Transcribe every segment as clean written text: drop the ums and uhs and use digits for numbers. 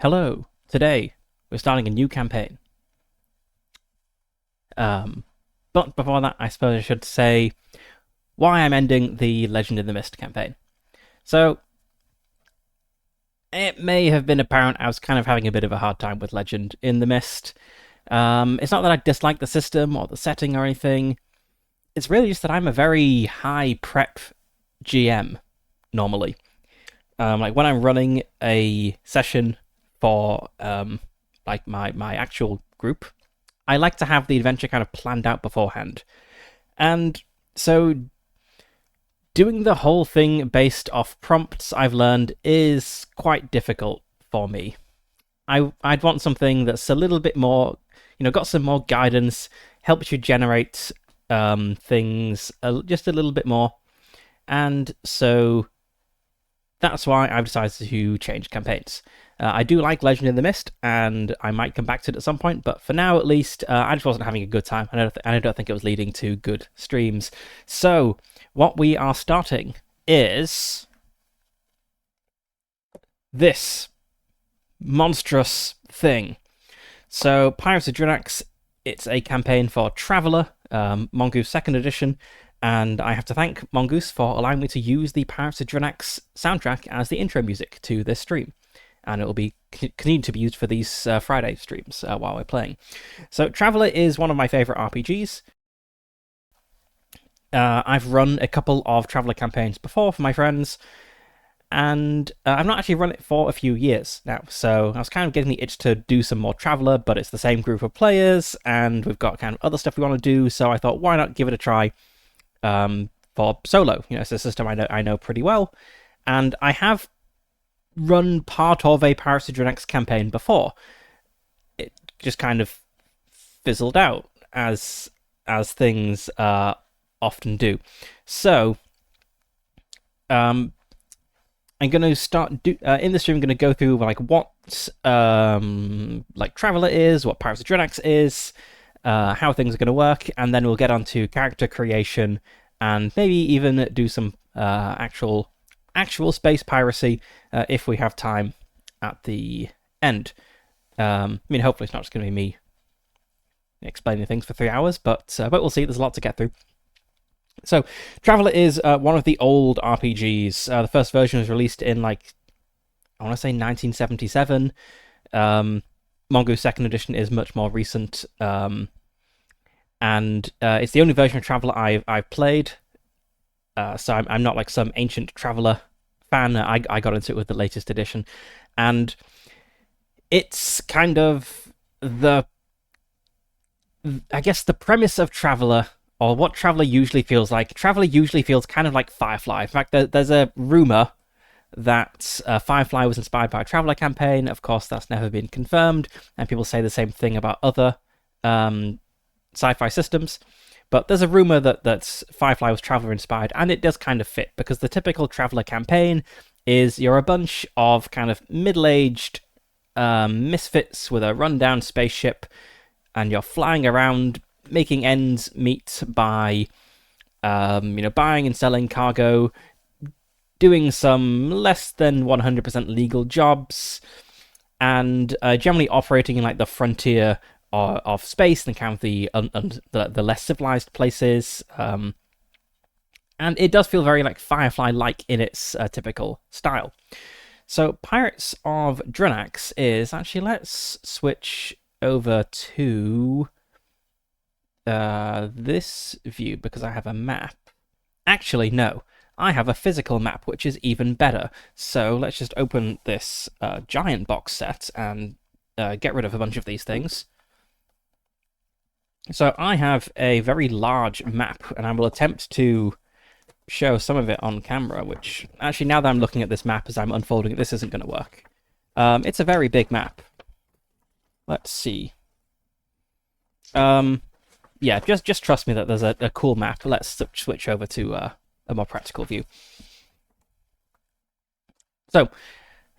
Hello, today we're starting a new campaign. But before that, I suppose I should say why I'm ending the Legend in the Mist campaign. So, it may have been apparent I was kind of having a bit of a hard time with Legend in the Mist. It's not that I dislike the system or the setting or anything. It's really just that I'm a very high prep GM normally. Like when I'm running a session for like my actual group, I like to have the adventure kind of planned out beforehand. And so doing the whole thing based off prompts, I've learned, is quite difficult for me. I'd want something that's a little bit more, got some more guidance, helps you generate things just a little bit more. And so that's why I've decided to change campaigns. I do like Legend in the Mist, and I might come back to it at some point, but for now at least, I just wasn't having a good time, and I don't think it was leading to good streams. So, what we are starting is this monstrous thing. So, Pirates of Drinax, it's a campaign for Traveller, Mongoose 2nd edition, and I have to thank Mongoose for allowing me to use the Pirates of Drinax soundtrack as the intro music to this stream. And it will be continued to be used for these Friday streams while we're playing. So Traveller is one of my favourite RPGs. I've run a couple of Traveller campaigns before for my friends, and I've not actually run it for a few years now, so I was kind of getting the itch to do some more Traveller, but it's the same group of players, and we've got kind of other stuff we want to do, so I thought, why not give it a try for solo? It's a system I know pretty well, and I have run part of a Pirates of Drinax campaign before. It just kind of fizzled out, as things often do. So, I'm going to start in this stream. I'm going to go through like what like Traveller is, what Pirates of Drinax is, how things are going to work, and then we'll get on to character creation and maybe even do some actual space piracy if we have time at the end. Hopefully it's not just going to be me explaining things for 3 hours, but we'll see. There's a lot to get through. So, Traveller is one of the old RPGs. The first version was released in, I want to say 1977. Mongoose 2nd edition is much more recent, and it's the only version of Traveller I've played. So I'm not like some ancient Traveller fan. I got into it with the latest edition, and it's kind of I guess the premise of Traveller, or what Traveller usually feels like. Traveller usually feels kind of like Firefly. In fact, there's a rumor that Firefly was inspired by a Traveller campaign. Of course, that's never been confirmed, and people say the same thing about other sci-fi systems. But there's a rumor that Firefly was Traveller inspired, and it does kind of fit, because the typical Traveller campaign is you're a bunch of kind of middle-aged misfits with a rundown spaceship, and you're flying around making ends meet by buying and selling cargo, doing some less than 100% legal jobs, and generally operating in like the frontier of space and kind of the less civilized places, and it does feel very like Firefly-like in its typical style. So Pirates of Drinax is actually, let's switch over to this view, because I have a map. Actually, no, I have a physical map, which is even better. So let's just open this giant box set and get rid of a bunch of these things. So I have a very large map, and I will attempt to show some of it on camera, which, actually, now that I'm looking at this map as I'm unfolding it, this isn't going to work. It's a very big map. Let's see. Yeah, just trust me that there's a cool map. Let's switch over to a more practical view. So,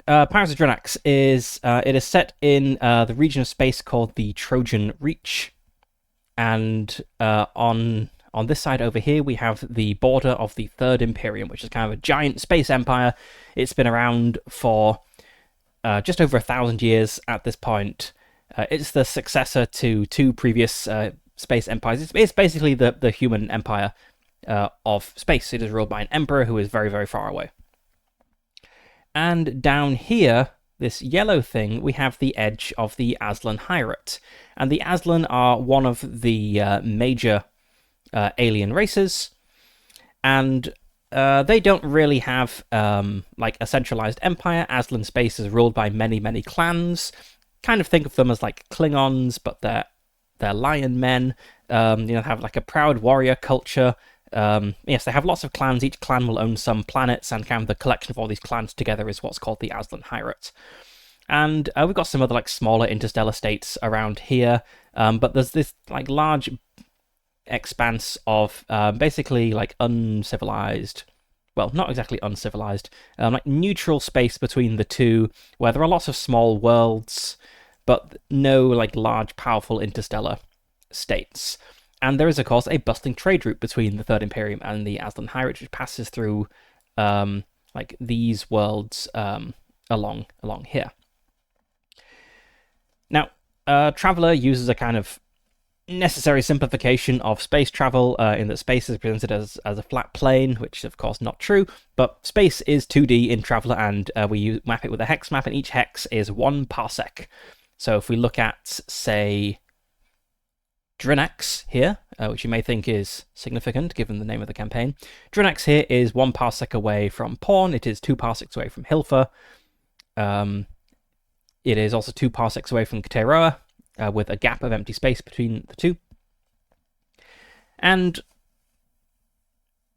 Pirates of Drinax is set in the region of space called the Trojan Reach, and on this side over here we have the border of the Third Imperium, which is kind of a giant space empire. It's been around for just over 1,000 years at this point. It's the successor to two previous space empires. It's basically the human empire of space. It is ruled by an emperor who is very, very far away. And down here, this yellow thing, we have the edge of the Aslan Hierate. And the Aslan are one of the major alien races, and they don't really have like a centralized empire. Aslan space is ruled by many, many clans. Kind of think of them as like Klingons, but they're lion men. Have like a proud warrior culture. Yes, they have lots of clans. Each clan will own some planets, and kind of the collection of all these clans together is what's called the Aslan Hierate. And we've got some other like smaller interstellar states around here, but there's this like large expanse of basically like uncivilized, well, not exactly uncivilized, like neutral space between the two, where there are lots of small worlds, but no like large, powerful interstellar states. And there is, of course, a bustling trade route between the Third Imperium and the Aslan Hierate, which passes through like these worlds along here. Now, Traveller uses a kind of necessary simplification of space travel in that space is presented as a flat plane, which is of course not true, but space is 2D in Traveller, and we map it with a hex map, and each hex is 1 parsec. So if we look at, say, Drinax here, which you may think is significant given the name of the campaign, Drinax here is 1 parsec away from Pawn, it is 2 parsecs away from Hilfa, it is also 2 parsecs away from Kateroa, with a gap of empty space between the two. And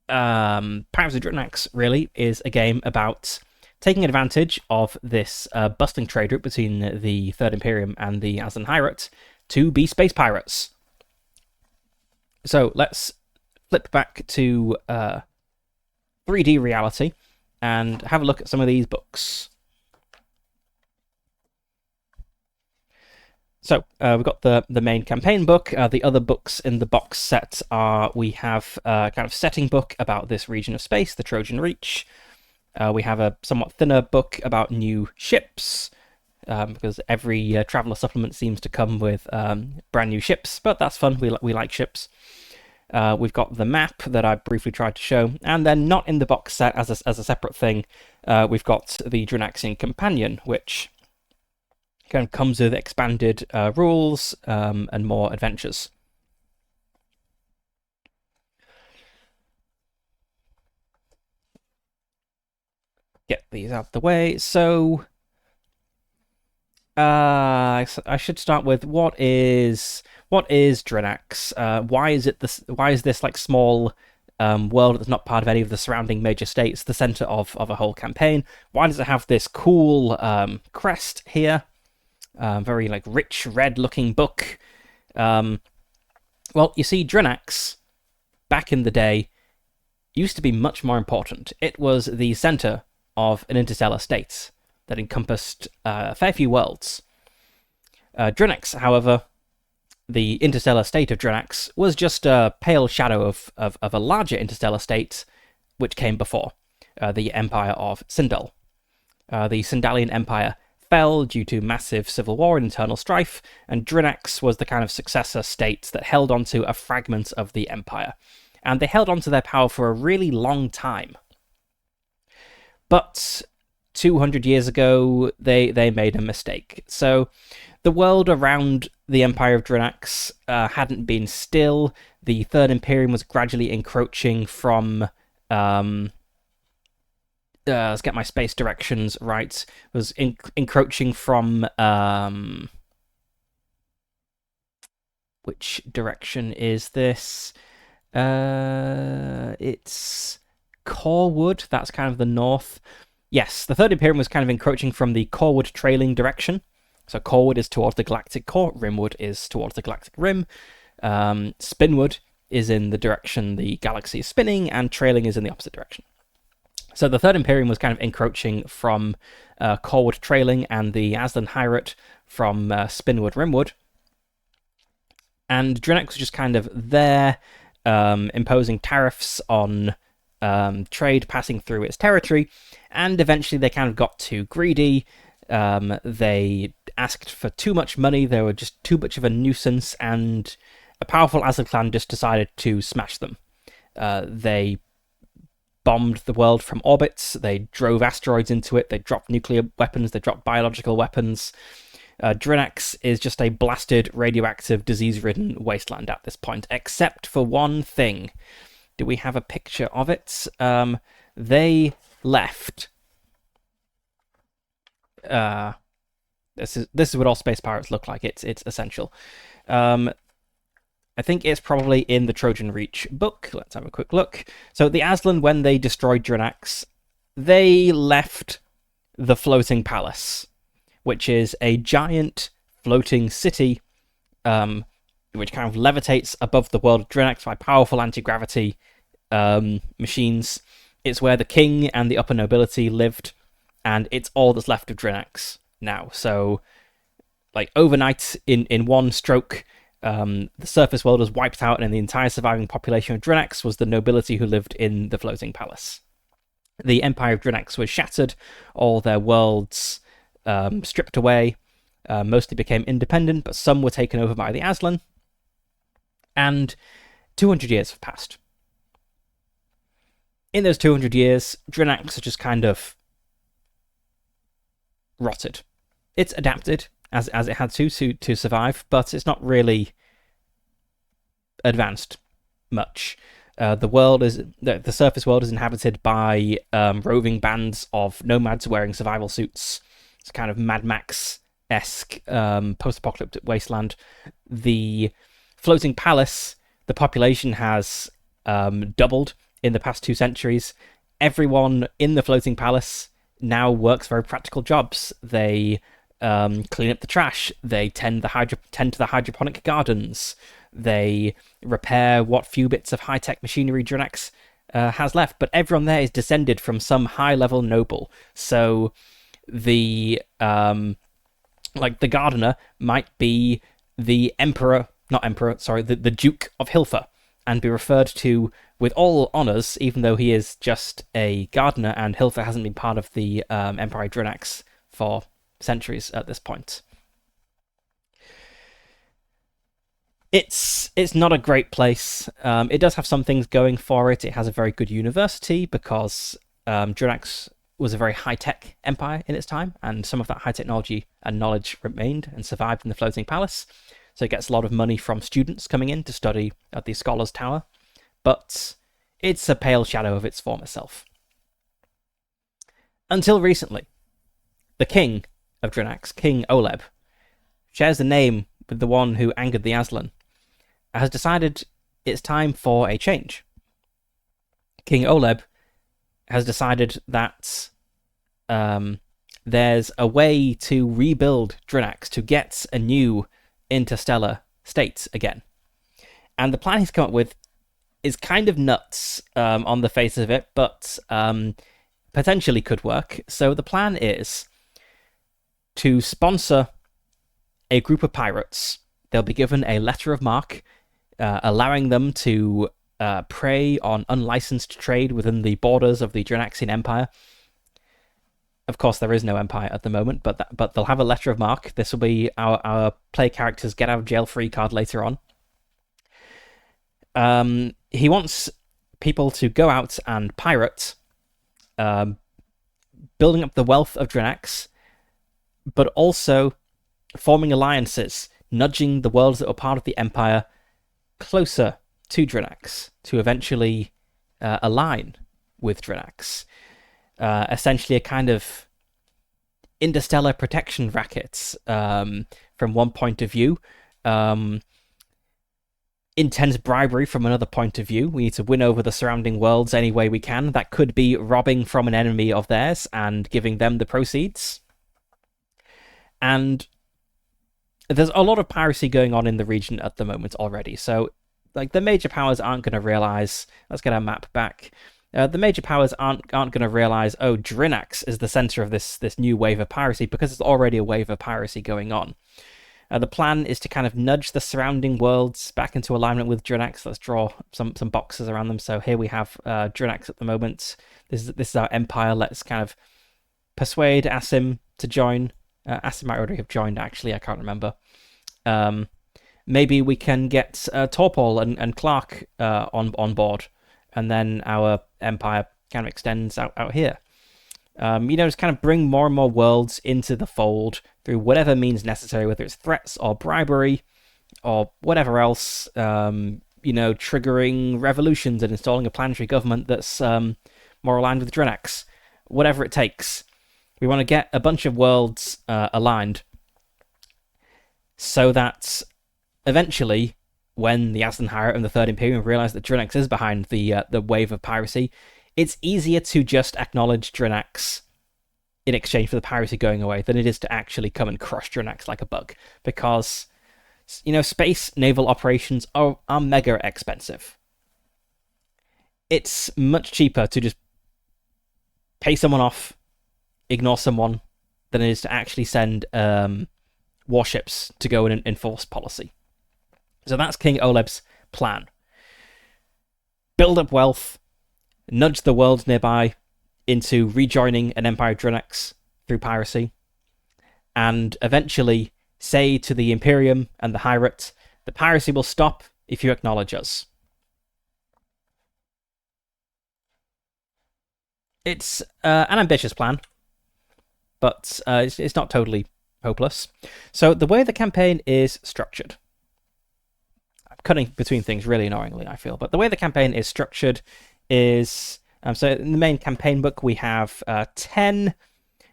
Pirates of Drinax really is a game about taking advantage of this bustling trade route between the Third Imperium and the Aslan Hierate to be space pirates. So let's flip back to 3D reality and have a look at some of these books. So we've got the main campaign book. The other books in the box set are, we have a kind of setting book about this region of space, the Trojan Reach. We have a somewhat thinner book about new ships, because every Traveller supplement seems to come with brand new ships, but that's fun, we like ships. We've got the map that I briefly tried to show, and then not in the box set as a separate thing, we've got the Drinaxian Companion, which kind of comes with expanded rules and more adventures. Get these out of the way. So I should start with what is Drinax? Why is this like small world that's not part of any of the surrounding major states the center of a whole campaign? Why does it have this cool crest here? Very like rich red looking book. Well, you see, Drinax back in the day used to be much more important. It was the center of an interstellar state that encompassed a fair few worlds. Drinax, however, the interstellar state of Drinax was just a pale shadow of a larger interstellar state which came before, the Empire of Sindel. The Sindalian Empire fell due to massive civil war and internal strife, and Drinax was the kind of successor state that held onto a fragment of the empire. And they held onto their power for a really long time. But 200 years ago, they made a mistake. So the world around the Empire of Drinax hadn't been still. The Third Imperium was gradually encroaching from... let's get my space directions right. Was encroaching from... which direction is this? It's Corewood. That's kind of the north. Yes, the Third Imperium was kind of encroaching from the Corewood trailing direction. So Corewood is towards the galactic core, Rimwood is towards the galactic rim, Spinwood is in the direction the galaxy is spinning, and trailing is in the opposite direction. So the Third Imperium was kind of encroaching from Corewood trailing, and the Aslan Hierate from Spinwood Rimwood. And Drinax was just kind of there, imposing tariffs on trade passing through its territory, and eventually they kind of got too greedy. They asked for too much money. They were just too much of a nuisance, and a powerful Aslan clan just decided to smash them. They bombed the world from orbits. They drove asteroids into it. They dropped nuclear weapons. They dropped biological weapons. Drinax is just a blasted, radioactive, disease-ridden wasteland at this point, except for one thing. Do we have a picture of it? They left. This is what all space pirates look like. It's essential. I think it's probably in the Trojan Reach book. Let's have a quick look. So the Aslan, when they destroyed Drinax, they left the floating palace, which is a giant floating city, which kind of levitates above the world of Drinax by powerful anti-gravity machines. It's where the king and the upper nobility lived, and it's all that's left of Drinax now. So, like, overnight, in one stroke, the surface world was wiped out, and the entire surviving population of Drinax was the nobility who lived in the floating palace. The Empire of Drinax was shattered, all their worlds stripped away, mostly became independent, but some were taken over by the Aslan, and 200 years have passed. In those 200 years, Drinax has just kind of rotted. It's adapted as it had to survive, but it's not really advanced much. The surface world is inhabited by roving bands of nomads wearing survival suits. It's kind of Mad Max-esque post-apocalyptic wasteland. The floating palace, the population has doubled in the past 2 centuries. Everyone in the floating palace now works very practical jobs. They clean up the trash. They tend to the hydroponic gardens. They repair what few bits of high-tech machinery Drinax has left. But everyone there is descended from some high-level noble. So the gardener might be the the Duke of Hilfa, and be referred to with all honours, even though he is just a gardener, and Hilfa hasn't been part of the Empire of Drinax for centuries at this point. It's not a great place. It does have some things going for it. It has a very good university, because Drinax was a very high-tech empire in its time, and some of that high technology and knowledge remained and survived in the floating palace. So it gets a lot of money from students coming in to study at the Scholars Tower, but it's a pale shadow of its former self. Until recently, the king of Drinax, King Oleb, shares a name with the one who angered the Aslan, has decided it's time for a change. King Oleb has decided that there's a way to rebuild Drinax, to get a new interstellar state again. And the plan he's come up with is kind of nuts on the face of it, but potentially could work. So the plan is to sponsor a group of pirates. They'll be given a letter of marque, allowing them to prey on unlicensed trade within the borders of the Drinaxian Empire. Of course, there is no empire at the moment, but they'll have a letter of marque. This will be our play character's get out of jail free card later on. He wants people to go out and pirate, building up the wealth of Drinax, but also forming alliances, nudging the worlds that were part of the Empire closer to Drinax, to eventually align with Drinax. Essentially a kind of interstellar protection racket from one point of view. Intense bribery from another point of view. We need to win over the surrounding worlds any way we can. That could be robbing from an enemy of theirs and giving them the proceeds. And there's a lot of piracy going on in the region at the moment already. So, like, the major powers aren't going to realize. Let's get our map back. The major powers aren't going to realize, oh, Drinax is the center of this new wave of piracy, because there's already a wave of piracy going on. The plan is to kind of nudge the surrounding worlds back into alignment with Drinax. Let's draw some boxes around them. So here we have Drinax at the moment. This is our empire. Let's kind of persuade Asim to join Acid might already have joined, actually. I can't remember. Um, Maybe we can get Torpol and Clark on board, and then our empire kind of extends out here. Just kind of bring more and more worlds into the fold through whatever means necessary, whether it's threats or bribery or whatever else. Triggering revolutions and installing a planetary government that's more aligned with Drinax. Whatever it takes. We want to get a bunch of worlds aligned so that eventually, when the Aslan Hierarch and the Third Imperium realize that Drinax is behind the wave of piracy, it's easier to just acknowledge Drinax in exchange for the piracy going away than it is to actually come and crush Drinax like a bug. Because, space naval operations are mega expensive. It's much cheaper to just pay someone off, ignore someone, than it is to actually send warships to go and enforce policy. So that's King Oleb's plan. Build up wealth, nudge the worlds nearby into rejoining an Empire Drinax through piracy, and eventually say to the Imperium and the Hierarch, the piracy will stop if you acknowledge us. It's an ambitious plan, but it's not totally hopeless. So the way the campaign is structured, I'm cutting between things really annoyingly, I feel, but the way the campaign is structured is so in the main campaign book we have 10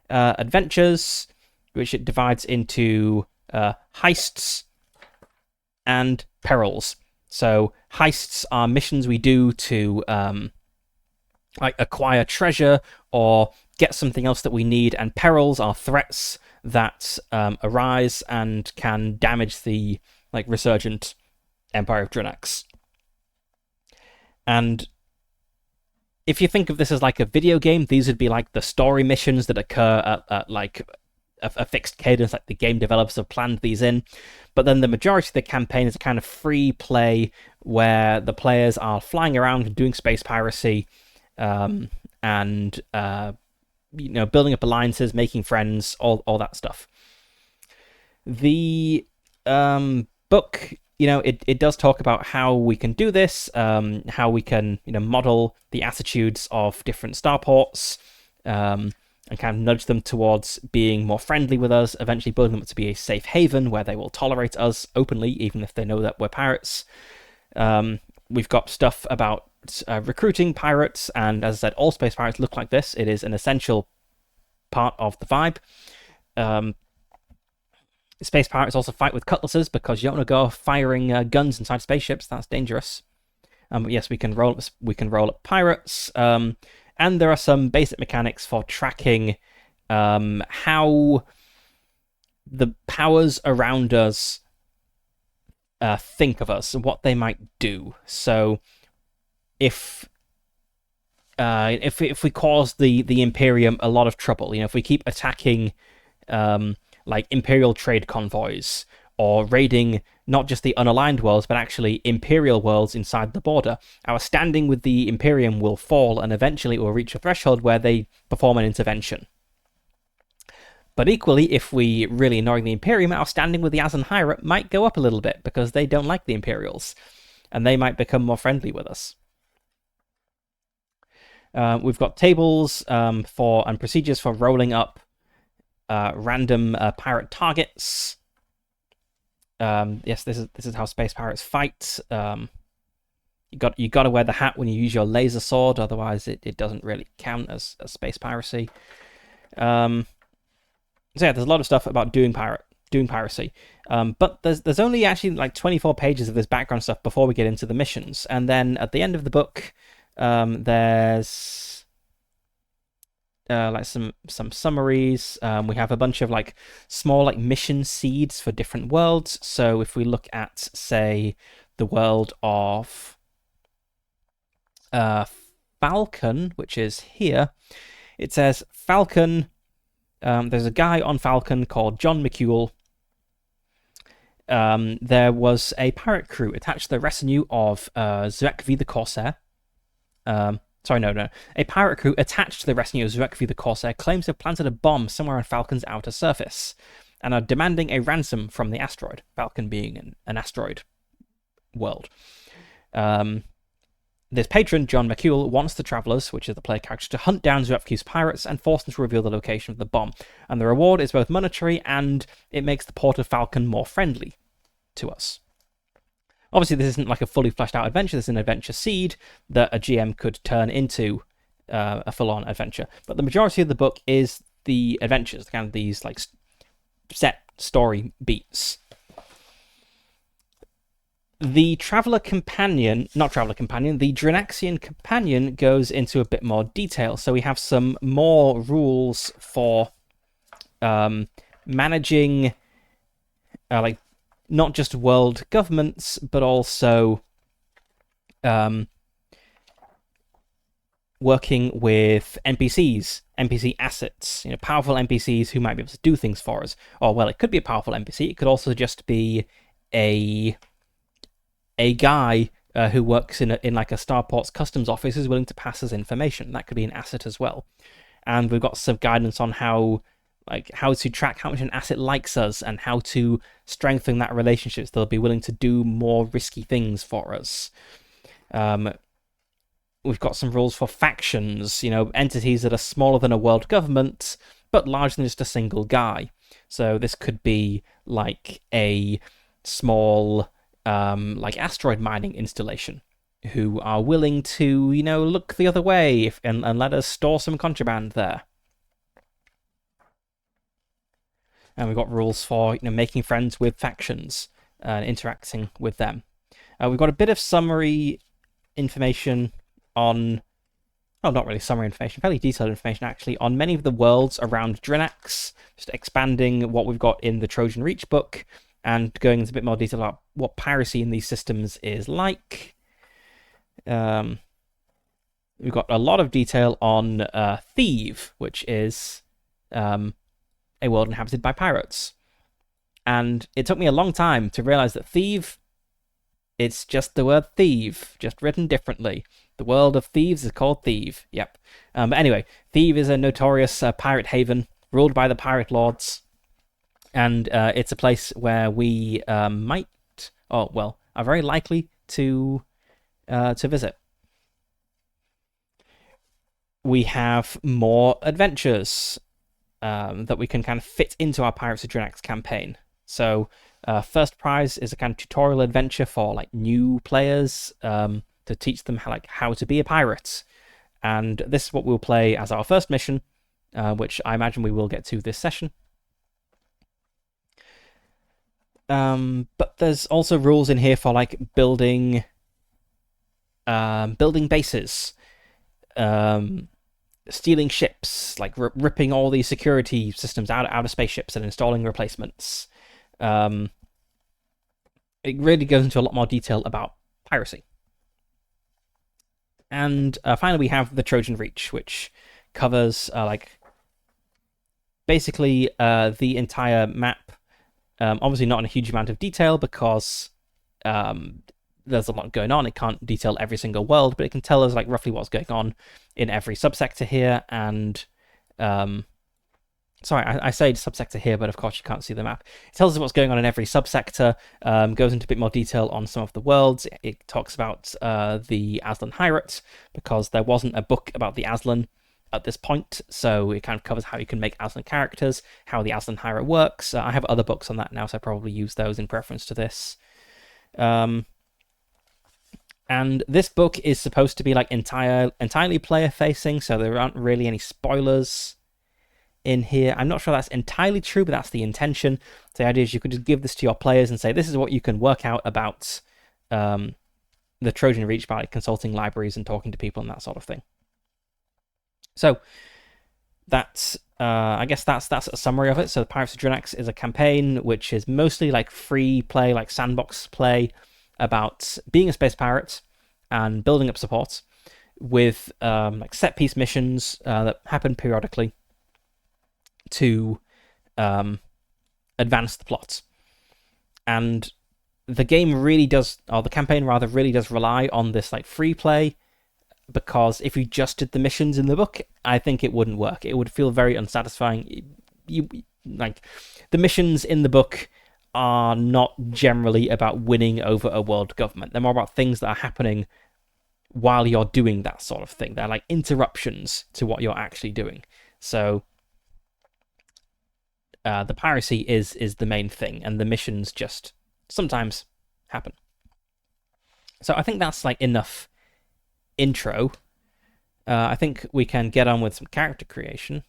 adventures, which it divides into heists and perils. So heists are missions we do to acquire treasure or get something else that we need, and perils are threats that arise and can damage the resurgent Empire of Drinax. And if you think of this as like a video game, these would be like the story missions that occur at like a fixed cadence, like the game developers have planned these in. But then the majority of the campaign is a kind of free play where the players are flying around doing space piracy, and building up alliances, making friends, all that stuff. The book, it does talk about how we can do this, how we can model the attitudes of different starports, and kind of nudge them towards being more friendly with us, eventually building them up to be a safe haven where they will tolerate us openly, even if they know that we're pirates. We've got stuff about recruiting pirates, and as I said, all space pirates look like this. It is an essential part of the vibe. Space pirates also fight with cutlasses because you don't want to go firing guns inside spaceships. That's dangerous. But yes, we can roll up pirates, and there are some basic mechanics for tracking how the powers around us think of us and what they might do. So if we cause the Imperium a lot of trouble, if we keep attacking like Imperial trade convoys or raiding not just the unaligned worlds but actually Imperial worlds inside the border, our standing with the Imperium will fall, and eventually it will reach a threshold where they perform an intervention. But equally, if we really annoy the Imperium, our standing with the Aslan Hierarch might go up a little bit because they don't like the Imperials, and they might become more friendly with us. We've got tables and procedures for rolling up random pirate targets. Yes, this is how space pirates fight. You got to wear the hat when you use your laser sword, otherwise it doesn't really count as space piracy. So yeah, there's a lot of stuff about doing piracy. But there's only actually like 24 pages of this background stuff before we get into the missions, and then at the end of the book, there's like some summaries. We have a bunch of like small like mission seeds for different worlds. So if we look at, say, the world of Falcon, which is here, it says Falcon. There's a guy on Falcon called John McCule. There was a pirate crew attached to the retinue of Zvekvi the Corsair. Sorry, no. A pirate crew attached to the rescue of Zvekvu the Corsair claims to have planted a bomb somewhere on Falcon's outer surface and are demanding a ransom from the asteroid, Falcon being an asteroid world. This patron, John McEwell, wants the Travellers, which is the player character, to hunt down Zvekvu's pirates and force them to reveal the location of the bomb. And the reward is both monetary and it makes the port of Falcon more friendly to us. Obviously, this isn't like a fully fleshed out adventure. This is an adventure seed that a GM could turn into a full-on adventure. But the majority of the book is the adventures, kind of these like set story beats. The the Drinaxian Companion goes into a bit more detail. So we have some more rules for managing like not just world governments, but also working with NPCs, NPC assets, powerful NPCs who might be able to do things for us. Or, well, it could be a powerful NPC. It could also just be a guy who works in like a Starport's customs office who's willing to pass us information. That could be an asset as well. And we've got some guidance on how to track how much an asset likes us and how to strengthen that relationship so they'll be willing to do more risky things for us. We've got some rules for factions, entities that are smaller than a world government, but larger than just a single guy. So this could be like a small, like asteroid mining installation who are willing to, look the other way and let us store some contraband there. And we've got rules for making friends with factions and interacting with them. We've got a bit of summary information on... Oh, not really summary information, fairly detailed information actually, on many of the worlds around Drinax, just expanding what we've got in the Trojan Reach book and going into a bit more detail about what piracy in these systems is like. We've got a lot of detail on Thieve, which is... a world inhabited by pirates. And it took me a long time to realize that Thieve, it's just the word thieve, just written differently. The world of thieves is called Thieve. Yep. But anyway, Thieve is a notorious pirate haven ruled by the pirate lords. And it's a place where we are very likely to visit. We have more adventures that we can kind of fit into our Pirates of Drinax campaign. So first prize is a kind of tutorial adventure for like new players to teach them how to be a pirate. And this is what we'll play as our first mission, which I imagine we will get to this session. But there's also rules in here for like building bases, stealing ships, like ripping all these security systems out of spaceships and installing replacements. It really goes into a lot more detail about piracy. And finally, we have the Trojan Reach, which covers basically the entire map. Obviously, not in a huge amount of detail because there's a lot going on. It can't detail every single world, but it can tell us like roughly what's going on in every subsector here. And sorry, I say subsector here, but of course you can't see the map. It tells us what's going on in every subsector, goes into a bit more detail on some of the worlds. It talks about the Aslan Hirate, because there wasn't a book about the Aslan at this point, so it kind of covers how you can make Aslan characters, how the Aslan Hirate works. I have other books on that now, so I probably use those in preference to this. And this book is supposed to be like entirely player facing, so there aren't really any spoilers in here. I'm not sure that's entirely true, but that's the intention. So the idea is you could just give this to your players and say, this is what you can work out about the Trojan Reach by consulting libraries and talking to people and that sort of thing. So that's I guess that's a summary of it. So the Pirates of Drinax is a campaign which is mostly like free play, like sandbox play, about being a space pirate and building up support with like set piece missions that happen periodically to advance the plot. And the game really does, or the campaign rather, really does rely on this like free play because if you just did the missions in the book, I think it wouldn't work. It would feel very unsatisfying. You like the missions in the book are not generally about winning over a world government. They're more about things that are happening while you're doing that sort of thing. They're like interruptions to what you're actually doing. So the piracy is the main thing, and the missions just sometimes happen. So I think that's like enough intro. I think we can get on with some character creation.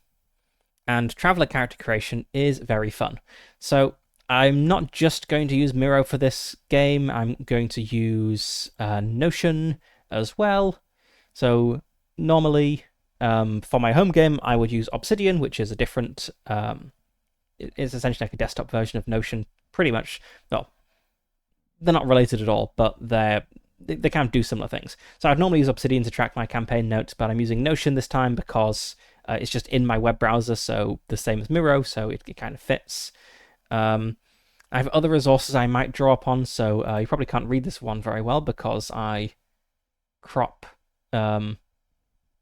And Traveler character creation is very fun. So I'm not just going to use Miro for this game, I'm going to use Notion as well. So normally, for my home game, I would use Obsidian, which is a different... it's essentially like a desktop version of Notion, pretty much. Well, they're not related at all, but they kind of do similar things. So I'd normally use Obsidian to track my campaign notes, but I'm using Notion this time because it's just in my web browser, so the same as Miro, so it kind of fits. I have other resources I might draw upon, so you probably can't read this one very well because I crop... a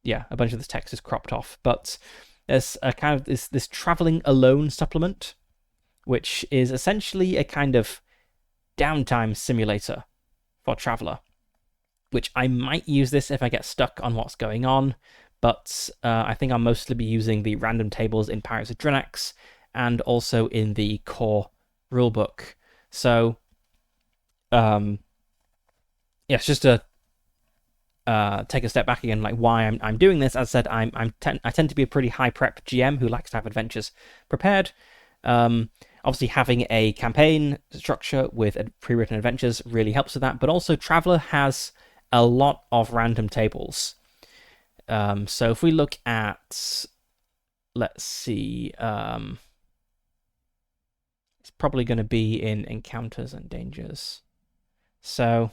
bunch of this text is cropped off, but there's a kind of this traveling alone supplement, which is essentially a kind of downtime simulator for Traveler, which I might use this if I get stuck on what's going on, but I think I'll mostly be using the random tables in Pirates of Drinax and also in the core rulebook. So, it's just to take a step back again, like why I'm doing this. As I said, I tend to be a pretty high prep GM who likes to have adventures prepared. Obviously, having a campaign structure with pre-written adventures really helps with that. But also, Traveler has a lot of random tables. So if we look at, let's see, it's probably going to be in encounters and dangers. So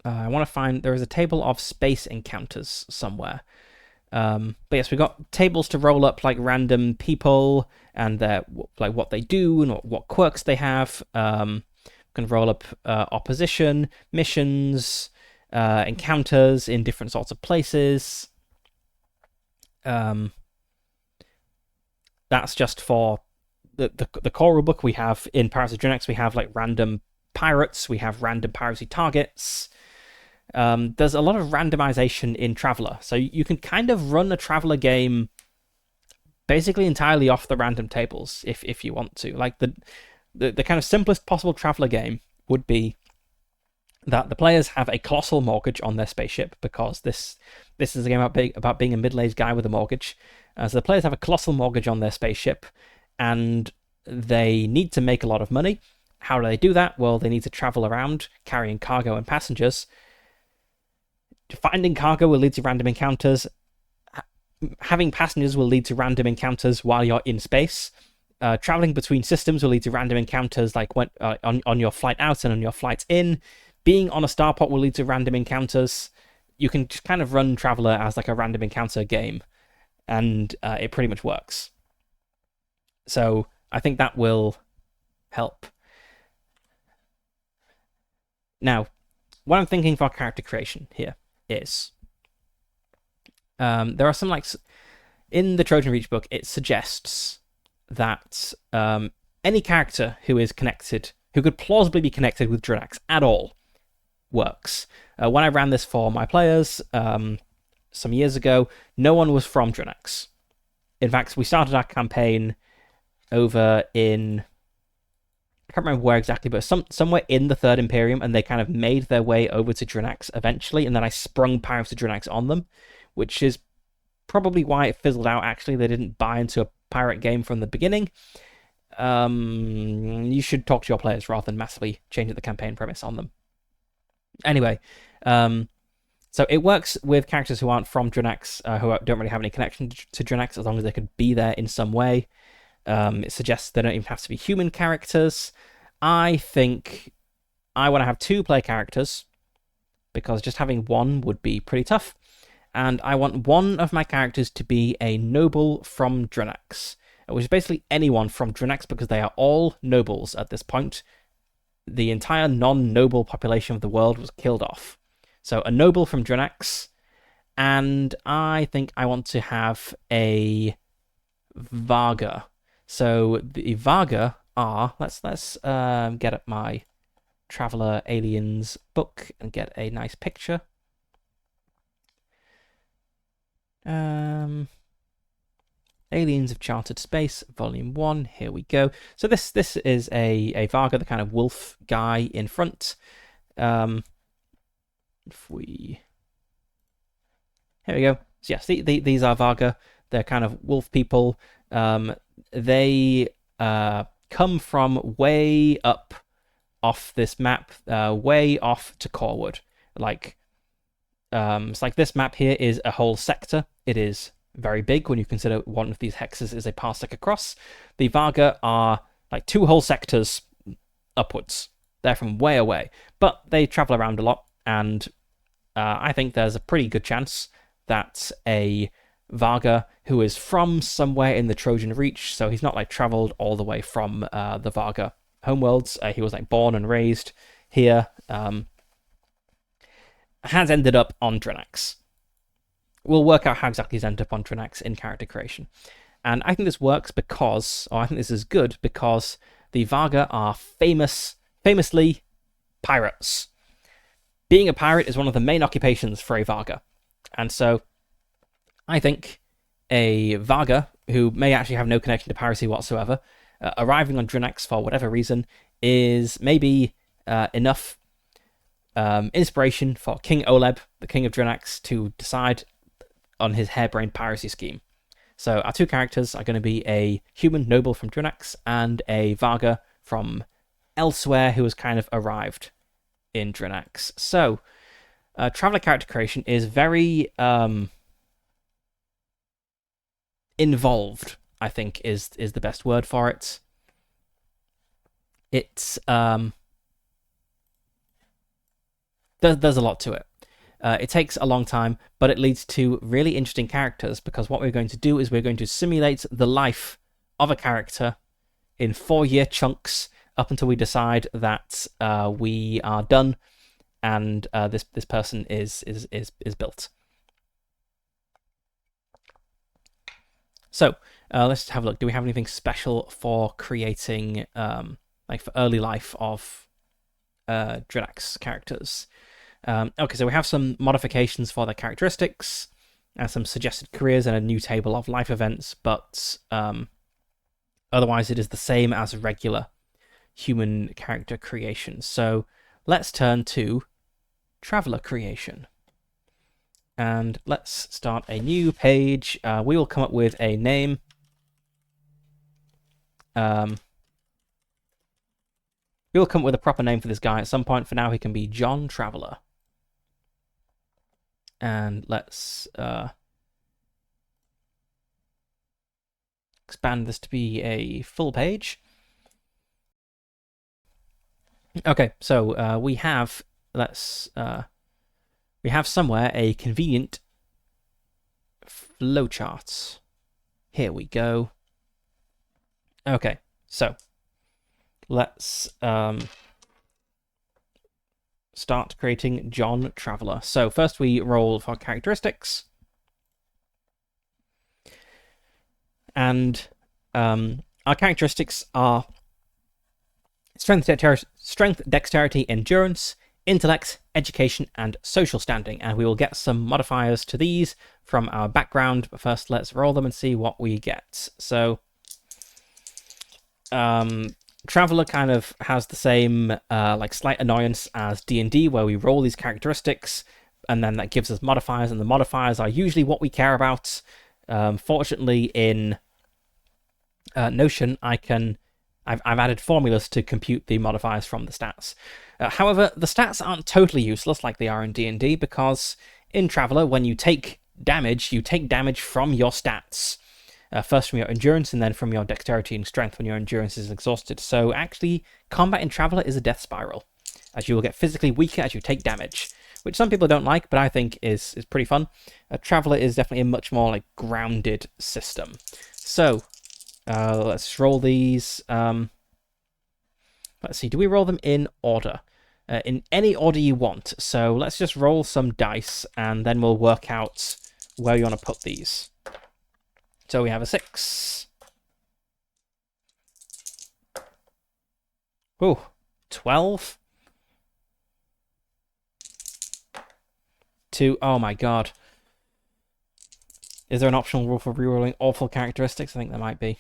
I want to find, there is a table of space encounters somewhere. But yes, we've got tables to roll up like random people and their like what they do and what quirks they have. Can roll up opposition, missions, encounters in different sorts of places. That's just for the core rulebook. We have in Pirates of Drinax, we have like random pirates, we have random piracy targets. There's a lot of randomization in Traveler, so you can kind of run a Traveler game basically entirely off the random tables if you want to. Like the kind of simplest possible Traveler game would be that the players have a colossal mortgage on their spaceship, because this is a game about being a middle-aged guy with a mortgage. So the players have a colossal mortgage on their spaceship, and they need to make a lot of money. How do they do that? Well, they need to travel around carrying cargo and passengers. Finding cargo will lead to random encounters. Having passengers will lead to random encounters while you're in space. Traveling between systems will lead to random encounters, like when on your flight out and on your flight in. Being on a starport will lead to random encounters. You can just kind of run Traveler as like a random encounter game, and it pretty much works. So I think that will help. Now, what I'm thinking for character creation here is there are some, like, in the Trojan Reach book, it suggests that any character who is connected, who could plausibly be connected with Drinax at all, works. When I ran this for my players some years ago, no one was from Drinax. In fact, we started our campaign over in, I can't remember where exactly, but somewhere in the Third Imperium, and they kind of made their way over to Drinax eventually, and then I sprung Pirates of Drinax on them, which is probably why it fizzled out. Actually, they didn't buy into a pirate game from the beginning. You should talk to your players rather than massively changing the campaign premise on them. Anyway, so it works with characters who aren't from Drinax, who don't really have any connection to Drinax, as long as they could be there in some way. It suggests they don't even have to be human characters. I think I want to have 2 player characters, because just having one would be pretty tough. And I want one of my characters to be a noble from Drinax, which is basically anyone from Drinax, because they are all nobles at this point. the entire non-noble population of the world was killed off. So a noble from Drinax, and I think I want to have a Varga. So the Varga are let's get up my Traveler Aliens book and get a nice picture. Aliens of Chartered Space, Volume 1. Here we go. So this is a Varga, the kind of wolf guy in front. If we... Here we go. So yes, these are Varga. They're kind of wolf people. They come from way up off this map, way off to Corwood. It's like this map here is a whole sector. It is very big when you consider one of these hexes is a parsec across. The Varga are like 2 whole sectors upwards. They're from way away, but they travel around a lot, and I think there's a pretty good chance that a Varga who is from somewhere in the Trojan Reach, so he's not like traveled all the way from the Varga homeworlds. He was like born and raised here. Has ended up on Drinax. We'll work out how exactly he's ended up on Drinax in character creation. And I think this works because, or I think this is good because the Varga are famously pirates. Being a pirate is one of the main occupations for a Varga. And so I think a Varga, who may actually have no connection to piracy whatsoever, arriving on Drinax for whatever reason, is maybe enough inspiration for King Oleb, the king of Drinax, to decide on his harebrained piracy scheme. So our 2 characters are going to be a human noble from Drinax and a Varga from elsewhere who has kind of arrived in Drinax. So Traveler character creation is very involved, I think is the best word for it. It's there's a lot to it. It takes a long time, but it leads to really interesting characters, because what we're going to do is we're going to simulate the life of a character in 4-year chunks up until we decide that we are done and this person is built. So let's have a look. Do we have anything special for creating like for early life of Drinax characters? Okay, so we have some modifications for their characteristics and some suggested careers and a new table of life events, but otherwise it is the same as regular human character creation. So let's turn to Traveler creation. And let's start a new page. We will come up with a name. We'll come up with a proper name for this guy at some point. For now, he can be John Traveler. And let's expand this to be a full page. Okay, so we have somewhere a convenient flowchart. Here we go. Okay, so let's start creating John Traveler. So first we roll for characteristics. And our characteristics are strength, dexterity, endurance, intellect, education, and social standing. And we will get some modifiers to these from our background. But first, let's roll them and see what we get. So Traveler kind of has the same like slight annoyance as D&D, where we roll these characteristics and then that gives us modifiers, and the modifiers are usually what we care about. Fortunately, in Notion, I've added formulas to compute the modifiers from the stats. However, the stats aren't totally useless like they are in D&D, because in Traveler, when you take damage from your stats. First from your endurance and then from your dexterity and strength when your endurance is exhausted. So actually, combat in Traveler is a death spiral, as you will get physically weaker as you take damage, which some people don't like, but I think is pretty fun. Traveler is definitely a much more like grounded system. So let's roll these. Let's see, do we roll them in order? In any order you want. So let's just roll some dice and then we'll work out where you want to put these. So we have a 6. Ooh, 12. 2. Oh my god. Is there an optional rule for rerolling awful characteristics? I think there might be.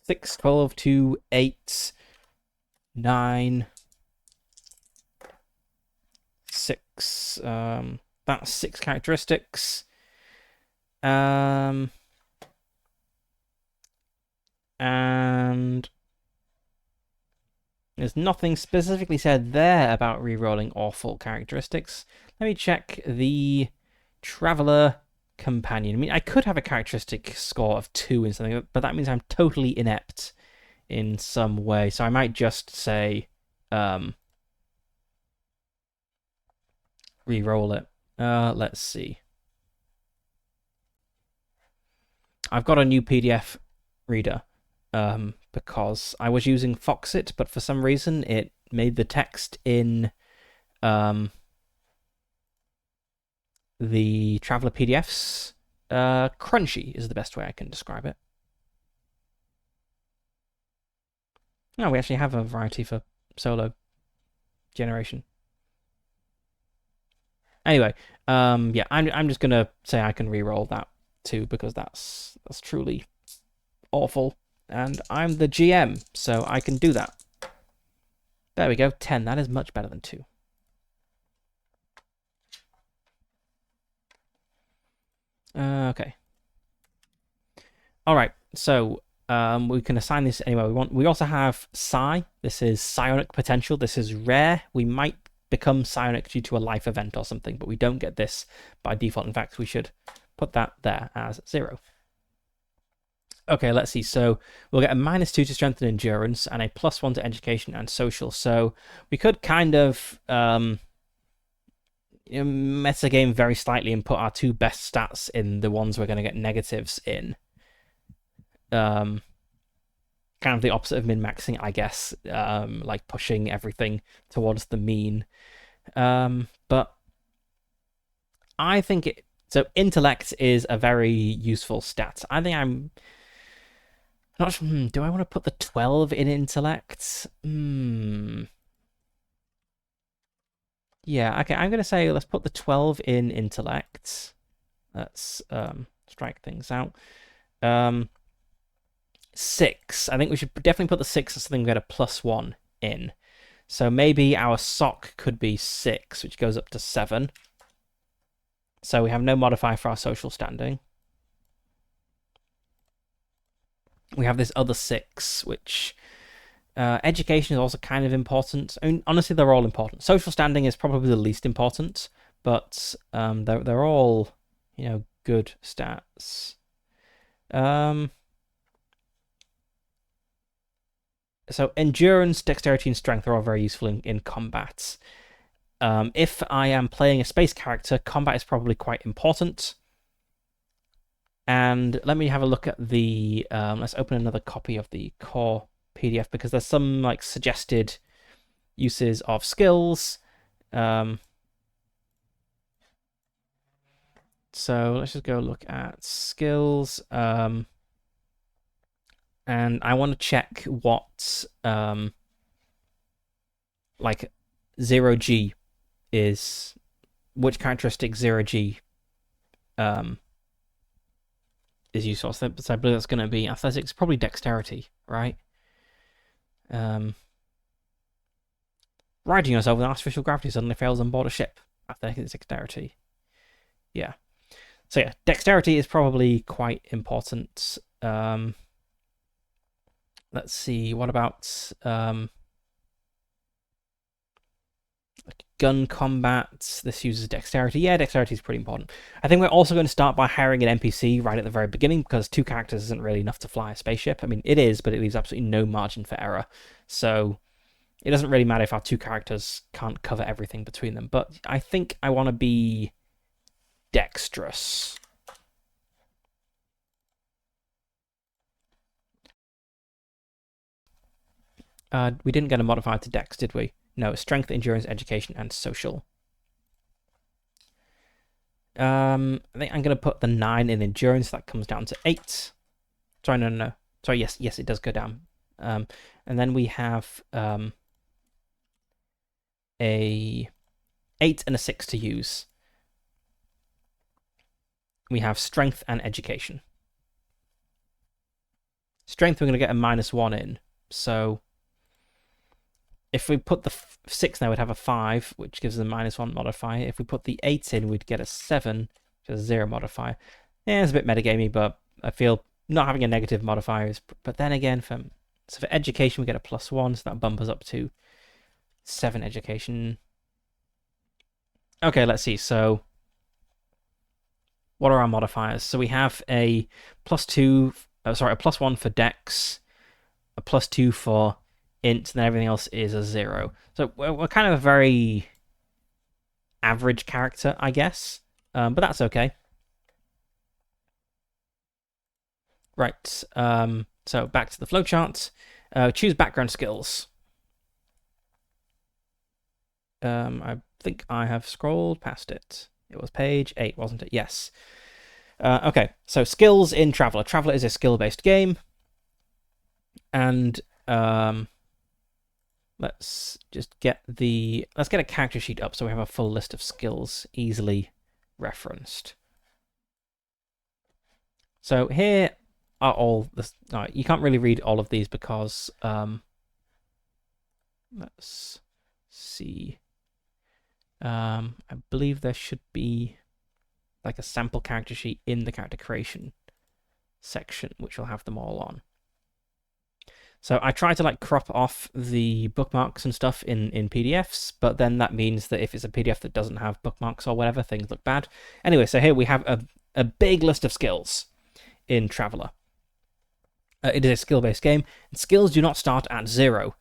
6, 12, 2, 8, 9, 6. That's 6 characteristics. And there's nothing specifically said there about rerolling awful characteristics. Let me check the Traveler Companion. I mean, I could have a characteristic score of 2 in something, but that means I'm totally inept in some way. So I might just say reroll it. Let's see. I've got a new PDF reader because I was using Foxit, but for some reason it made the text in the Traveler PDFs crunchy is the best way I can describe it. No, we actually have a variety for solo generation. Anyway, yeah, I'm just gonna say I can re-roll that too because that's truly awful, and I'm the GM, so I can do that. There we go, 10. That is much better than 2. Okay. All right, so we can assign this anywhere we want. We also have Psi. This is psionic potential. This is rare. We might become psionic due to a life event or something, but we don't get this by default. In fact, we should put that there as 0. Okay, let's see. So we'll get a -2 to strength and endurance and a +1 to education and social. So we could kind of metagame very slightly and put our 2 best stats in the ones we're going to get negatives in. Kind of the opposite of min-maxing, I guess. Like pushing everything towards the mean. But I think so intellect is a very useful stat. I think I'm not sure, do I want to put the 12 in intellect? Yeah, okay, I'm going to say let's put the 12 in intellect. Let's strike things out. 6. I think we should definitely put the 6 as something we get a +1 in. So maybe our sock could be 6, which goes up to 7. So we have no modifier for our social standing. We have this other 6, which education is also kind of important. I mean, honestly, they're all important. Social standing is probably the least important, but they're all, good stats. So endurance, dexterity, and strength are all very useful in combat. If I am playing a space character, combat is probably quite important. And let me have a look at the. Let's open another copy of the core PDF because there's some like suggested uses of skills. So let's just go look at skills. And I want to check what like 0G is, which characteristic 0G is useful. So I believe that's going to be athletics, probably dexterity, right? Riding yourself with artificial gravity suddenly fails on board a ship. Athletics, dexterity. Yeah. So yeah, dexterity is probably quite important. Let's see, what about gun combat? This uses dexterity. Yeah, dexterity is pretty important. I think we're also going to start by hiring an NPC right at the very beginning because 2 characters isn't really enough to fly a spaceship. I mean, it is, but it leaves absolutely no margin for error. So it doesn't really matter if our 2 characters can't cover everything between them. But I think I want to be dexterous. We didn't get a modifier to Dex, did we? No, strength, endurance, education, and social. I think I'm going to put the 9 in endurance. That comes down to 8. Sorry, no. Sorry, yes, it does go down. And then we have a 8 and a 6 to use. We have strength and education. Strength, we're going to get a -1 in. So if we put the 6 now, we'd have a 5, which gives us a -1 modifier. If we put the 8 in, we'd get a 7, which is a 0 modifier. Yeah, it's a bit metagamey, but I feel not having a negative modifier is... But then again, for education, we get a +1, so that bumps us up to 7 education. Okay, let's see. So what are our modifiers? So we have a +2... a +1 for Dex, a +2 for int, and then everything else is a 0. So we're kind of a very average character, I guess. But that's okay. Right. So back to the flowchart. Choose background skills. I think I have scrolled past it. It was page 8, wasn't it? Yes. Okay, so skills in Traveller. Traveller is a skill-based game. And let's get a character sheet up so we have a full list of skills easily referenced. So here are all the... you can't really read all of these because... let's see. I believe there should be like a sample character sheet in the character creation section, which will have them all on. So I try to like crop off the bookmarks and stuff in PDFs, but then that means that if it's a PDF that doesn't have bookmarks or whatever, things look bad. Anyway, so here we have a big list of skills in Traveller. It is a skill-based game, and skills do not start at 0.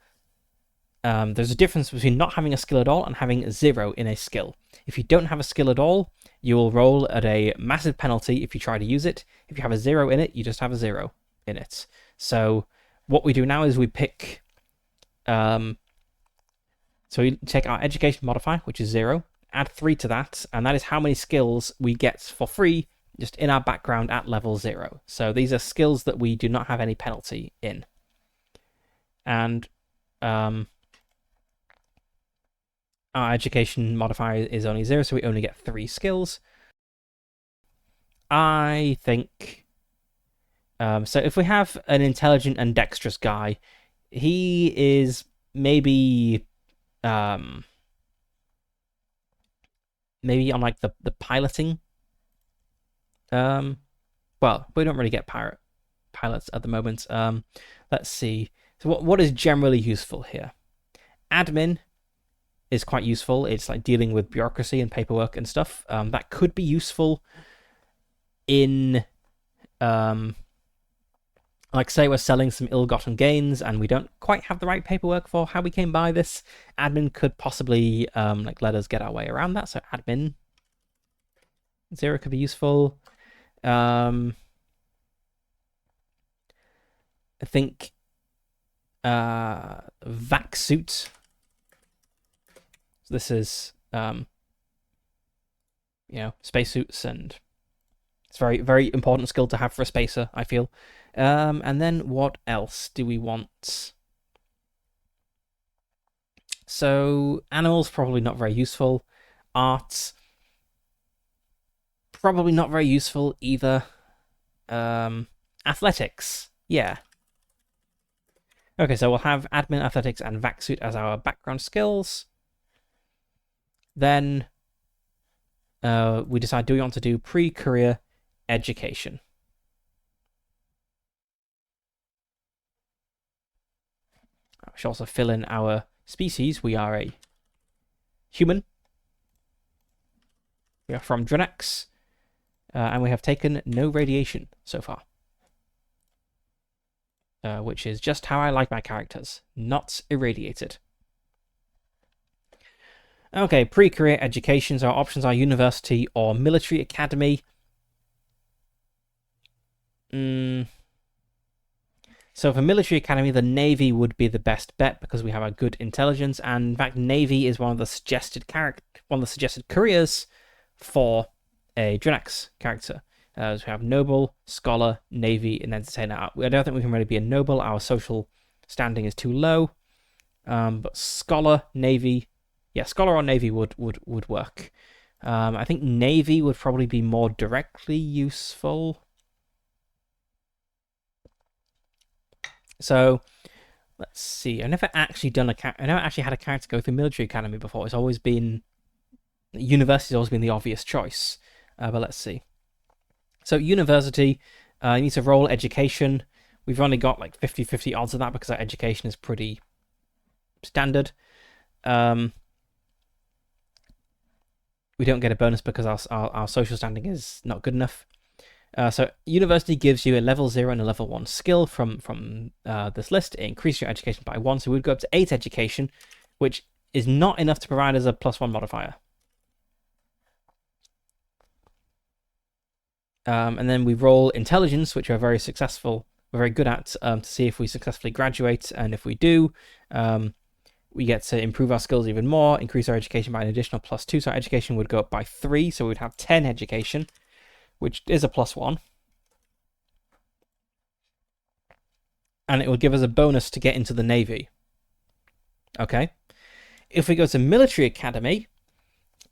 There's a difference between not having a skill at all and having 0 in a skill. If you don't have a skill at all, you will roll at a massive penalty if you try to use it. If you have a 0 in it, you just have a 0 in it. So what we do now is we pick... so we take our education modifier, which is 0, add 3 to that, and that is how many skills we get for free just in our background at level 0. So these are skills that we do not have any penalty in. And... our education modifier is only 0, so we only get 3 skills. I think... so if we have an intelligent and dexterous guy, he is maybe... maybe on like the piloting. Well, we don't really get pilots at the moment. Let's see. So what is generally useful here? Admin is quite useful. It's like dealing with bureaucracy and paperwork and stuff. That could be useful in, like say we're selling some ill-gotten gains and we don't quite have the right paperwork for how we came by this. Admin could possibly like let us get our way around that. So admin 0 could be useful. I think vac suit. This is, spacesuits, and it's very, very important skill to have for a spacer, I feel. And then what else do we want? So animals, probably not very useful. Art, probably not very useful either. Athletics, yeah. Okay, so we'll have admin, athletics, and vac suit as our background skills. Then we decide, do we want to do pre-career education? We should also fill in our species. We are a human. We are from Drinax. And we have taken no radiation so far. Which is just how I like my characters. Not irradiated. Okay, pre-career education. So our options are university or military academy. So So for military academy, the Navy would be the best bet because we have a good intelligence, and in fact, Navy is one of the suggested careers for a Drinax character. So we have noble, scholar, navy, and entertainer. I don't think we can really be a noble. Our social standing is too low. But scholar, navy, yeah, scholar or navy would work. I think navy would probably be more directly useful. So let's see. I've never actually had a character go through military academy before. It's always been university's always been the obvious choice. But let's see. So university, you need to roll education. We've only got like 50-50 odds of that because our education is pretty standard. We don't get a bonus because our social standing is not good enough. So university gives you a level 0 and a level 1 skill from this list. It increases your education by 1, so we'd go up to 8 education, which is not enough to provide as a +1 modifier. And then we roll intelligence, which we're very successful, we're very good at, to see if we successfully graduate. And if we do, we get to improve our skills even more, increase our education by an additional +2. So our education would go up by 3, so we'd have 10 education, which is a +1. And it will give us a bonus to get into the Navy. Okay. If we go to military academy,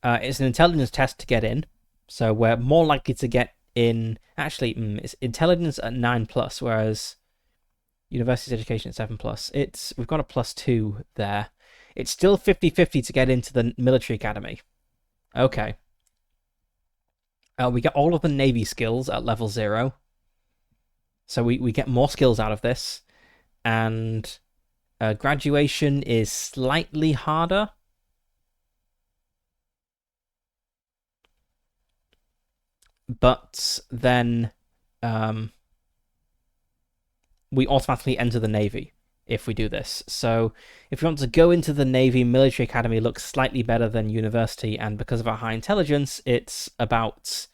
it's an intelligence test to get in. So we're more likely to get in. Actually, it's intelligence at 9+, whereas university's education at 7+. We've got a +2 there. It's still 50-50 to get into the military academy. Okay. We get all of the Navy skills at level 0. So we get more skills out of this. And graduation is slightly harder. But then we automatically enter the Navy if we do this. So if you want to go into the Navy, military academy looks slightly better than university, and because of our high intelligence, it's about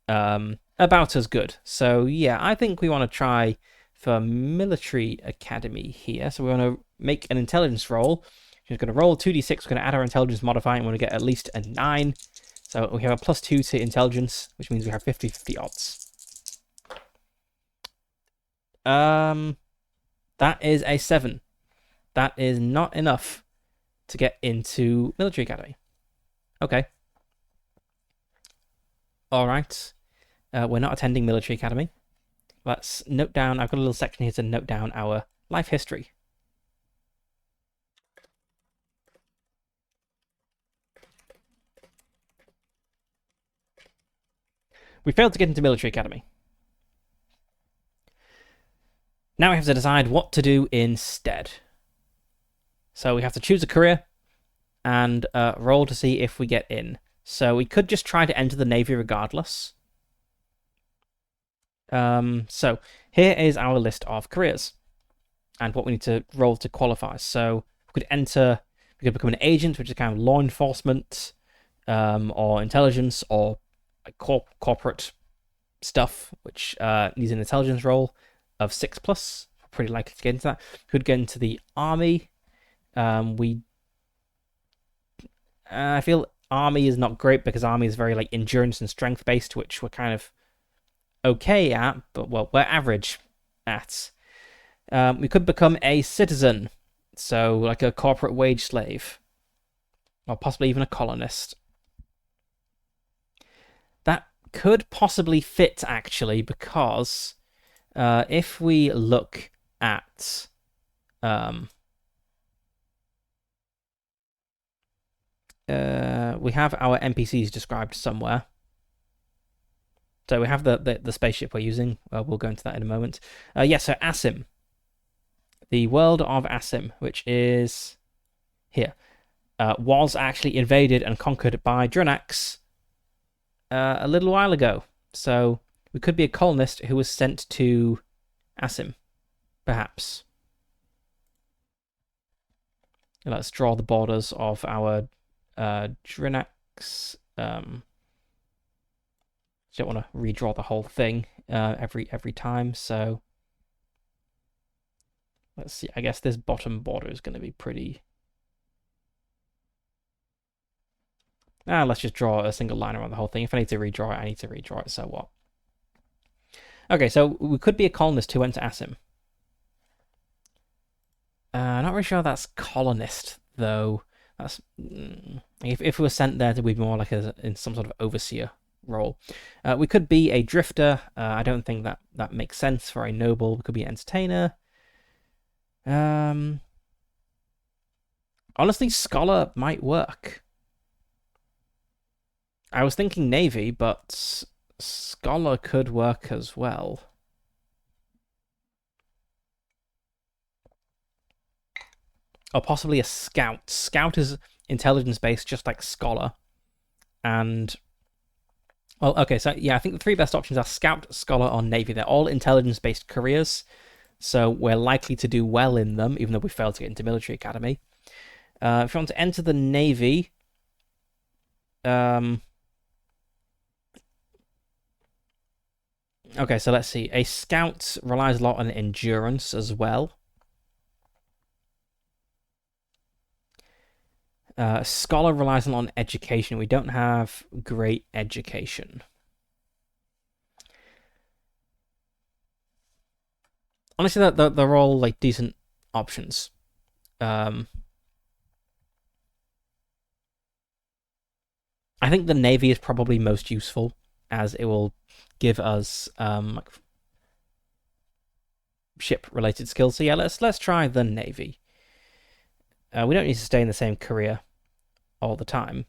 as good. So yeah, I think we want to try for military academy here. So we want to make an intelligence roll. We're going to roll 2d6. We're going to add our intelligence modifier, and we're going to get at least a 9. So we have a +2 to intelligence, which means we have 50-50 odds. That is a 7. That is not enough to get into military academy. Okay. All right. We're not attending military academy. Let's note down. I've got a little section here to note down our life history. We failed to get into military academy. Now we have to decide what to do instead. So we have to choose a career and roll to see if we get in. So we could just try to enter the Navy regardless. So here is our list of careers and what we need to roll to qualify. So we could become an agent, which is kind of law enforcement, or intelligence, or corporate stuff, which needs an intelligence roll of 6+. Pretty likely to get into that. We could get into the army. I feel army is not great because army is very like endurance and strength based, which we're kind of okay at, but well, we're average at. We could become a citizen, so like a corporate wage slave, or possibly even a colonist. That could possibly fit actually, because if we look at we have our NPCs described somewhere. So we have the spaceship we're using. We'll go into that in a moment. So Asim. The world of Asim, which is here, was actually invaded and conquered by Drinax a little while ago. So we could be a colonist who was sent to Asim, perhaps. Let's draw the borders of our Drinax. Don't want to redraw the whole thing every time, so Let's see. I guess this bottom border is going to be pretty. Let's just draw a single line around the whole thing. If I need to redraw it, I need to redraw it. So what? Okay, so we could be a colonist who went to Asim. Not really sure that's colonist though. That's if we were sent there to be more like in some sort of overseer role. We could be a drifter. I don't think that makes sense for a noble. We could be an entertainer. Honestly, scholar might work. I was thinking navy, but scholar could work as well. Or possibly a scout. Scout is intelligence-based, just like scholar. And, well, okay, so yeah, I think the three best options are scout, scholar, or navy. They're all intelligence-based careers, so we're likely to do well in them, even though we failed to get into military academy. If you want to enter the navy, okay, so let's see. A scout relies a lot on endurance as well. Scholar relies a lot on education. We don't have great education. Honestly, they're all like decent options. I think the navy is probably most useful, as it will give us like ship-related skills. So yeah, let's try the navy. We don't need to stay in the same career all the time.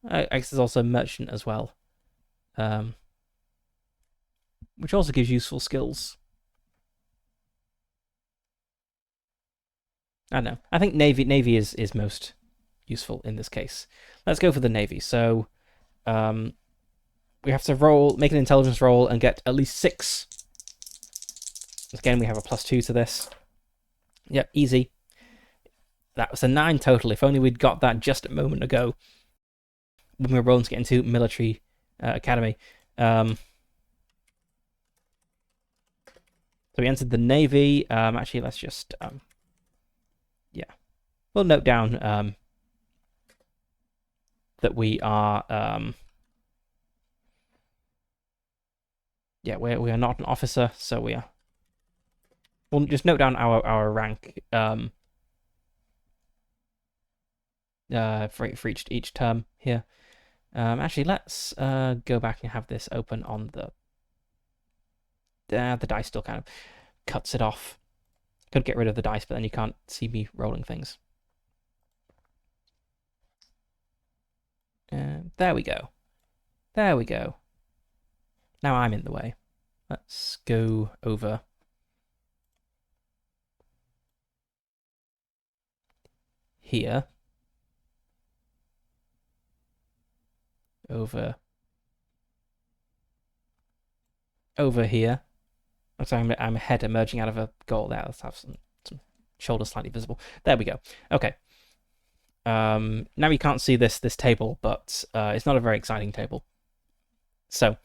I guess there's also merchant as well, which also gives useful skills. I don't know. I think navy is most useful in this case. Let's go for the navy. So we have to make an intelligence roll and get at least 6. Again, we have a +2 to this. Yep, easy. That was a 9 total. If only we'd got that just a moment ago when we were rolling to get into military academy. So we entered the navy. Actually, let's just yeah, we'll note down that we are yeah, we are not an officer, so we are. We'll just note down our rank for each term here. Actually, let's go back and have this open on the dice still kind of cuts it off. Could get rid of the dice, but then you can't see me rolling things. There we go. There we go. Now I'm in the way. Let's go over here. Over here. Looks like I'm a head emerging out of a goal there. Let's have some shoulders slightly visible. There we go. Okay. Now you can't see this table, but it's not a very exciting table. So,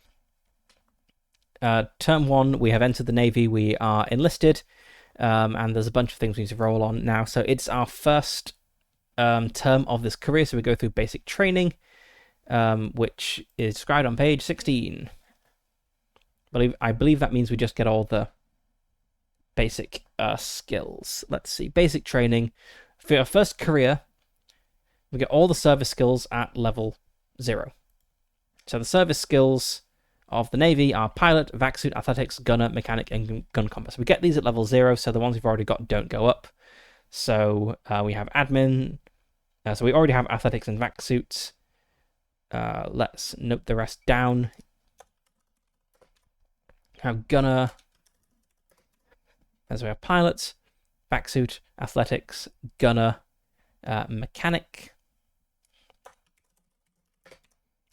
term 1, we have entered the navy. We are enlisted, and there's a bunch of things we need to roll on now. So it's our first term of this career. So we go through basic training, which is described on page 16. I believe that means we just get all the basic skills. Let's see. Basic training. For our first career, we get all the service skills at level 0. So the service skills of the Navy are pilot, vac suit, athletics, gunner, mechanic, and gun compass. We get these at level 0, so the ones we've already got don't go up. So we have admin. So we already have athletics and vac suits. Let's note the rest down. We have gunner. As we have pilot, vac suit, athletics, gunner, mechanic,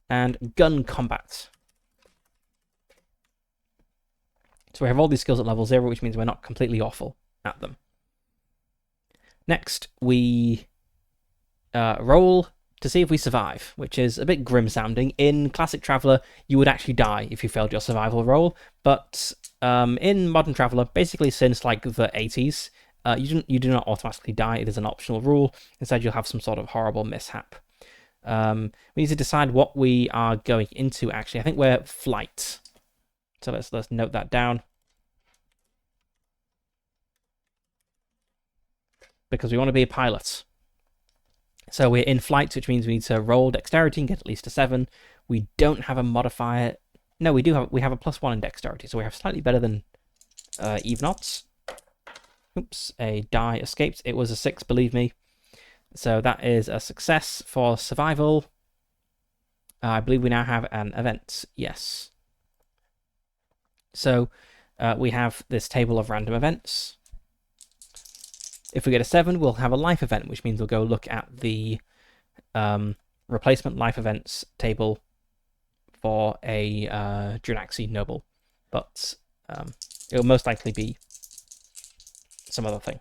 and gun combat. So we have all these skills at level 0, which means we're not completely awful at them. Next, we roll to see if we survive, which is a bit grim sounding. In Classic Traveller, you would actually die if you failed your survival roll, but in Modern Traveller, basically since like the 80s, you do not automatically die. It is an optional rule. Instead, you'll have some sort of horrible mishap. We need to decide what we are going into. Actually, I think we're flight. So let's note that down, because we want to be a pilot. So we're in flight, which means we need to roll dexterity and get at least a 7. We don't have a modifier. No, we do have. We have a +1 in dexterity, so we have slightly better than Eve Knots. Oops, a die escaped. It was a 6, believe me. So that is a success for survival. I believe we now have an event. Yes. So we have this table of random events. If we get a 7, we'll have a life event, which means we'll go look at the replacement life events table for a Drinaxi noble. But it'll most likely be some other thing.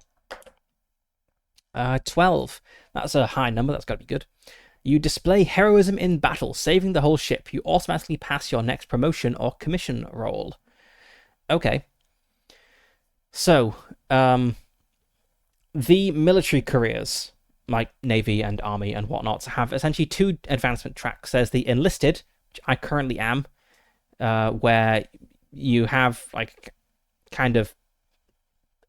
12. That's a high number. That's got to be good. You display heroism in battle, saving the whole ship. You automatically pass your next promotion or commission roll. Okay. So, the military careers, like Navy and Army and whatnot, have essentially 2 advancement tracks. There's the enlisted, which I currently am, where you have like kind of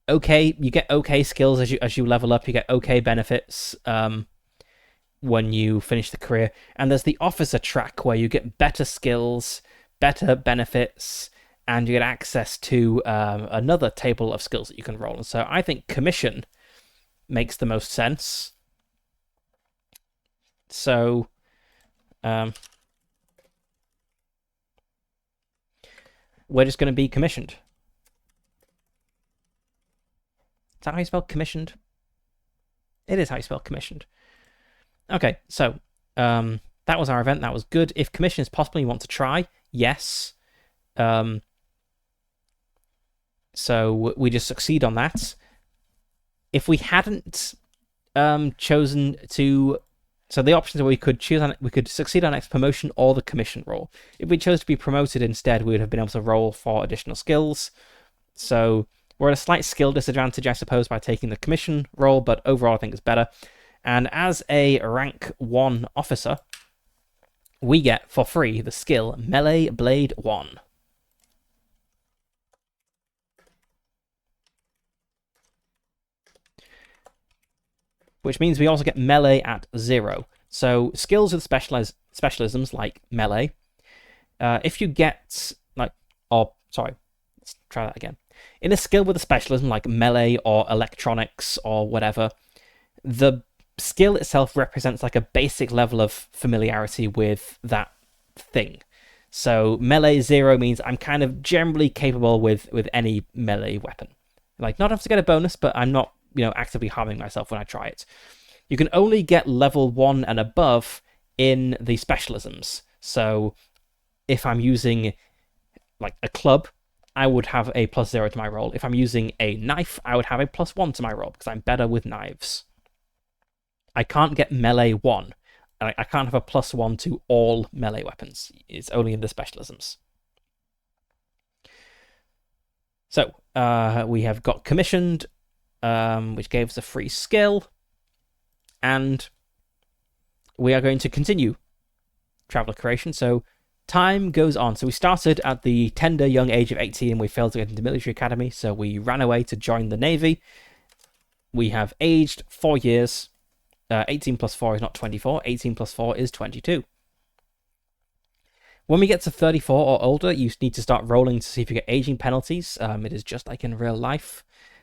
you get okay skills as you level up. You get okay benefits when you finish the career. And there's the officer track, where you get better skills, better benefits, and you get access to another table of skills that you can roll. And so I think commission makes the most sense. So we're just going to be commissioned. Is that how you spell commissioned? It is how you spell commissioned. Okay, so that was our event. That was good. If commission is possible, you want to try, yes. So we just succeed on that. If we hadn't chosen to, so the options are we could succeed on next promotion or the commission roll. If we chose to be promoted instead, we would have been able to roll for additional skills. So we're at a slight skill disadvantage, I suppose, by taking the commission roll, but overall I think it's better. And as a rank 1 officer, we get for free the skill Melee Blade 1. Which means we also get melee at 0. So skills with specialisms like melee, if you get let's try that again. In a skill with a specialism like melee or electronics or whatever, the skill itself represents like a basic level of familiarity with that thing. So melee 0 means I'm kind of generally capable with any melee weapon. Like, not enough to get a bonus, but I'm not actively harming myself when I try it. You can only get level 1 and above in the specialisms. So if I'm using like a club, I would have a +0 to my roll. If I'm using a knife, I would have a +1 to my roll because I'm better with knives. I can't get melee 1. I can't have a +1 to all melee weapons. It's only in the specialisms. So we have got commissioned, which gave us a free skill, and we are going to continue Traveler creation. So time goes on. So we started at the tender young age of 18 and we failed to get into military academy, so we ran away to join the Navy. We have aged 4 years. 18 plus 4 is not 24. 18 plus 4 is 22. When we get to 34 or older, you need to start rolling to see if you get aging penalties. It is just like in real life.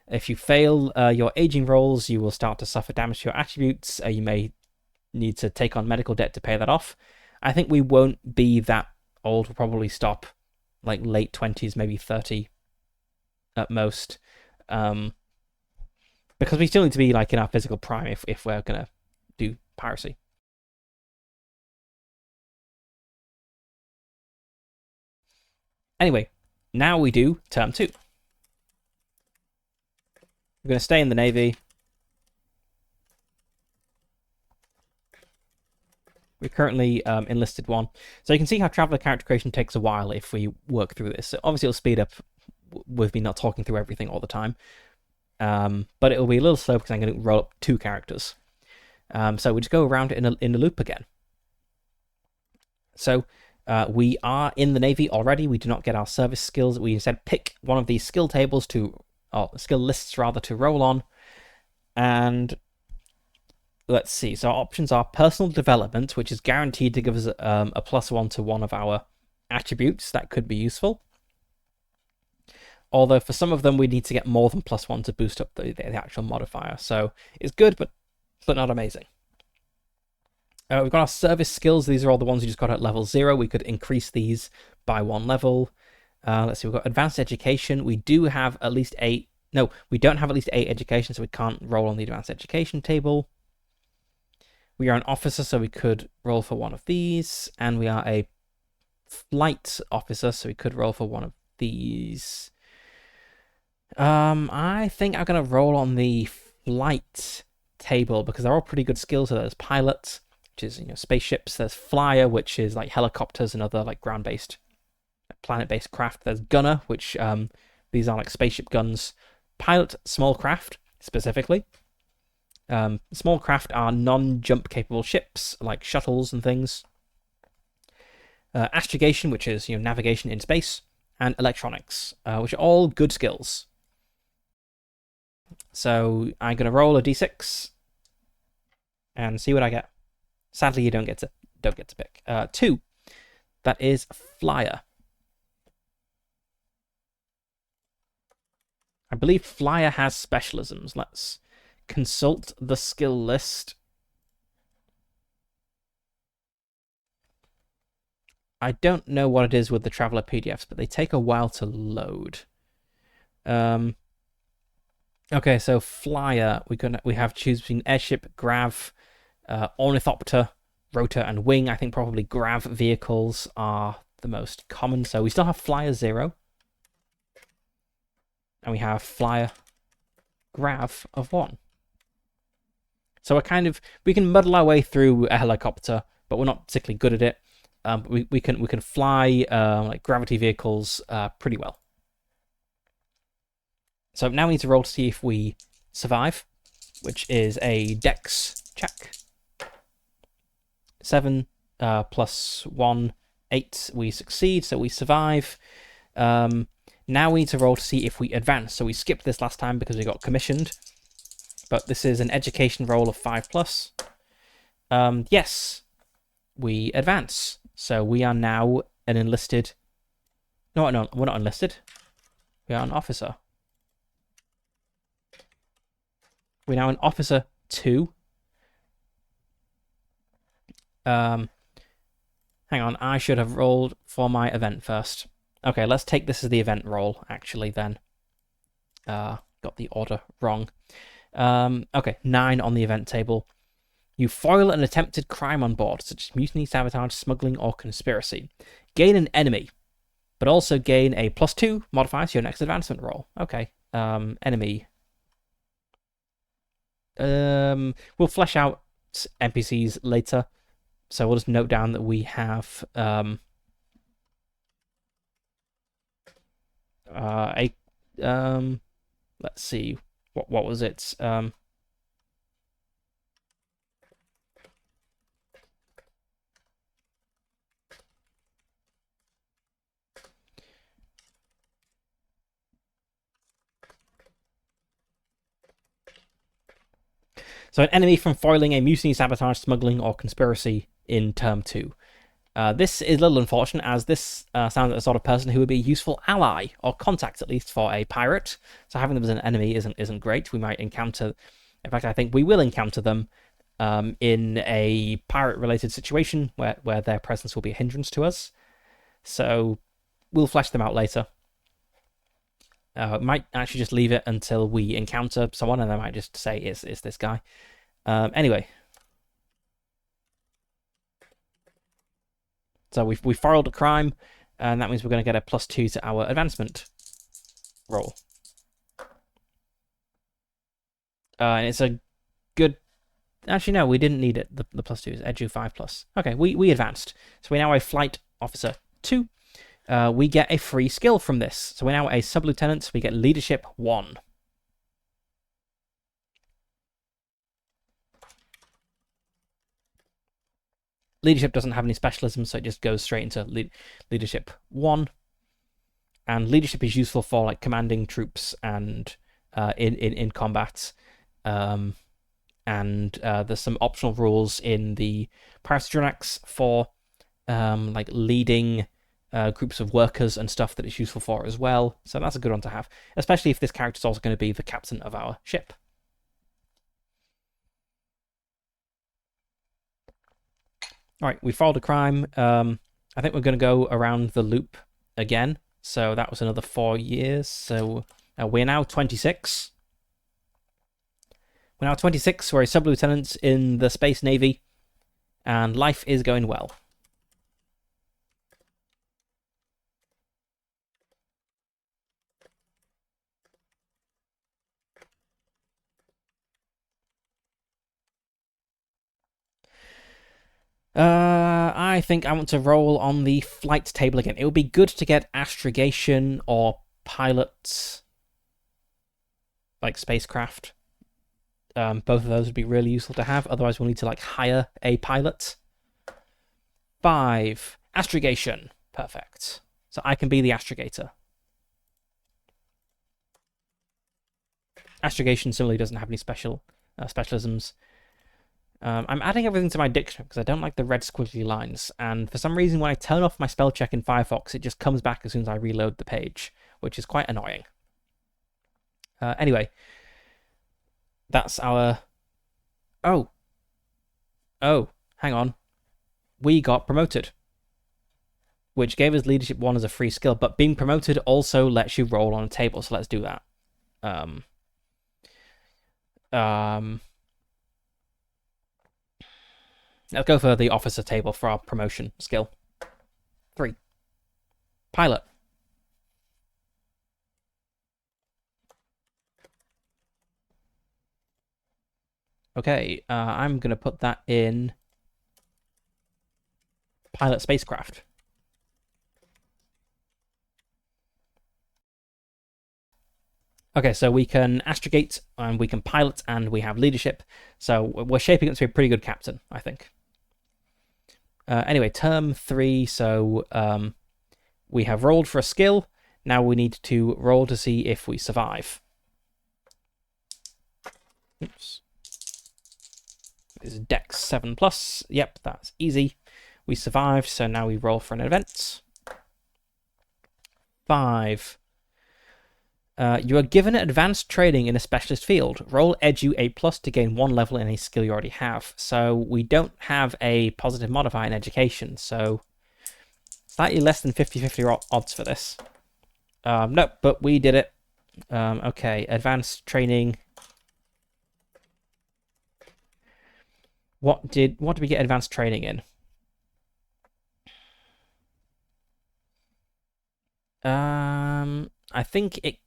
If you fail your aging rolls, you will start to suffer damage to your attributes. You may need to take on medical debt to pay that off. I think we won't be that old. We'll probably stop like late 20s, maybe 30 at most. Because we still need to be like in our physical prime if we're going to do piracy. Anyway, now we do term 2. We're going to stay in the Navy. We're currently enlisted 1. So you can see how Traveler character creation takes a while if we work through this. So obviously it'll speed up with me not talking through everything all the time. but it will be a little slow because I'm going to roll up 2 characters. So we just go around in a loop again. So we are in the Navy already. We do not get our service skills. We instead pick one of these skill tables or skill lists rather, to roll on. And let's see. So our options are personal development, which is guaranteed to give us a +1 to one of our attributes. That could be useful. Although for some of them we need to get more than +1 to boost up the actual modifier. So it's good, but not amazing. We've got our service skills. These are all the ones we just got at level 0. We could increase these by 1 level. Let's see, we've got advanced education. We do have at least 8. No, we don't have at least 8 education, so we can't roll on the advanced education table. We are an officer, so we could roll for one of these. And we are a flight officer, so we could roll for one of these. I think I'm going to roll on the flight table because they're all pretty good skills. So there's pilot, which is, spaceships. There's flyer, which is like helicopters and other like ground-based, planet-based craft. There's gunner, which these are like spaceship guns. Pilot, small craft specifically. Small craft are non-jump capable ships like shuttles and things. Astrogation, which is navigation in space, and electronics, which are all good skills. So I'm gonna roll a d6 and see what I get. Sadly, you don't get to pick. 2. That is flyer. I believe flyer has specialisms. Let's consult the skill list. I don't know what it is with the Traveller PDFs, but they take a while to load. Okay, so flyer, we have to choose between airship, grav, ornithopter, rotor, and wing. I think probably grav vehicles are the most common. So we still have flyer 0. And we have flyer grav of 1. So we can muddle our way through a helicopter, but we're not particularly good at it. We can fly like gravity vehicles pretty well. So now we need to roll to see if we survive, which is a dex check. 7 plus 1, 8. We succeed, so we survive. Now we need to roll to see if we advance. So we skipped this last time because we got commissioned. But this is an education roll of 5+. Yes, we advance. So we are now an enlisted... No, we're not enlisted. We are an officer. We're now an officer 2. Hang on, I should have rolled for my event first. Okay, let's take this as the event roll, actually, then. Got the order wrong. Okay, 9 on the event table. You foil an attempted crime on board, such as mutiny, sabotage, smuggling, or conspiracy. Gain an enemy, but also gain a +2 modifier to your next advancement roll. Okay, enemy. We'll flesh out NPCs later, so we'll just note down that we have let's see, what was it? So an enemy from foiling a mutiny, sabotage, smuggling, or conspiracy in term 2. This is a little unfortunate, as this sounds like the sort of person who would be a useful ally, or contact at least, for a pirate. So having them as an enemy isn't great. We might encounter... In fact, I think we will encounter them in a pirate-related situation where their presence will be a hindrance to us. So we'll flesh them out later. Might actually just leave it until we encounter someone, and they might just say it's this guy. Anyway, so we foiled a crime, and that means we're going to get a +2 to our advancement roll. And it's a good... Actually, no, we didn't need it. The +2 is edu 5+. Okay, we advanced. So we're now a flight officer 2. We get a free skill from this. So we're now a sub-lieutenant. We get leadership 1. Leadership doesn't have any specialism, so it just goes straight into leadership 1. And leadership is useful for like commanding troops and in combat. And there's some optional rules in the Pirates of Drinax for like leading groups of workers and stuff that it's useful for as well. So that's a good one to have, especially if this character is also going to be the captain of our ship. All right, we followed a crime. I think we're going to go around the loop again. So that was another 4 years. So we're now 26. We're now 26. We're a sub-lieutenant in the Space Navy, and life is going well. I think I want to roll on the flight table again. It would be good to get astrogation or pilot, like spacecraft. Both of those would be really useful to have. Otherwise, we'll need to like hire a pilot. 5. Astrogation. Perfect. So I can be the astrogator. Astrogation similarly doesn't have any specialisms. I'm adding everything to my dictionary because I don't like the red squiggly lines. And for some reason, when I turn off my spell check in Firefox, it just comes back as soon as I reload the page, which is quite annoying. Anyway, that's our... Oh, hang on. We got promoted, which gave us leadership 1 as a free skill, but being promoted also lets you roll on a table, so let's do that. Let's go for the officer table for our promotion skill. 3. Pilot. Okay, I'm going to put that in pilot spacecraft. Okay, so we can astrogate, and we can pilot, and we have leadership. So we're shaping up to be a pretty good captain, I think. Anyway, term 3, so we have rolled for a skill. Now we need to roll to see if we survive. Oops. This is Dex 7+. Yep, that's easy. We survived, so now we roll for an event. 5. You are given advanced training in a specialist field. Roll Edu A+ to gain 1 level in a skill you already have. So we don't have a positive modifier in education, so slightly less than 50-50 odds for this. No, but we did it. Okay, advanced training. What did we get advanced training in? I think it...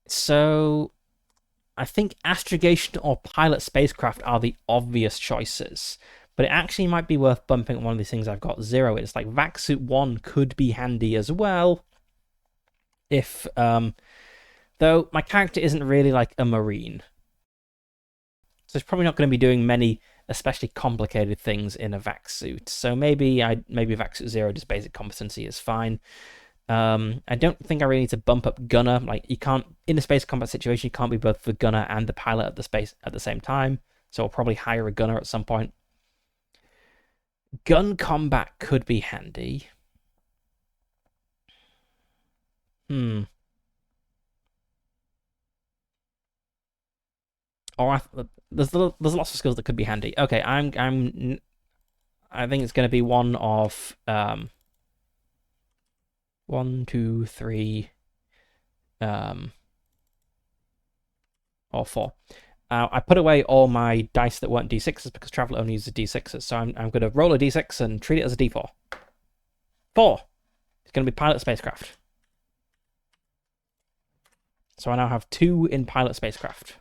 So, I think astrogation or pilot spacecraft are the obvious choices, but it actually might be worth bumping one of these things I've got 0 in. It's like Vac-Suit 1 could be handy as well. If, though my character isn't really like a Marine. So it's probably not going to be doing many especially complicated things in a Vac-Suit. So maybe Vac-Suit 0, just basic competency is fine. I don't think I really need to bump up gunner. Like, you can't, in a space combat situation, you can't be both the gunner and the pilot at the same time. So I'll probably hire a gunner at some point. Gun combat could be handy. Or there's lots of skills that could be handy. Okay, I think it's going to be one of 1, 2, 3, or 4. I put away all my dice that weren't d6s because Traveller only uses d6s, so I'm going to roll a d6 and treat it as a d4. 4. It's going to be pilot spacecraft. So I now have 2 in pilot spacecraft.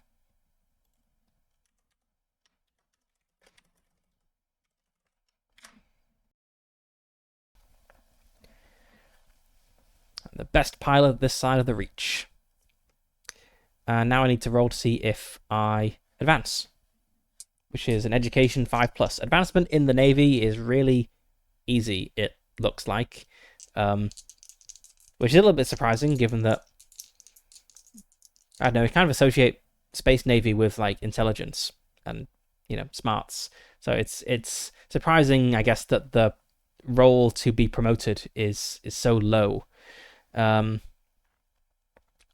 The best pilot this side of the reach. And now I need to roll to see if I advance. which is an education 5+. Advancement in the Navy is really easy, it looks like, which is a little bit surprising given that, I don't know, we kind of associate Space Navy with like intelligence and, smarts. So it's surprising, I guess, that the roll to be promoted is so low.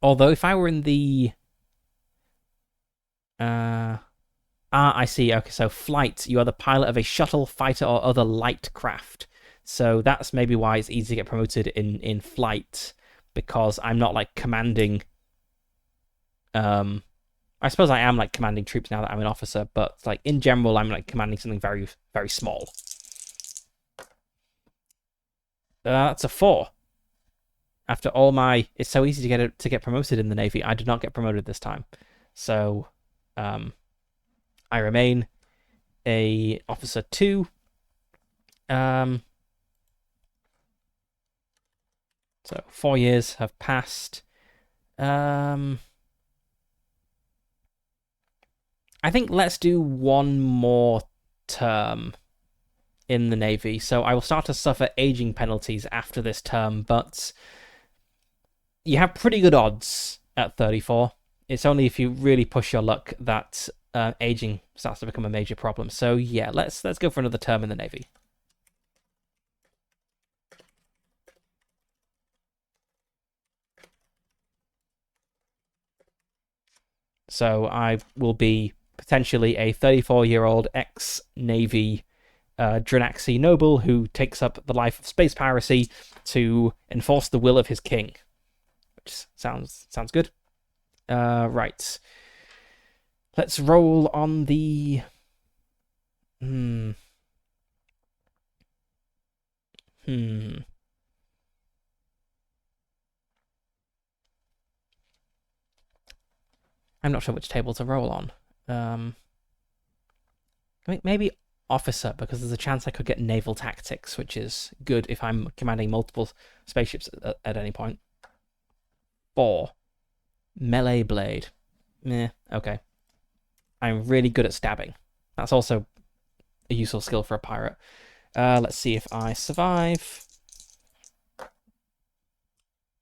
Although if I were in the I see. Okay, so flight. You are the pilot of a shuttle, fighter, or other light craft. So that's maybe why it's easy to get promoted in flight, because I'm not like commanding. I suppose I am like commanding troops now that I'm an officer, but like in general, I'm like commanding something very, very small. That's a 4. After all it's so easy to get promoted in the Navy. I did not get promoted this time, so I remain a officer 2. So 4 years have passed. I think let's do one more term in the Navy. So I will start to suffer aging penalties after this term, but you have pretty good odds at 34. It's only if you really push your luck that aging starts to become a major problem. So yeah, let's go for another term in the Navy. So I will be potentially a 34-year-old ex-Navy Drinaxi noble who takes up the life of space piracy to enforce the will of his king, which sounds good. Right. Let's roll on the. I'm not sure which table to roll on. Maybe officer, because there's a chance I could get naval tactics, which is good if I'm commanding multiple spaceships at any point. 4. Melee blade. Okay. I'm really good at stabbing. That's also a useful skill for a pirate. Let's see if I survive.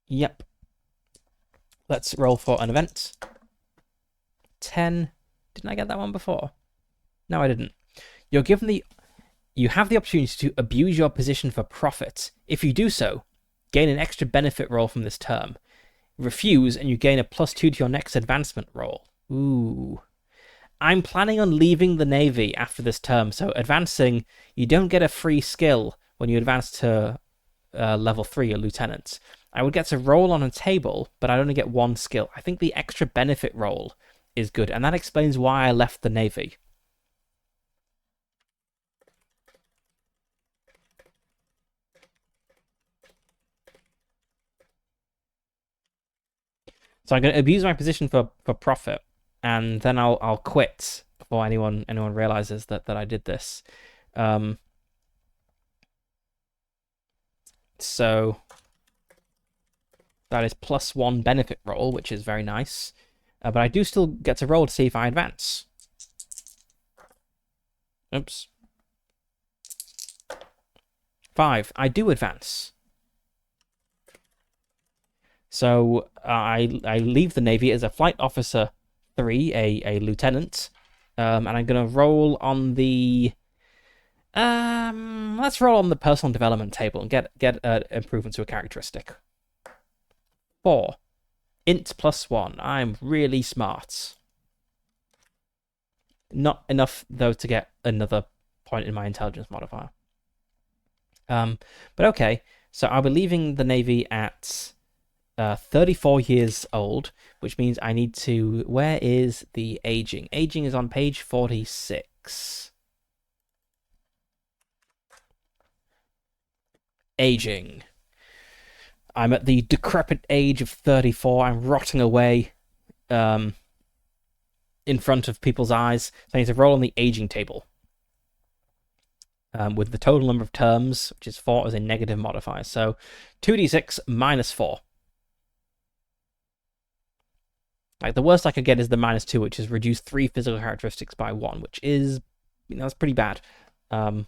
Yep. Let's roll for an event. 10. Didn't I get that one before? No, I didn't. You have the opportunity to abuse your position for profit. If you do so, gain an extra benefit roll from this term. Refuse, and you gain a +2 to your next advancement roll. Ooh. I'm planning on leaving the Navy after this term, so advancing, you don't get a free skill when you advance to level 3, a lieutenant. I would get to roll on a table, but I'd only get 1 skill. I think the extra benefit roll is good, and that explains why I left the Navy. So I'm going to abuse my position for profit, and then I'll quit before anyone realizes that I did this. So that is +1 benefit roll, which is very nice. But I do still get to roll to see if I advance. Oops. 5. I do advance. So I leave the Navy as a flight officer 3, a lieutenant, and I'm gonna roll on the. Let's roll on the personal development table and get an improvement to a characteristic. 4. Int +1. I'm really smart. Not enough though to get another point in my intelligence modifier. But okay. So I'll be leaving the Navy at 34 years old, which means I need to. Where is the aging? Aging is on page 46. Aging. I'm at the decrepit age of 34. I'm rotting away in front of people's eyes. So I need to roll on the aging table. With the total number of terms, which is 4, as a negative modifier. So 2d6 -4. Like, the worst I could get is the -2, which is reduce 3 physical characteristics by 1, which is that's pretty bad. Um,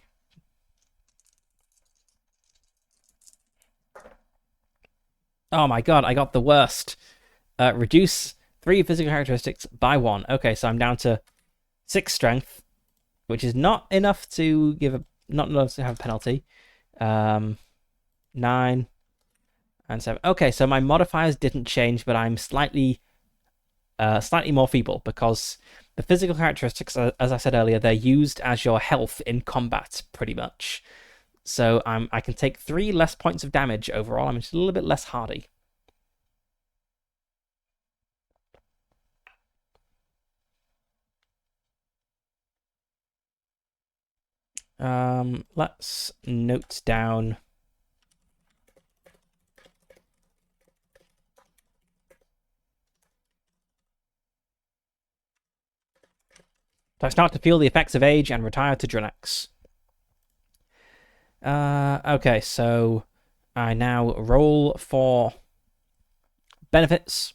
oh my god, I got the worst. Reduce 3 physical characteristics by 1. Okay, so I'm down to 6 strength, which is not enough to not enough to have a penalty. 9 and 7. Okay, so my modifiers didn't change, but I'm slightly more feeble because the physical characteristics, as I said earlier, they're used as your health in combat, pretty much. So I can take 3 less points of damage overall. I'm just a little bit less hardy. Let's note down. So I start to feel the effects of age and retire to Drinax. Okay, so I now roll for benefits.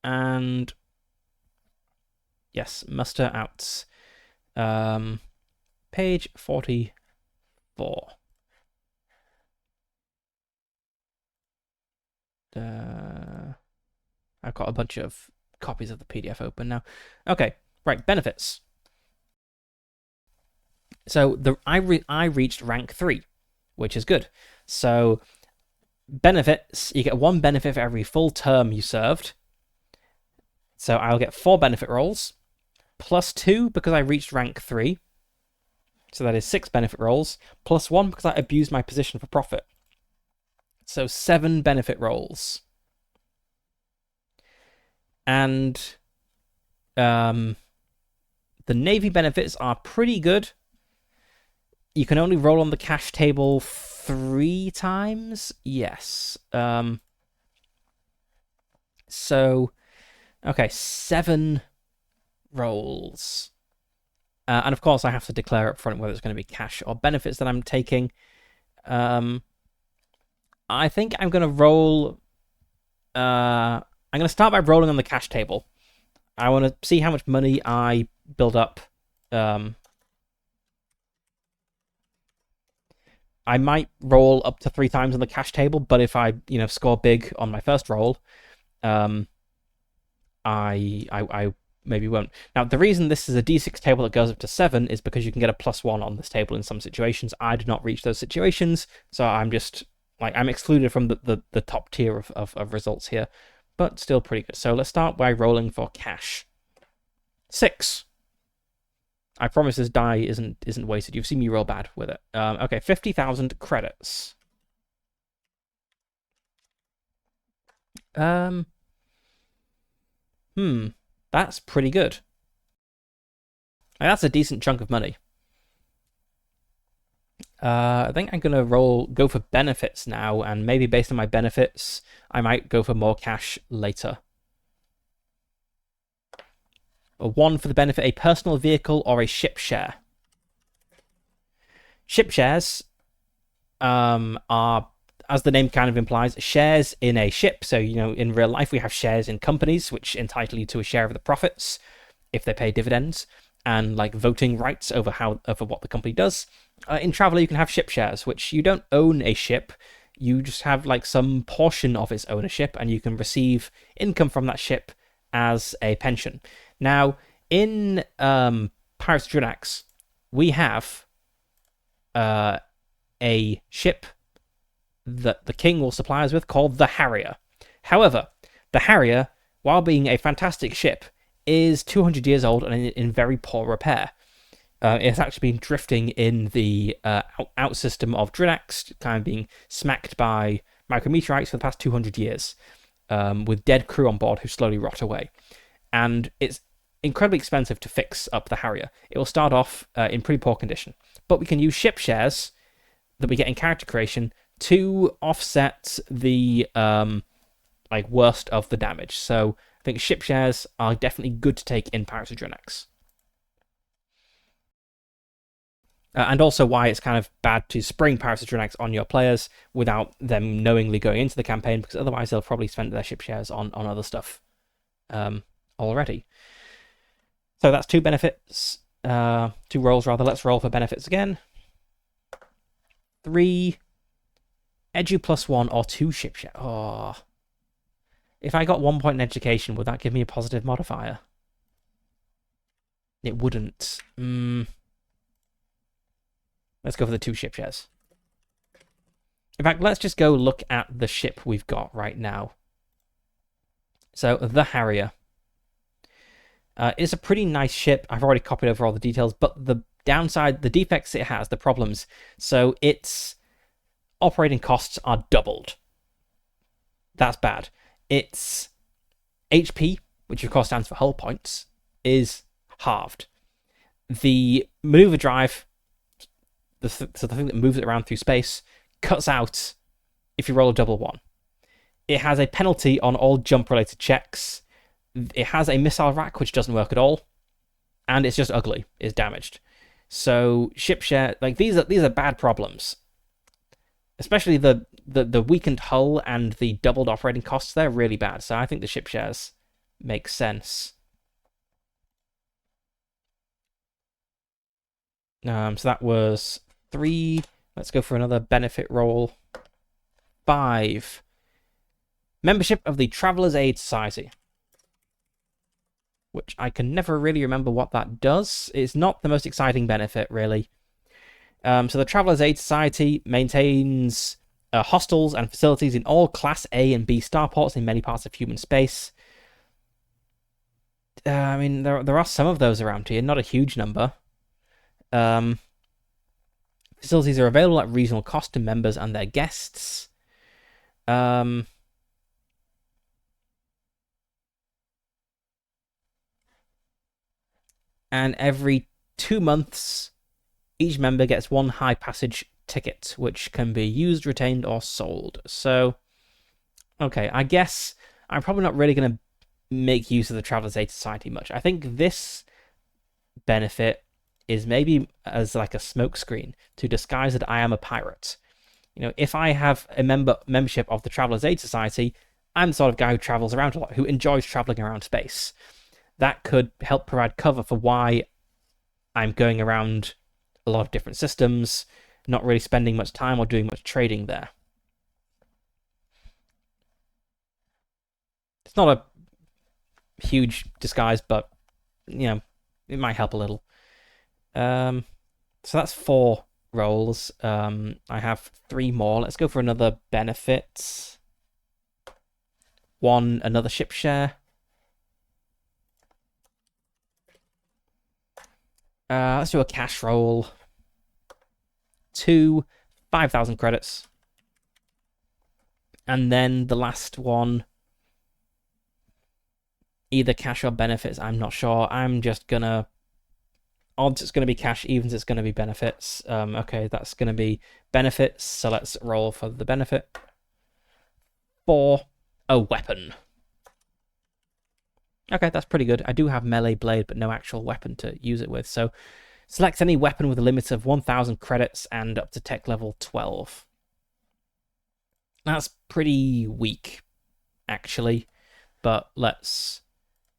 And yes, muster out. Page 44. I've got a bunch of copies of the PDF open now. Okay, right, benefits. So I reached rank 3, which is good. So benefits, you get 1 benefit for every full term you served. So I'll get 4 benefit rolls, plus 2 because I reached rank 3. So that is 6 benefit rolls, plus 1 because I abused my position for profit. So 7 benefit rolls. And the Navy benefits are pretty good. You can only roll on the cash table 3 times. Yes. So, okay, 7 rolls. And of course, I have to declare up front whether it's going to be cash or benefits that I'm taking. I think I'm going to roll. I'm going to start by rolling on the cash table. I want to see how much money I build up. I might roll up to 3 times on the cash table, but if I, score big on my first roll, I maybe won't. Now, the reason this is a d6 table that goes up to 7 is because you can get a +1 on this table in some situations. I do not reach those situations, so I'm just I'm excluded from the top tier of results here, but still pretty good. So let's start by rolling for cash. 6. I promise this die isn't wasted. You've seen me roll bad with it. Okay, 50,000 credits. That's pretty good. That's a decent chunk of money. I think I'm gonna go for benefits now, and maybe based on my benefits, I might go for more cash later. A 1 for the benefit, a personal vehicle or a ship share. Ship shares are, as the name kind of implies, shares in a ship. So, in real life, we have shares in companies, which entitle you to a share of the profits if they pay dividends, and voting rights over what the company does. In Traveller, you can have ship shares, which you don't own a ship. You just have some portion of its ownership, and you can receive income from that ship as a pension. Now, in Pirates of Drinax, we have a ship that the king will supply us with called the Harrier. However, the Harrier, while being a fantastic ship, is 200 years old and in very poor repair. It's actually been drifting in the out system of Drinax, kind of being smacked by micrometeorites for the past 200 years, with dead crew on board who slowly rot away. And it's incredibly expensive to fix up the Harrier. It will start off in pretty poor condition. But we can use ship shares that we get in character creation to offset the worst of the damage. So I think ship shares are definitely good to take in Pirates of Drinax. And also why it's kind of bad to spring Pirates of Drinax on your players without them knowingly going into the campaign, because otherwise they'll probably spend their ship shares on other stuff already. So that's two benefits, two rolls rather. Let's roll for benefits again. 3 edu +1 or 2 ship share. Oh, if I got 1 point in education, would that give me a positive modifier? It wouldn't. Let's go for the 2 ship shares. In fact, let's just go look at the ship we've got right now. So, the Harrier. It's a pretty nice ship. I've already copied over all the details, but the downside, the defects it has, the problems. So, its operating costs are doubled. That's bad. Its HP, which of course stands for hull points, is halved. The maneuver drive, so the thing that moves it around through space, cuts out if you roll a double 1. It has a penalty on all jump-related checks. It has a missile rack, which doesn't work at all, and it's just ugly. It's damaged. So ship share, like these are bad problems. Especially the weakened hull and the doubled operating costs. They're really bad. So I think the ship shares make sense. So that was 3. Let's go for another benefit roll. 5. Membership of the Traveller's Aid Society. Which I can never really remember what that does. It's not the most exciting benefit, really. So the Traveller's Aid Society maintains hostels and facilities in all Class A and B starports in many parts of human space. I mean, there are some of those around here, not a huge number. Facilities are available at reasonable cost to members and their guests. And every 2 months, each member gets 1 high passage ticket, which can be used, retained, or sold. So, okay, I guess I'm probably not really going to make use of the Traveller's Aid Society much. I think this benefit is maybe as like a smokescreen to disguise that I am a pirate. You know, if I have a membership of the Traveller's Aid Society, I'm the sort of guy who travels around a lot, who enjoys traveling around space. That could help provide cover for why I'm going around a lot of different systems, not really spending much time or doing much trading there. It's not a huge disguise, but you know, it might help a little. So that's 4 rolls. I have 3 more. Let's go for another benefit. 1, another ship share. Let's do a cash roll. 2, 5,000 credits. And then the last one, either cash or benefits, I'm not sure. I'm just gonna... Odds it's gonna be cash, evens it's gonna be benefits. Okay, that's gonna be benefits, so let's roll for the benefit. 4, a weapon. Okay, that's pretty good. I do have melee blade, but no actual weapon to use it with, so select any weapon with a limit of 1,000 credits and up to tech level 12. That's pretty weak, actually, but let's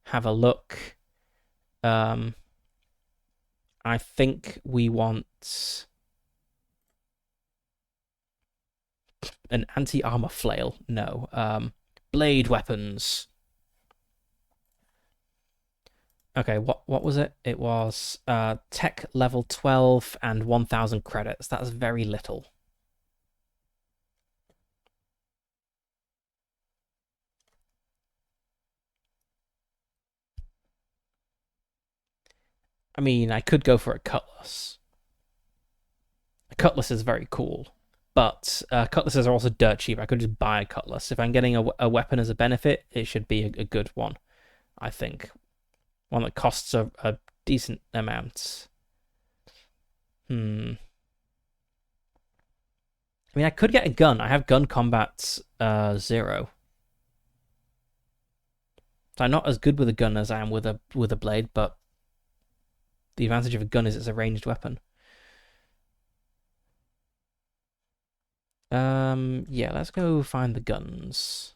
have a look. I think we want an anti-armor flail. No. Blade weapons. Okay, what was it? It was tech level 12 and 1,000 credits. That's very little. I mean, I could go for a cutlass. A cutlass is very cool, but cutlasses are also dirt cheap. I could just buy a cutlass. If I'm getting a weapon as a benefit, it should be a good one, I think. One that costs a decent amount. I mean, I could get a gun. I have gun combat 0. So I'm not as good with a gun as I am with a blade, but the advantage of a gun is it's a ranged weapon. Yeah, let's go find the guns.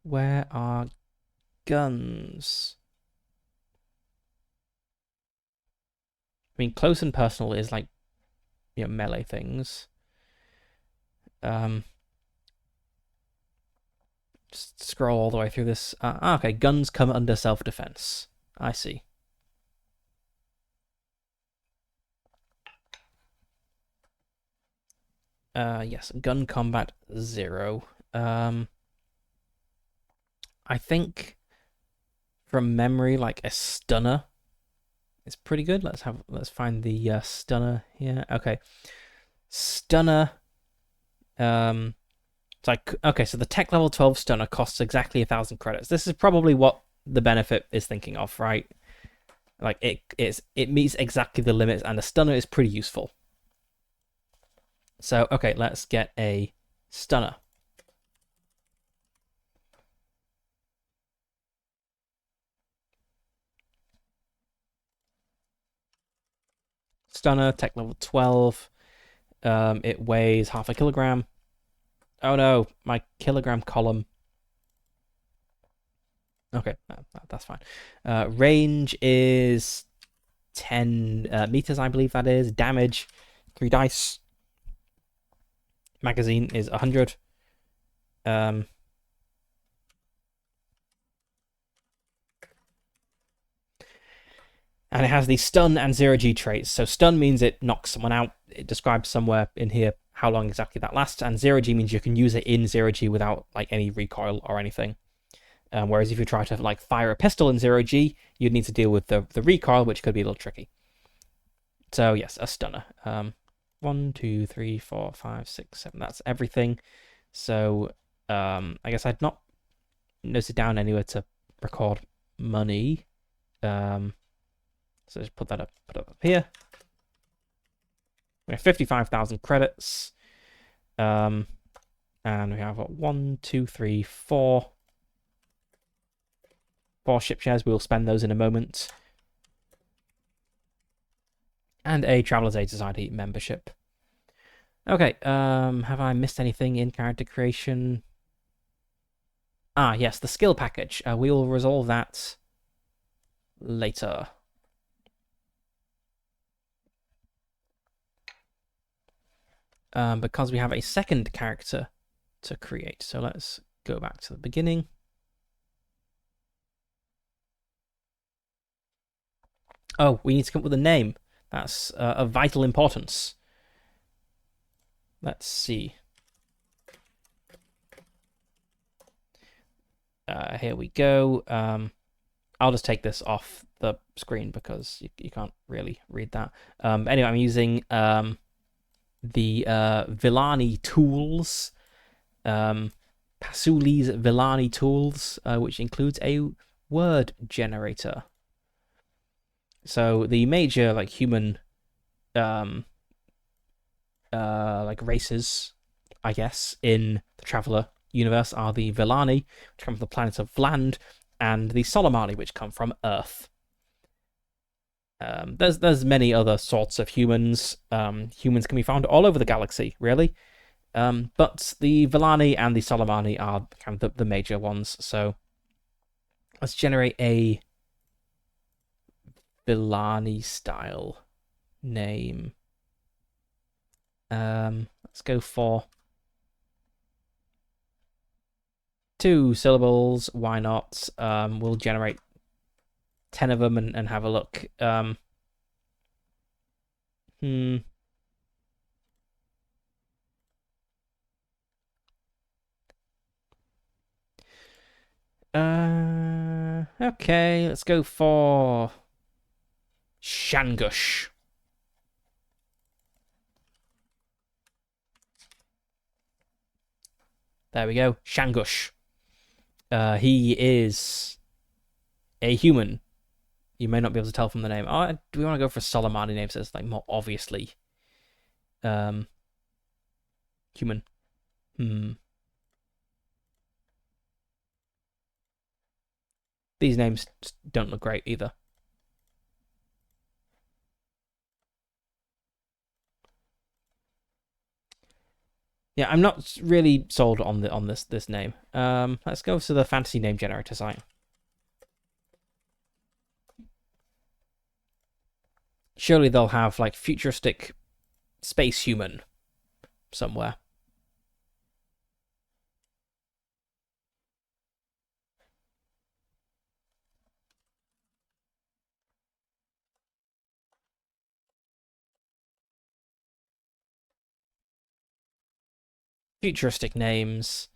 Where are guns? I mean, close and personal is like, melee things. Um, just scroll all the way through this. Okay, guns come under self-defense. I see. Yes, gun combat 0. I think from memory, like a stunner is pretty good. Let's find the stunner here. Okay, stunner. Um, it's like okay, so the tech level 12 stunner costs exactly 1,000 credits. This is probably what the benefit is thinking of, right? Like it meets exactly the limits, and the stunner is pretty useful. So okay, let's get a stunner. Stunner, tech level 12. It weighs half a kilogram. Oh no, my kilogram column. Okay, that's fine. Range is 10 meters, I believe that is. Damage, 3 dice. Magazine is 100. Um, and it has the stun and 0G traits. So stun means it knocks someone out. It describes somewhere in here how long exactly that lasts. And 0G means you can use it in 0G without like any recoil or anything. Whereas if you try to like fire a pistol in 0G, you'd need to deal with the recoil, which could be a little tricky. So yes, a stunner. 1, 2, 3, 4, 5, 6, 7. That's everything. So I guess I'd not noted down anywhere to record money. So just put that up here. We have 55,000 credits. And we have what, 1, 2, 3, 4. 4 ship shares. We'll spend those in a moment. And a Traveler's Aid Society membership. Okay, have I missed anything in character creation? Ah, yes, the skill package. We will resolve that later. Because we have a second character to create. So let's go back to the beginning. Oh, we need to come up with a name. That's of vital importance. Let's see. Here we go. I'll just take this off the screen because you can't really read that. Anyway, I'm using the Villani tools, Pasuli's Villani tools, which includes a word generator. So the major like human like races, I guess, in the Traveller universe are the Villani, which come from the planet of Land, and the Solomani, which come from Earth. There's many other sorts of humans. Humans can be found all over the galaxy, really. But the Villani and the Solomani are kind of the major ones. So let's generate a Villani style name. Let's go for 2 syllables. Why not? We'll generate 10 of them and have a look. Okay, let's go for Shangush. There we go, Shangush. He is a human. You may not be able to tell from the name. Oh, do we want to go for a Solomani name so it's like more obviously human? These names don't look great either. Yeah, I'm not really sold on this name. Let's go to the fantasy name generator site. Surely they'll have like futuristic space human somewhere. Futuristic names.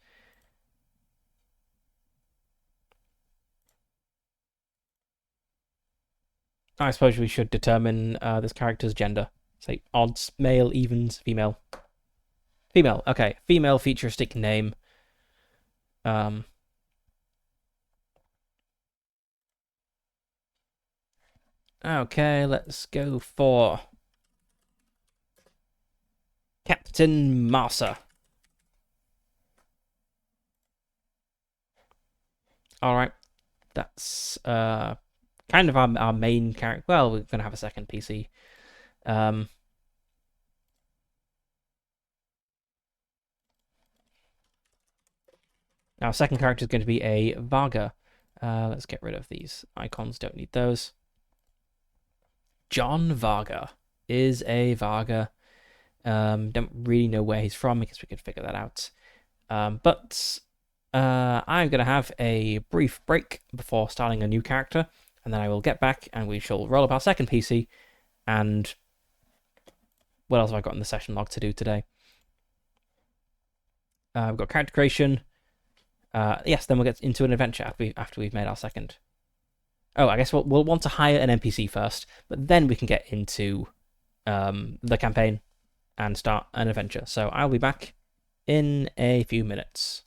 I suppose we should determine this character's gender. Say odds, male, evens, female. Female. Okay, female futuristic name. Um, okay, let's go for Captain Massa. All right, that's kind of our main character. Well, we're gonna have a second PC. Um, our second character is going to be a Varga. Let's get rid of these icons. Don't need those. John Varga is a Varga. Don't really know where he's from. I guess we could figure that out. But I'm going to have a brief break before starting a new character, and then I will get back and we shall roll up our second PC. And what else have I got in the session log to do today? We've got character creation. Yes, then we'll get into an adventure after we've made our second. Oh, I guess we'll want to hire an NPC first, but then we can get into the campaign and start an adventure. So I'll be back in a few minutes.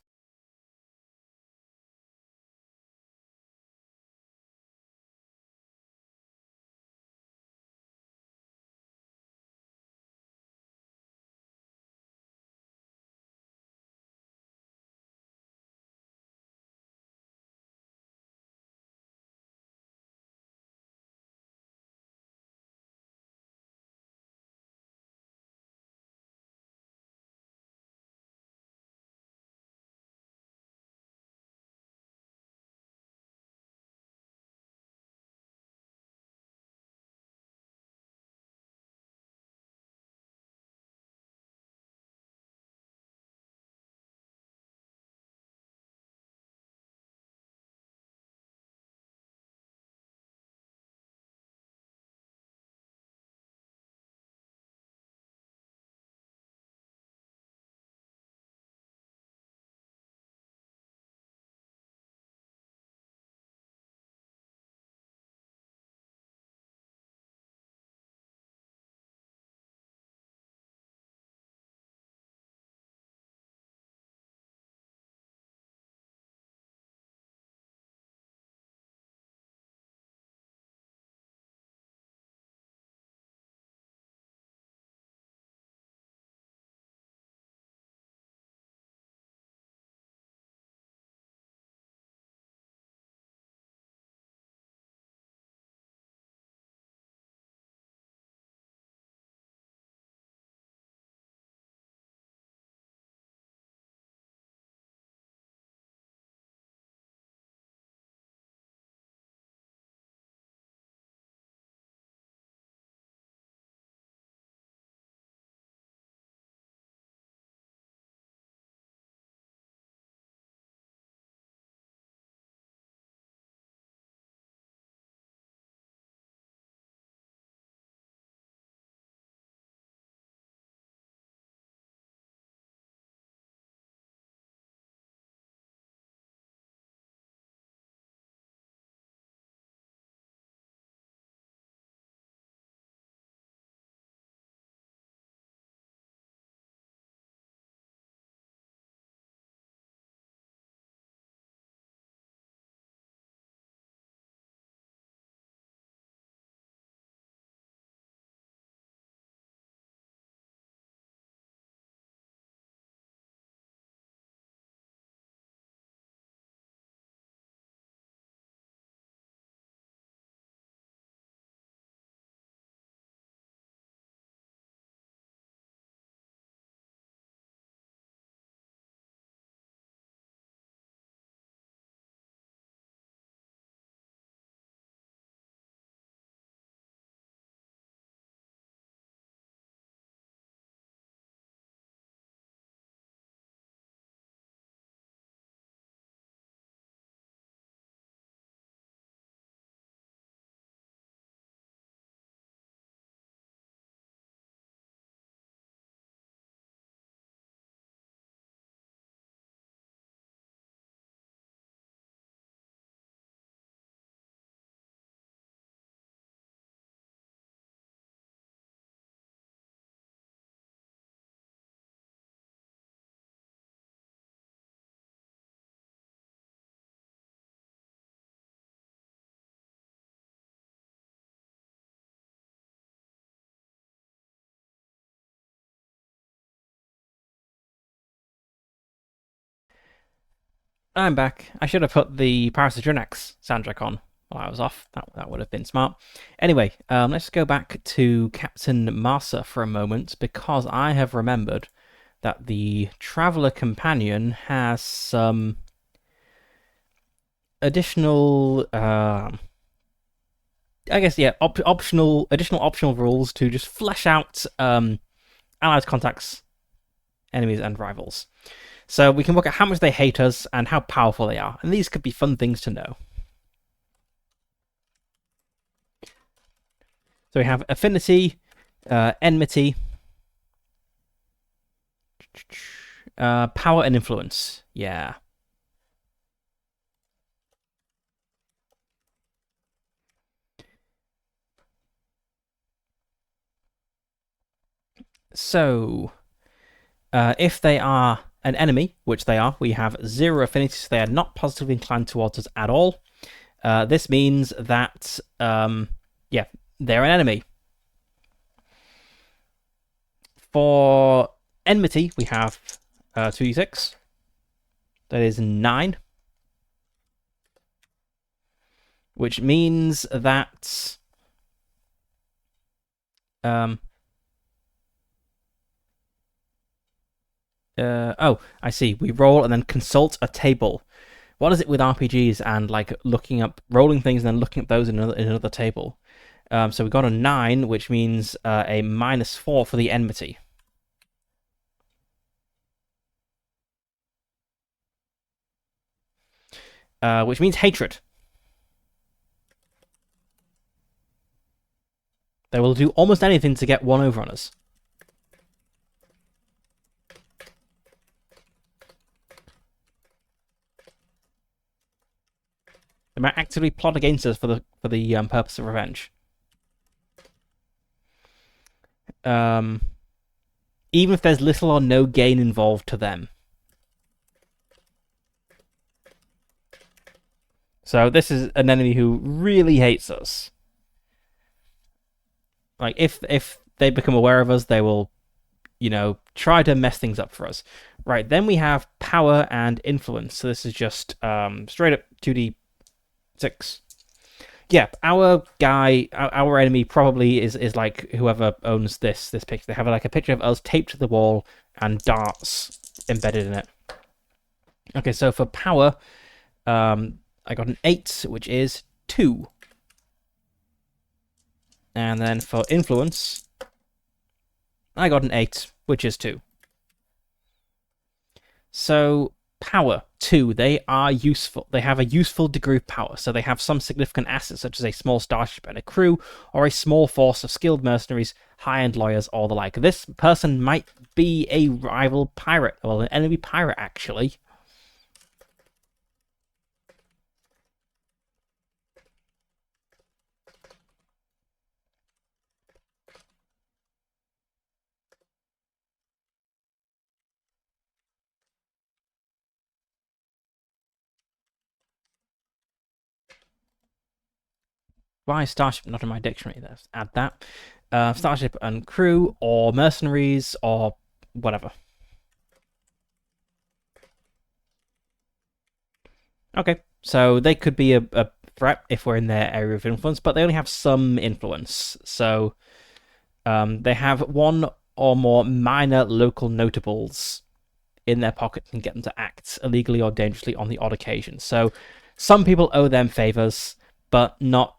I'm back. I should have put the Pirates of Drinax soundtrack on while I was off. That would have been smart. Anyway, let's go back to Captain Marsa for a moment because I have remembered that the Traveller Companion has some additional, I guess, yeah, additional optional rules to just flesh out allies, contacts, enemies, and rivals. So we can look at how much they hate us and how powerful they are, and these could be fun things to know. So we have affinity, enmity, power and influence. Yeah. So, if they are an enemy, which they are, we have 0 affinity, so they are not positively inclined towards us at all. This means that, yeah, they're an enemy. For enmity, we have 2d6. That is 9. Which means that I see. We roll and then consult a table. What is it with RPGs and like looking up, rolling things and then looking at those in another table? So we got a 9, which means a -4 for the enmity. Which means hatred. They will do almost anything to get one over on us. They might actively plot against us for the purpose of revenge. Even if there's little or no gain involved to them. So this is an enemy who really hates us. Like if they become aware of us, they will, try to mess things up for us. Right, then we have power and influence. So this is just straight up 2d6. Yeah, our guy, our enemy probably is like whoever owns this picture. They have like a picture of us taped to the wall and darts embedded in it. Okay, so for power, I got an 8, which is 2. And then for influence, I got an 8, which is 2. So power, 2. They are useful. They have a useful degree of power. So they have some significant assets, such as a small starship and a crew, or a small force of skilled mercenaries, high-end lawyers, or the like. This person might be a rival pirate, well, an enemy pirate, actually. Why is starship not in my dictionary? Let's add that. Starship and crew, or mercenaries, or whatever. Okay, so they could be a threat if we're in their area of influence, but they only have some influence. So they have one or more minor local notables in their pocket and get them to act illegally or dangerously on the odd occasion. So some people owe them favors, but not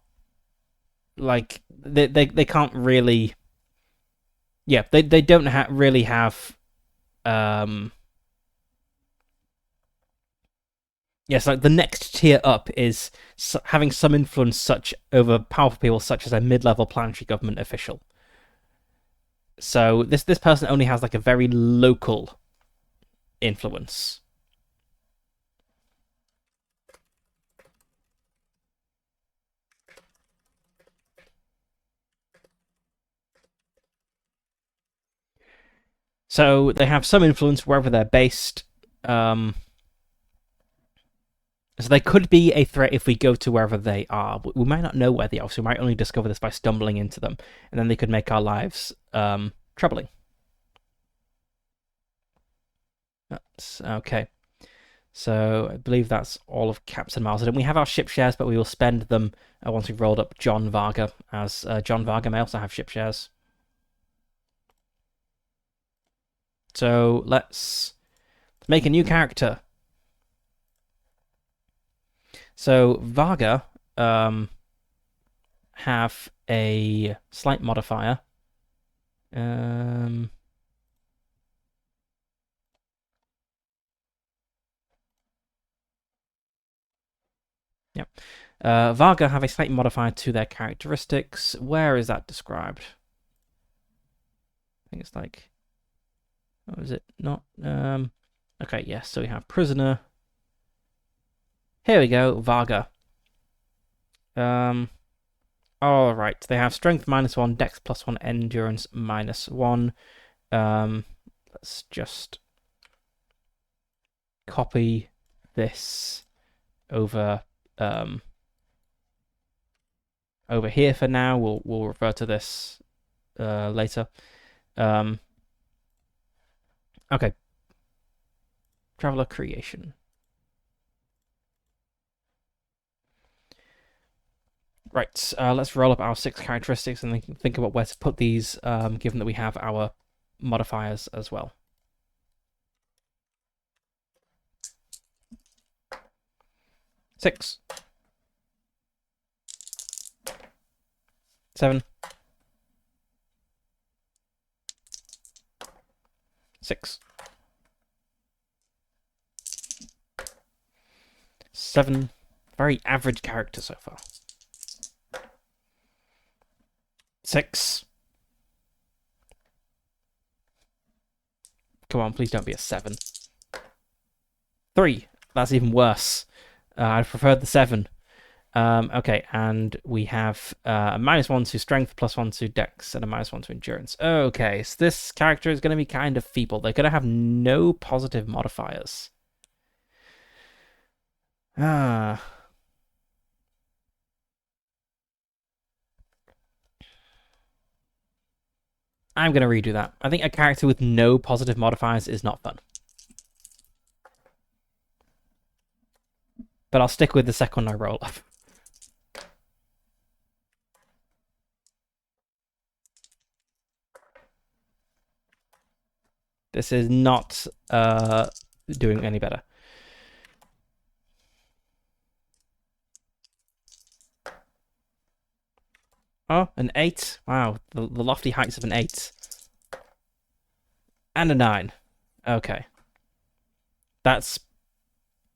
like they can't really. Yeah, they don't really have. Yes, like the next tier up is having some influence such over powerful people, such as a mid-level planetary government official. So this person only has like a very local influence. So they have some influence wherever they're based. So they could be a threat if we go to wherever they are. We might not know where they are, so we might only discover this by stumbling into them, and then they could make our lives troubling. That's okay. So I believe that's all of Captain Mars. And we have our ship shares, but we will spend them once we've rolled up John Varga, as John Varga may also have ship shares. So let's make a new character. So Varga have a slight modifier. Um, yep. Varga have a slight modifier to their characteristics. Where is that described? I think it's like, oh, is it not? Okay, yes. So we have prisoner. Here we go, Varga. All right. They have strength -1, dex +1, endurance -1. Let's just copy this over over here for now. We'll refer to this later. Okay. Traveler creation. Right, let's roll up our 6 characteristics and think about where to put these, given that we have our modifiers as well. 6, 7, 6, 7. Very average character so far. 6. Come on, please don't be a 7. 3. That's even worse. I preferred the 7. Okay, and we have a -1 to strength, +1 to dex, and a -1 to endurance. Okay, so this character is going to be kind of feeble. They're going to have no positive modifiers. Ah. I'm going to redo that. I think a character with no positive modifiers is not fun. But I'll stick with the second I roll up. This is not doing any better. Oh, an 8. Wow, the lofty heights of an 8. And a 9. Okay. That's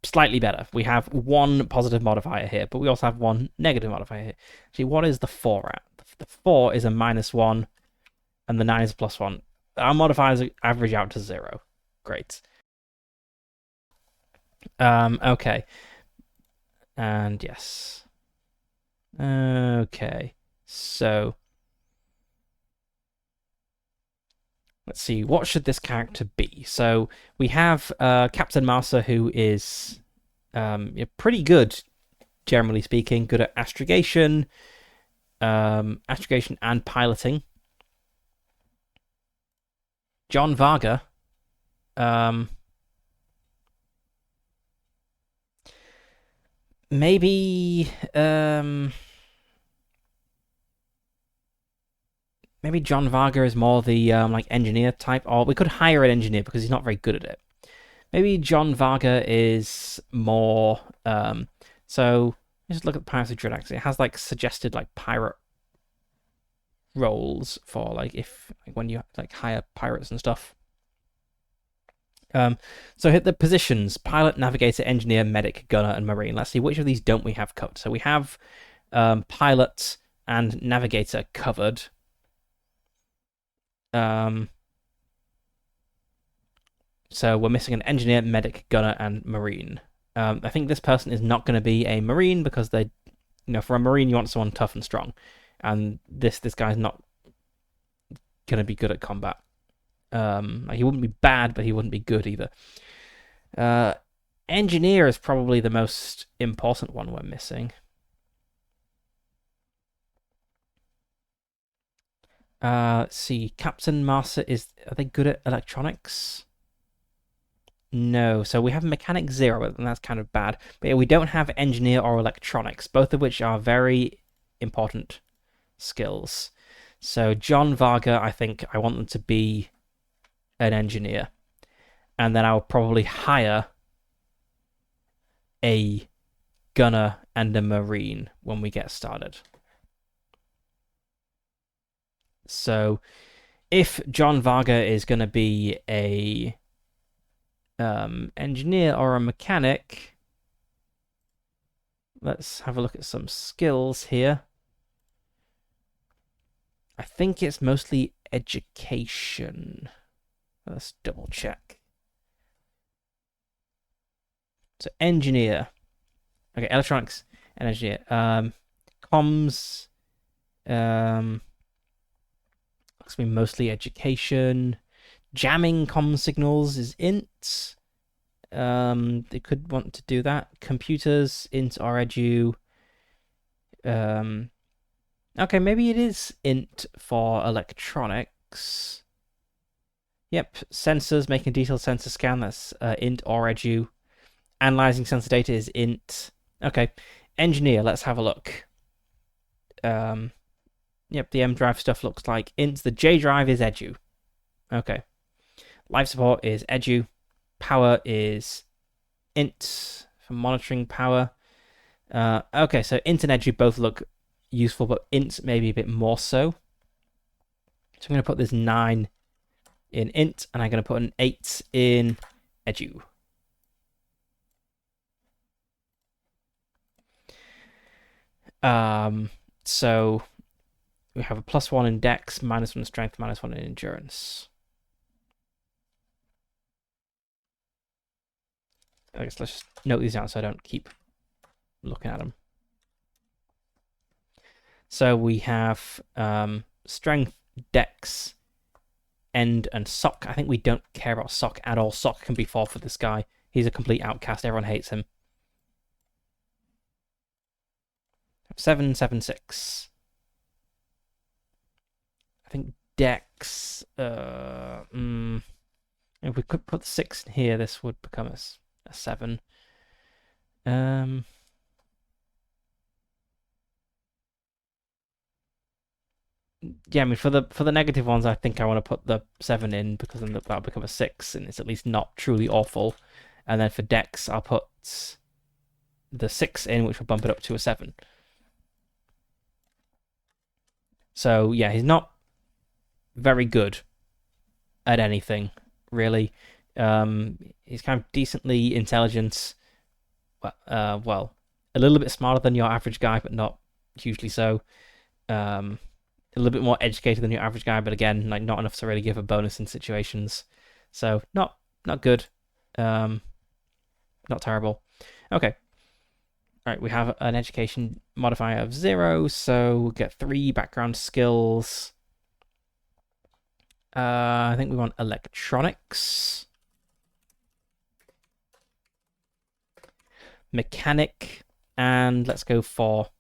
slightly better. We have 1 positive modifier here, but we also have 1 negative modifier here. Actually, what is the 4 at? The 4 is a -1, and the 9 is a +1. Our modifiers average out to 0. Great. Okay. And yes. Okay. So let's see, what should this character be? So we have Captain Massa, who is pretty good, generally speaking, good at astrogation, astrogation and piloting. John Varga, maybe maybe John Varga is more the like engineer type, or we could hire an engineer because he's not very good at it. Maybe John Varga is more. So just look at Pirates of Drinax. It has like suggested like pirate roles for like if like, when you like hire pirates and stuff. So hit the positions: pilot, navigator, engineer, medic, gunner, and marine. Let's see which of these don't we have covered. So we have pilot and navigator covered. So we're missing an engineer, medic, gunner, and marine. I think this person is not going to be a marine because they, for a marine you want someone tough and strong, and this guy's not going to be good at combat. He wouldn't be bad, but he wouldn't be good either. Engineer is probably the most important one we're missing. Let's see. Captain Massa are they good at electronics? No, so we have mechanic 0, and that's kind of bad. But yeah, we don't have engineer or electronics, both of which are very important skills. So John Varga, I think I want them to be an engineer, and then I'll probably hire a gunner and a marine when we get started. So if John Varga is going to be a engineer or a mechanic, let's have a look at some skills here. I think it's mostly education. Let's double check. So engineer. Okay, electronics and engineer. Comms. Looks to be mostly education. Jamming comms signals is int. They could want to do that. Computers, int or edu. Okay, maybe it is int for electronics. Yep, sensors, making a detailed sensor scan, that's int or edu. Analyzing sensor data is int. Okay, engineer, let's have a look. Yep, the M drive stuff looks like int. The J drive is edu. Okay. Life support is edu. Power is int for monitoring power. Okay, so int and edu both look useful, but int maybe a bit more so. So I'm going to put this 9 in int, and I'm going to put an 8 in edu. So we have a +1 in dex, -1 in strength, -1 in endurance. I guess let's just note these down so I don't keep looking at them. So we have strength, dex, end, and sock. I think we don't care about sock at all. Sock can be 4 for this guy. He's a complete outcast. Everyone hates him. 7, 7, 6. I think dex. If we could put the 6 in here, this would become a 7. Yeah, I mean for the negative ones, I think I want to put the 7 in because then that'll become a 6, and it's at least not truly awful. And then for dex, I'll put the 6 in, which will bump it up to a 7. So yeah, he's not very good at anything, really. He's kind of decently intelligent. Well, a little bit smarter than your average guy, but not hugely so. A little bit more educated than your average guy, but again, like not enough to really give a bonus in situations. So not good. Not terrible. Okay. All right, we have an education modifier of 0, so we'll get 3 background skills. I think we want electronics. Mechanic, and let's go for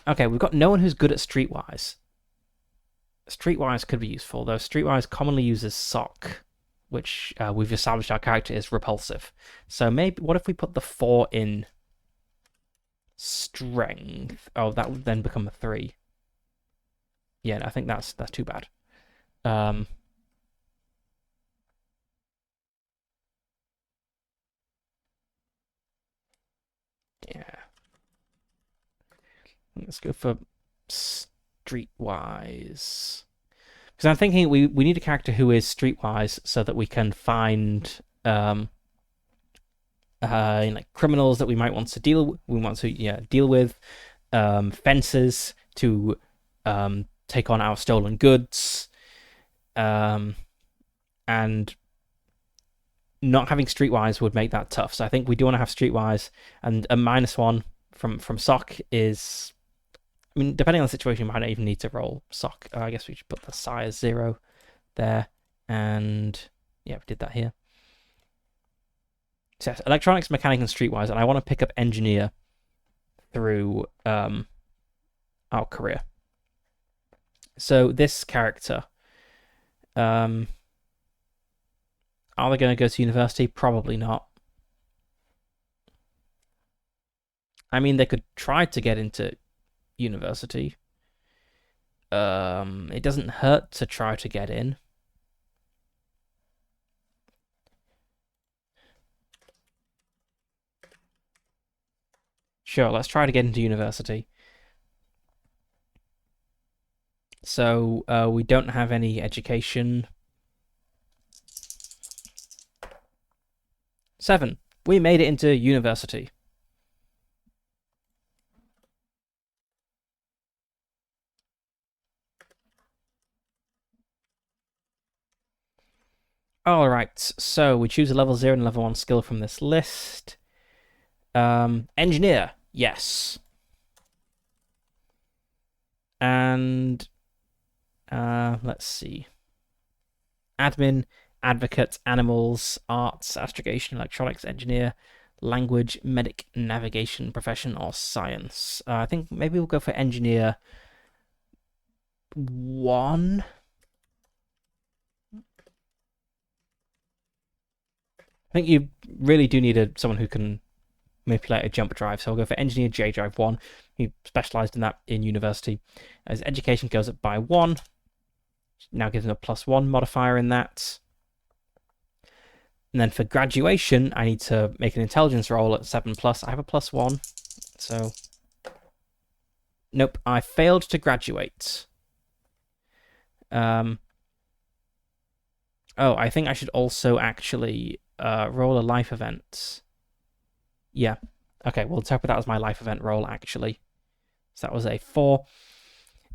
okay, we've got no one who's good at Streetwise. Streetwise could be useful, though Streetwise commonly uses sock, which we've established our character is repulsive. So maybe, what if we put the 4 in strength? Oh, that would then become a 3. Yeah, no, I think that's too bad. Yeah. Let's go for Streetwise. Because I'm thinking we need a character who is Streetwise so that we can find like criminals that we might want to deal with, fences to take on our stolen goods, and not having Streetwise would make that tough. So I think we do want to have Streetwise, and a -1 from sock is, I mean, depending on the situation, we might not even need to roll sock. I guess we should put the psi as 0 there, and yeah, we did that here. So yes, electronics, mechanic, and streetwise, and I want to pick up engineer through our career. So this character, um, are they going to go to university? Probably not. I mean, they could try to get into university. It doesn't hurt to try to get in. Sure, let's try to get into university. So we don't have any education. 7. We made it into university. Alright, so we choose a level 0 and level 1 skill from this list. Engineer, yes. And let's see. Admin, advocate, animals, arts, astrogation, electronics, engineer, language, medic, navigation, profession, or science. I think maybe we'll go for engineer 1. I think you really do need someone who can manipulate a jump drive, so I'll go for engineer J drive 1. He specialised in that in university. His education goes up by 1. Now gives him a +1 modifier in that. And then for graduation, I need to make an intelligence roll at 7+. I have a +1, so nope, I failed to graduate. Oh, I think I should also actually roll a life event. Yeah. Okay, we'll interpret that as my life event roll, actually. So that was a 4.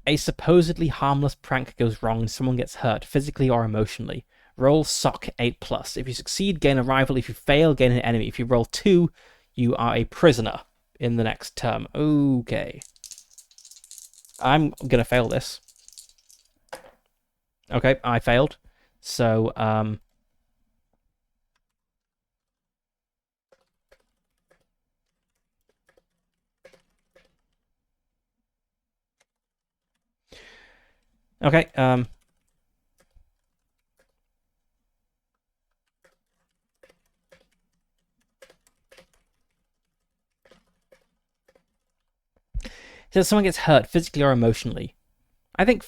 A supposedly harmless prank goes wrong and someone gets hurt, physically or emotionally. Roll SOC 8+. If you succeed, gain a rival. If you fail, gain an enemy. If you roll 2, you are a prisoner in the next term. Okay. I'm gonna fail this. Okay, I failed. So, okay, so someone gets hurt physically or emotionally. I think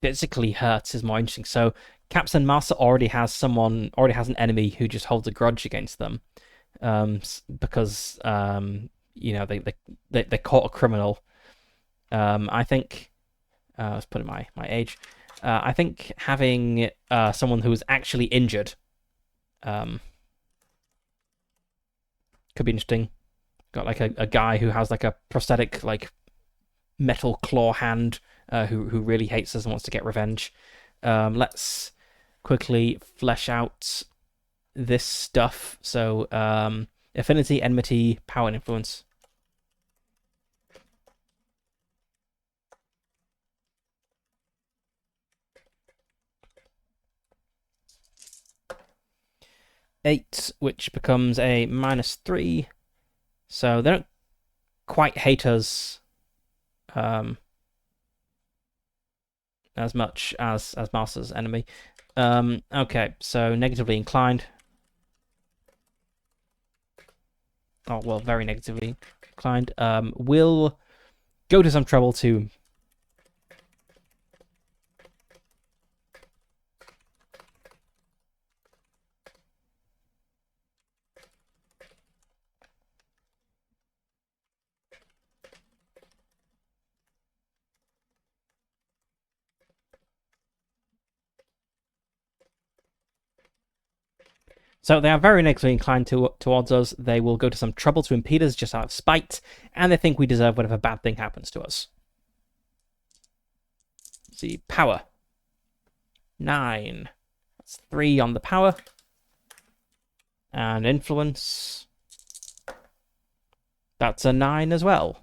physically hurt is more interesting. So Captain Master already has an enemy who just holds a grudge against them, because they caught a criminal. I think let's put in my age. I think having someone who is actually injured could be interesting. Got like a guy who has like a prosthetic like metal claw hand, who really hates us and wants to get revenge. Let's quickly flesh out this stuff. So affinity, enmity, power, and influence. Eight, which becomes a -3. So they don't quite hate us as much as Master's enemy. Okay, so negatively inclined. Oh, well, very negatively inclined. Will go to some trouble to So they are very negatively inclined towards us. They will go to some trouble to impede us just out of spite, and they think we deserve whatever bad thing happens to us. Let's see, power. 9. That's 3 on the power. And influence. That's a 9 as well.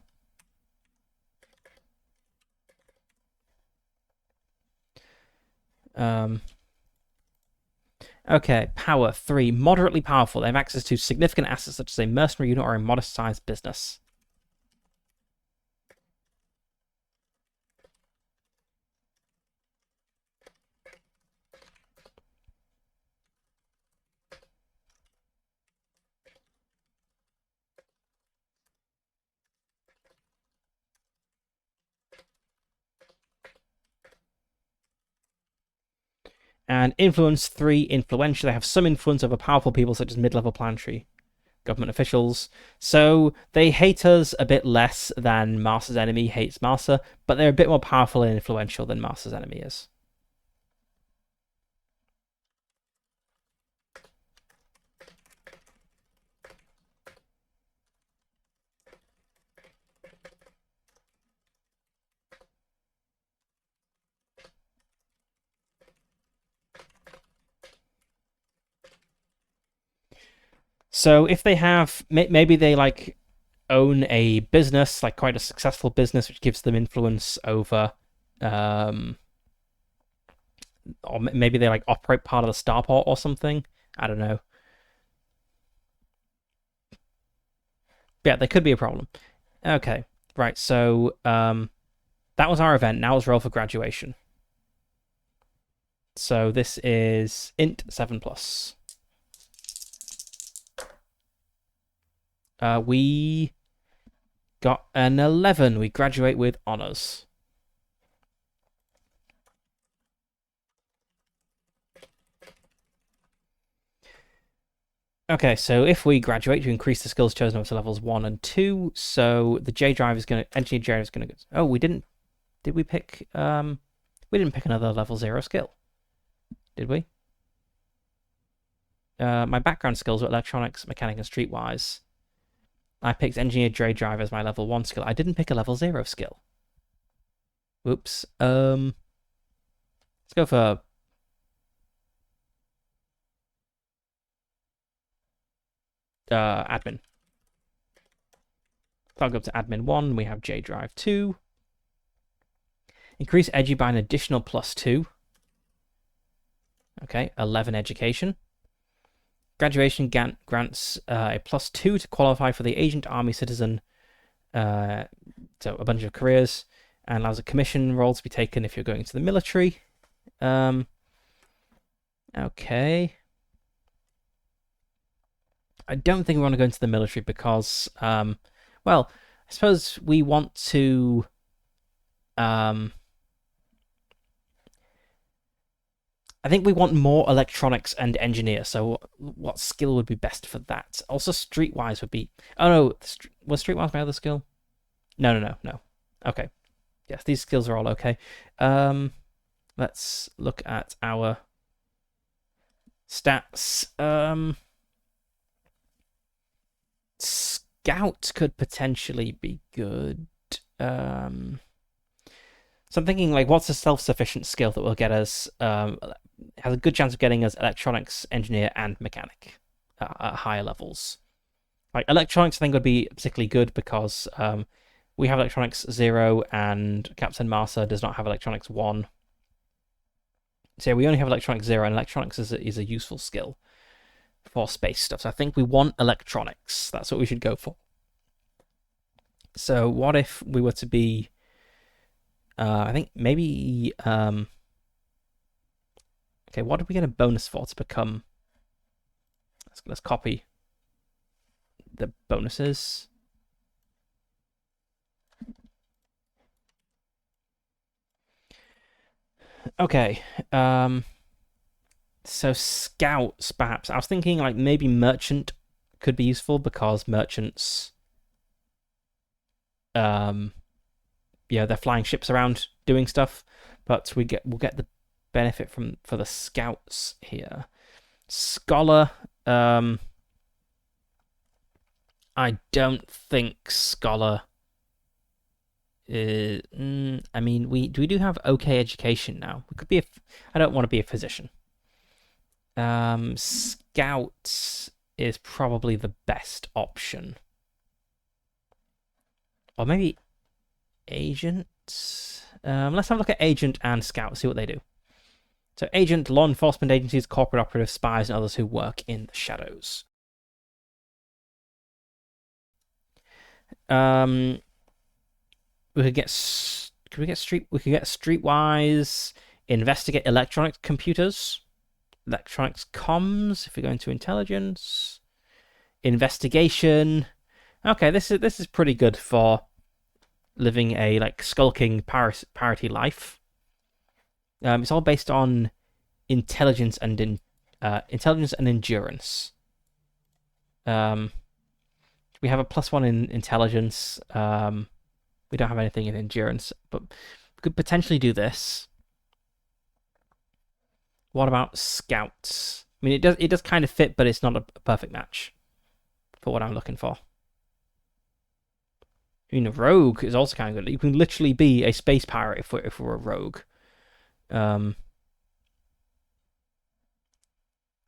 Okay, power 3. Moderately powerful. They have access to significant assets such as a mercenary unit or a modest-sized business. And influence 3, influential. They have some influence over powerful people such as mid-level planetary government officials. So they hate us a bit less than Marsa's enemy hates Marsa, but they're a bit more powerful and influential than Marsa's enemy is. So if they have, maybe they like own a business, like quite a successful business, which gives them influence over, um, or maybe they like operate part of the starport or something. I don't know. But yeah, they could be a problem. Okay, right. So that was our event. Now let's roll for graduation. So this is int 7 plus. We got an 11. We graduate with honors. Okay, so if we graduate, you increase the skills chosen up to levels 1 and 2. So the J drive is going to, engineer J drive is going to, oh, we didn't, did we pick, we didn't pick another level 0 skill, did we? My background skills were electronics, mechanic, and streetwise. I picked engineer J drive as my level 1 skill. I didn't pick a level 0 skill. Whoops. Let's go for admin. So I'll go up to admin 1. We have J drive 2. Increase edgy by an additional +2. Okay, 11 education. Graduation grants a +2 to qualify for the agent, army, citizen, so a bunch of careers, and allows a commission role to be taken if you're going to the military. Okay. I don't think we want to go into the military because, well, I suppose we want to, I think we want more electronics and engineer. So what skill would be best for that? Also, streetwise would be. Oh no, was streetwise my other skill? No. Okay. Yes, these skills are all okay. Let's look at our stats. Scout could potentially be good. So I'm thinking, like, what's a self-sufficient skill that will get us, has a good chance of getting us electronics, engineer, and mechanic at higher levels. Like, electronics, I think, would be particularly good because we have electronics 0, and Captain Marsa does not have electronics 1. So yeah, we only have electronics 0, and electronics is a useful skill for space stuff. So I think we want electronics. That's what we should go for. So what if we were to be... I think maybe... okay, what did we get a bonus for to become... Let's copy the bonuses. Okay, so scouts, perhaps. I was thinking, like, maybe merchant could be useful because merchants... yeah, they're flying ships around doing stuff, but we'll get the benefit for the scouts here. Scholar, I don't think scholar is, I mean, we do have okay education now. We could be I don't want to be a physician. Scout is probably the best option. Or maybe agent. Let's have a look at agent and scout, see what they do. So agent, law enforcement agencies, corporate operatives, spies, and others who work in the shadows. We could get streetwise, investigate electronic computers, electronics comms, if we go into intelligence, investigation. Okay, this is pretty good for living a like skulking parity life. It's all based on intelligence and endurance. Um, we have a +1 in intelligence. We don't have anything in endurance, but we could potentially do this. What about scouts? I mean, it does kind of fit, but it's not a perfect match for what I'm looking for. I mean, a rogue is also kind of good. You can literally be a space pirate if we're a rogue. Um,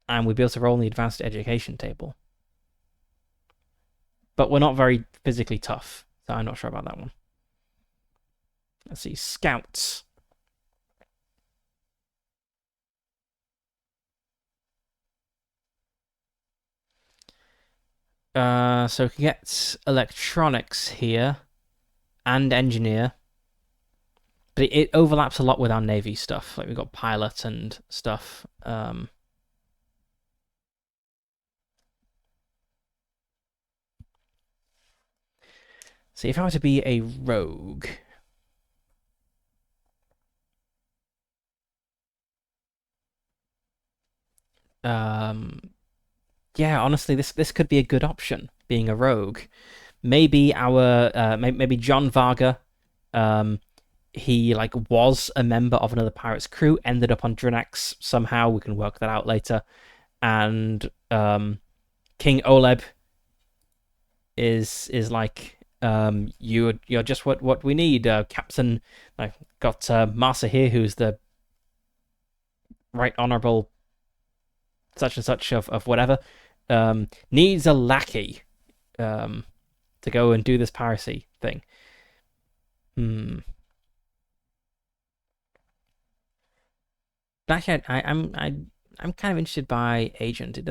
and we'd be able to roll in the advanced education table. But we're not very physically tough, so I'm not sure about that one. Let's see, scouts. So we can get electronics here and engineer, but it overlaps a lot with our navy stuff. Like we've got pilot and stuff. See, if I were to be a rogue, yeah, honestly, this could be a good option. Being a rogue, maybe maybe John Varga, he like was a member of another pirate's crew, ended up on Drinax somehow. We can work that out later. And King Oleb is like you're just what we need. Captain, I've got Massa here, who's the right honorable such and such of whatever. Needs a lackey to go and do this piracy thing. Hmm. Actually, I'm kind of interested by agent. It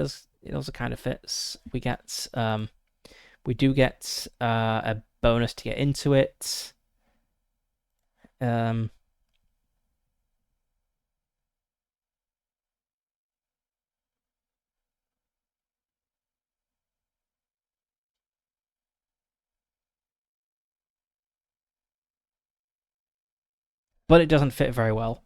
also kind of fits. We do get a bonus to get into it. Um, but it doesn't fit very well.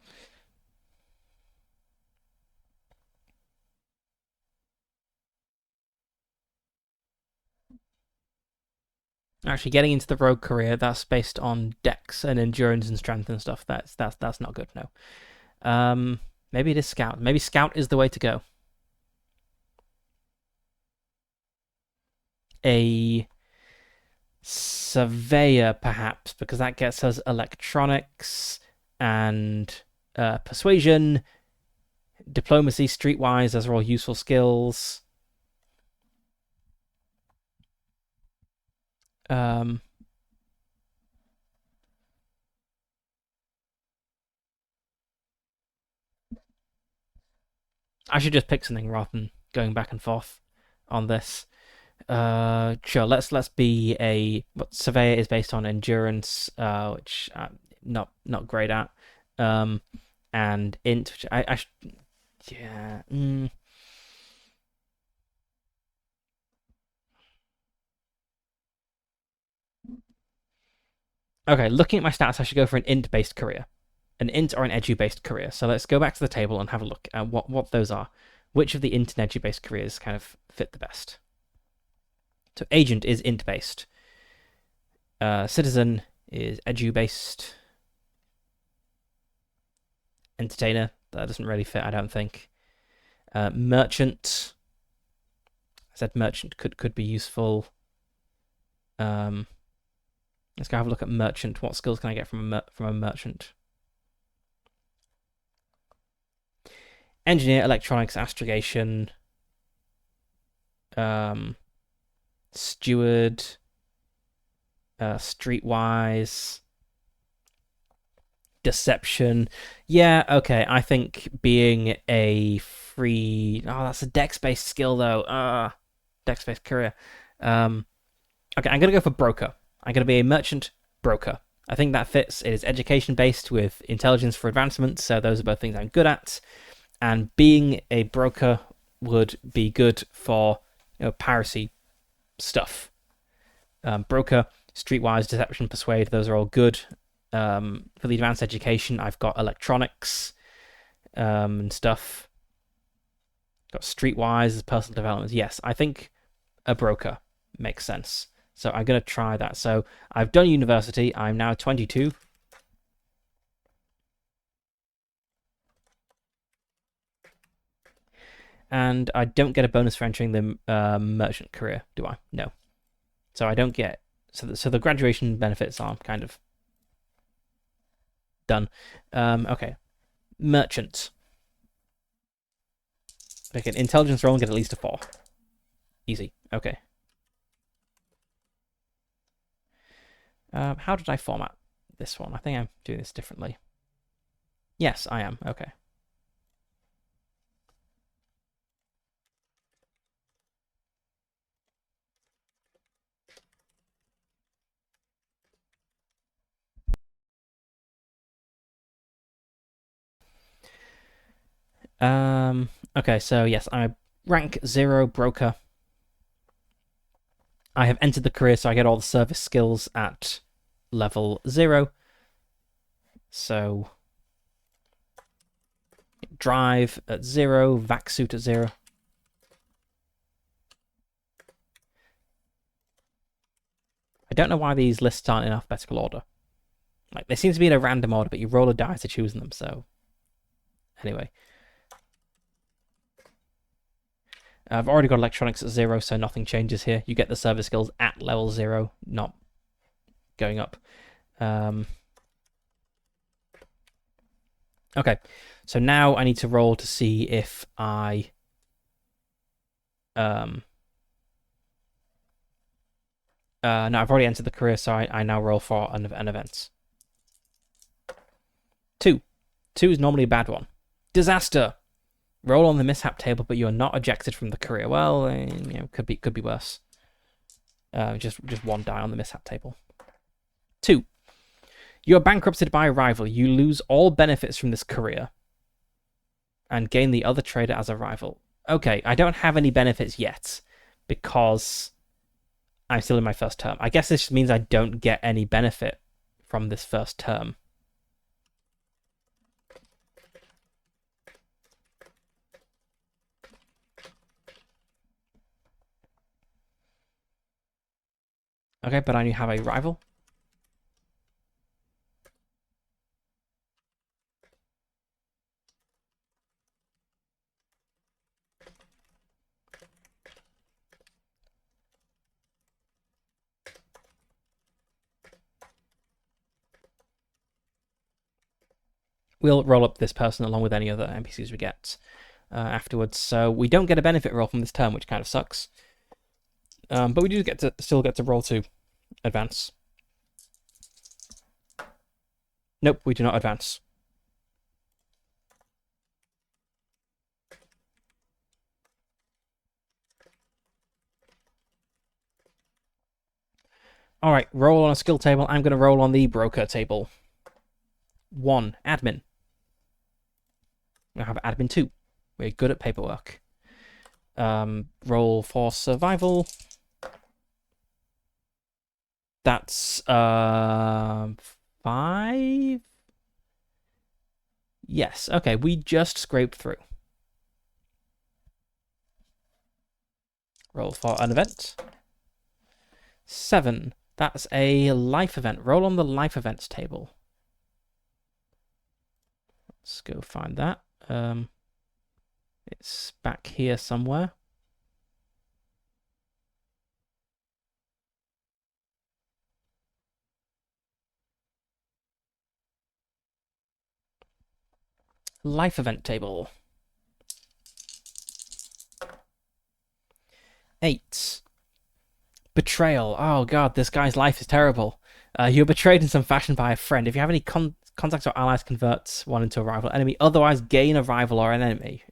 Actually, getting into the rogue career, that's based on dex and endurance and strength and stuff. That's not good. No. Maybe it is scout. Maybe scout is the way to go. A surveyor, perhaps, because that gets us electronics and persuasion, diplomacy, streetwise. Those are all useful skills. Um, I should just pick something rather than going back and forth on this. Sure. Let's be a what surveyor is based on endurance, which I'm not great at. Um, and int, which I yeah. Okay, looking at my stats, I should go for an int based career, an int or an edu based career. So let's go back to the table and have a look at what those are. Which of the int and edu based careers kind of fit the best? So agent is int based. Citizen is edu based. Entertainer, that doesn't really fit, I don't think. Merchant, I said merchant could be useful. Let's go have a look at merchant. What skills can I get from a merchant? Engineer, electronics, astrogation, steward, streetwise, deception. Yeah, okay. I think being a free. Oh, that's a dex-based skill though. Dex-based career. Okay, I'm gonna go for broker. I'm gonna be a merchant broker. I think that fits. It is education based with intelligence for advancement, so those are both things I'm good at. And being a broker would be good for piracy stuff. Broker, streetwise, deception, persuade, those are all good. For the advanced education, I've got electronics. and stuff. Got streetwise, personal development. Yes, I think a broker makes sense. So I'm going to try that. So I've done university. I'm now 22. And I don't get a bonus for entering the merchant career, do I? No. So I don't get... So the graduation benefits are kind of done. Okay. Merchant. Make an intelligence roll and get at least a 4. Easy. Okay. How did I format this one? I think I'm doing this differently. Yes, I am. Okay. Okay, so yes, I'm a rank 0 broker. I have entered the career, so I get all the service skills at level 0. So drive at 0, vac suit at 0. I don't know why these lists aren't in alphabetical order. Like, they seem to be in a random order, but you roll a die to choose them, so... Anyway. I've already got electronics at 0, so nothing changes here. You get the service skills at level 0, not going up. Okay, so now I need to roll to see if I... no, I've already entered the career, so I now roll for an event. 2. 2 is normally a bad one. Disaster! Roll on the mishap table, but you are not ejected from the career. Well, could be worse. Just one die on the mishap table. 2. You are bankrupted by a rival. You lose all benefits from this career and gain the other trader as a rival. Okay, I don't have any benefits yet because I'm still in my first term. I guess this just means I don't get any benefit from this first term. Okay, but I only have a rival. We'll roll up this person along with any other NPCs we get afterwards. So we don't get a benefit roll from this turn, which kind of sucks. But we do still get to roll to advance. Nope, we do not advance. All right, roll on a skill table. I'm going to roll on the broker table. 1, admin. I have admin 2. We're good at paperwork. Roll for survival. That's 5. Yes. Okay, we just scraped through. Roll for an event. 7. That's a life event. Roll on the life events table. Let's go find that. It's back here somewhere. Life event table. 8. Betrayal. Oh god, this guy's life is terrible. You're betrayed in some fashion by a friend. If you have any contacts or allies, convert one into a rival enemy. Otherwise, gain a rival or an enemy.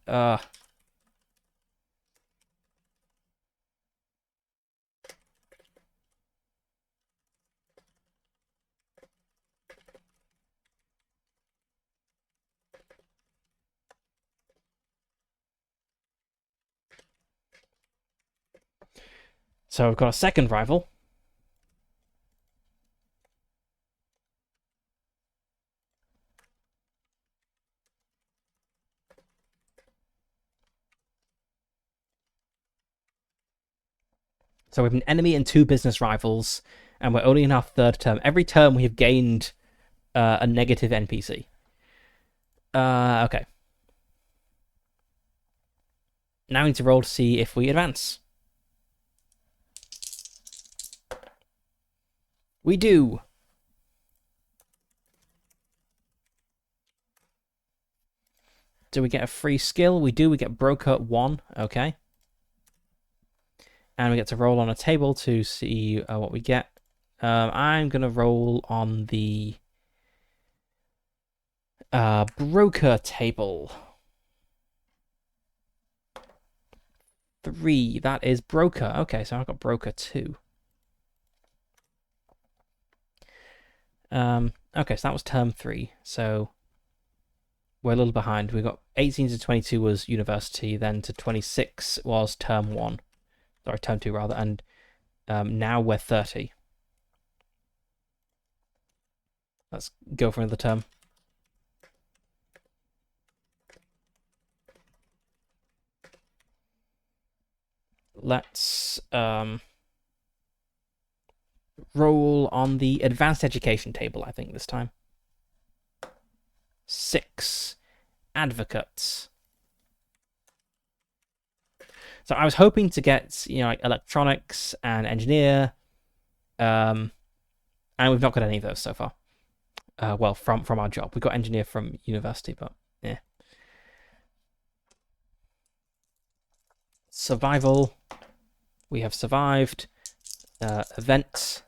So I've got a second rival. So we have an enemy and 2 business rivals, and we're only in our 3rd term. Every term we have gained a negative NPC. Okay. Now we need to roll to see if we advance. We do. Do we get a free skill? We do. We get Broker 1. Okay. And we get to roll on a table to see what we get. I'm going to roll on the Broker table. 3. That is Broker. Okay, so I've got Broker 2. Okay, so that was term 3. So we're a little behind. We got 18 to 22 was university, then to 26 was term 1. Sorry, term 2 rather, and now we're 30. Let's go for another term. Let's roll on the advanced education table, I think, this time. 6. Advocates. So I was hoping to get, like electronics and engineer, and we've not got any of those so far. Well, from our job. We got engineer from university, but yeah. Survival. We have survived. Events.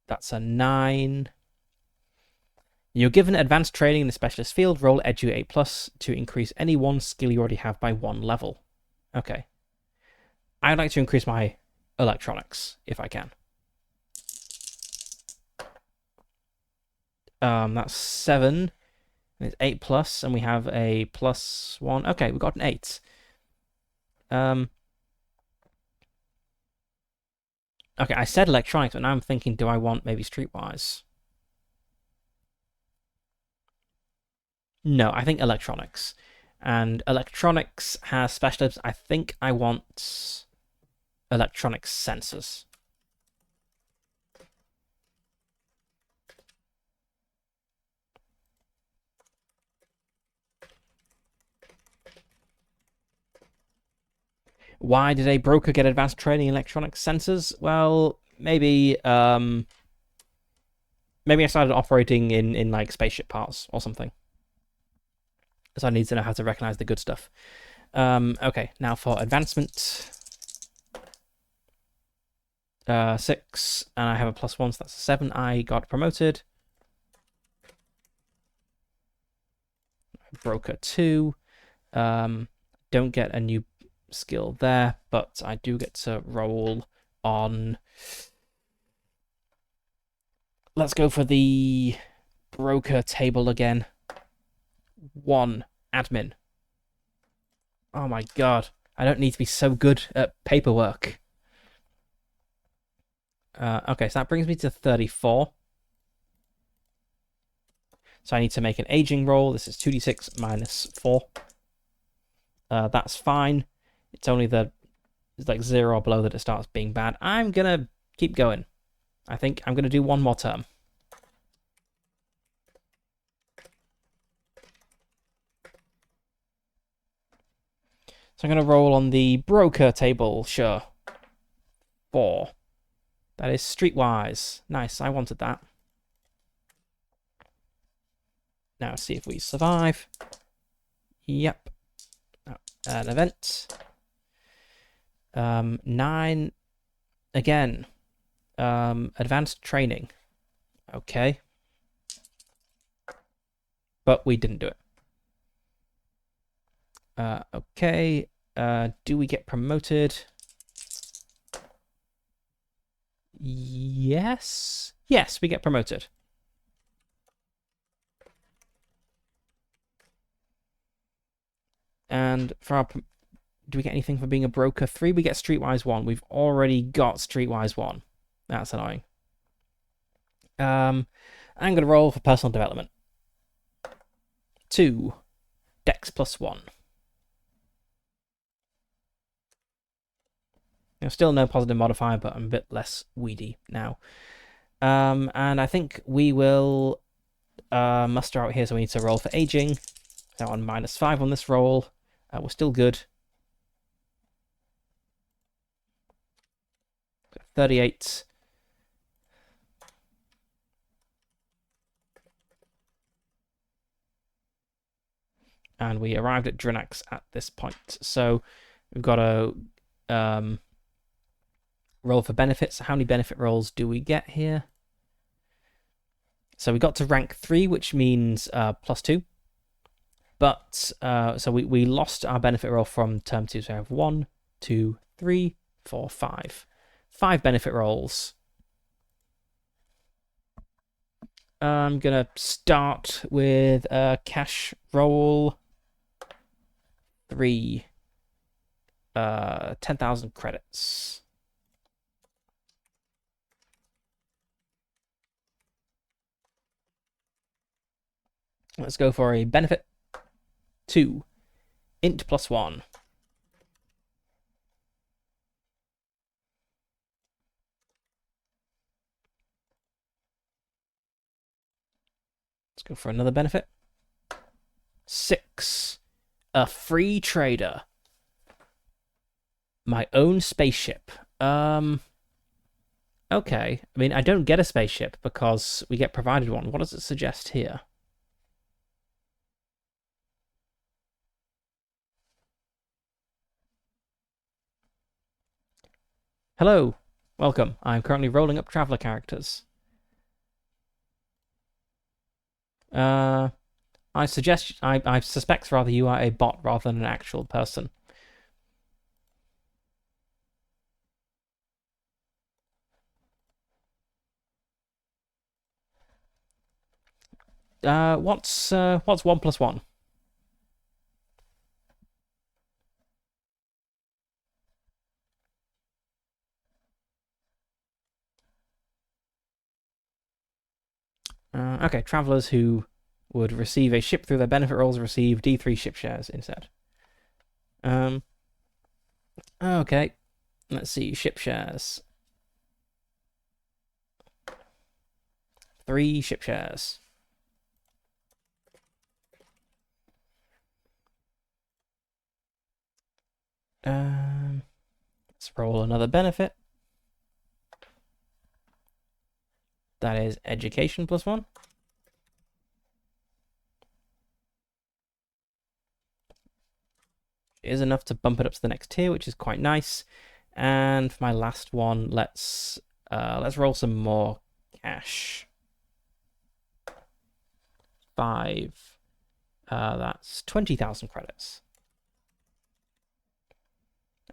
That's a 9. You're given advanced training in the specialist field. Roll Edu 8+ to increase any one skill you already have by 1 level. Okay. I'd like to increase my electronics, if I can. That's 7. It's 8+, and we have a +1. Okay, we got an 8. Okay, I said electronics, but now I'm thinking, do I want maybe streetwise? No, I think electronics. And electronics has specialists. I think I want electronics sensors. Why did a broker get advanced training in electronics sensors? Well, maybe maybe I started operating in like spaceship parts or something. So I need to know how to recognize the good stuff. Okay, now for advancement. 6, and I have a +1, so that's a 7. I got promoted. Broker 2. Don't get a new skill there, but I do get to roll on. Let's go for the broker table again. 1. Admin. Oh my god. I don't need to be so good at paperwork. Okay, so that brings me to 34. So I need to make an aging roll. This is 2d6 -4. That's fine. It's only it's like 0 or below that it starts being bad. I'm gonna keep going. I think I'm gonna do 1 more term. So I'm gonna roll on the broker table, sure. 4. That is streetwise. Nice, I wanted that. Now see if we survive. Yep. An event. 9. Again. Advanced training. Okay. But we didn't do it. Okay. Do we get promoted? Yes. Yes, we get promoted. And for our... Do we get anything for being a broker? 3, we get Streetwise 1. We've already got Streetwise 1. That's annoying. I'm going to roll for personal development. 2. Dex +1. Still no positive modifier, but I'm a bit less weedy now. And I think we will muster out here, so we need to roll for aging. So on -5 on this roll. We're still good. 38. And we arrived at Drinax at this point. So we've got to roll for benefits. How many benefit rolls do we get here? So we got to rank 3, which means +2. But so we lost our benefit roll from term 2. So I have 1, 2, 3, 4, 5. 5 benefit rolls. I'm gonna start with a cash roll. 3. 10,000 credits. Let's go for a benefit. 2. Int +1. Let's go for another benefit. 6. A free trader. My own spaceship. Okay. I mean, I don't get a spaceship because we get provided one. What does it suggest here? Hello. Welcome. I'm currently rolling up traveler characters. I suspect rather you are a bot rather than an actual person. What's 1 + 1? Okay, travelers who would receive a ship through their benefit rolls receive D3 ship shares instead. Okay, let's see, ship shares. 3 ship shares. Let's roll another benefit. That is education +1. Is enough to bump it up to the next tier, which is quite nice. And for my last one, let's roll some more cash. 5. That's 20,000 credits.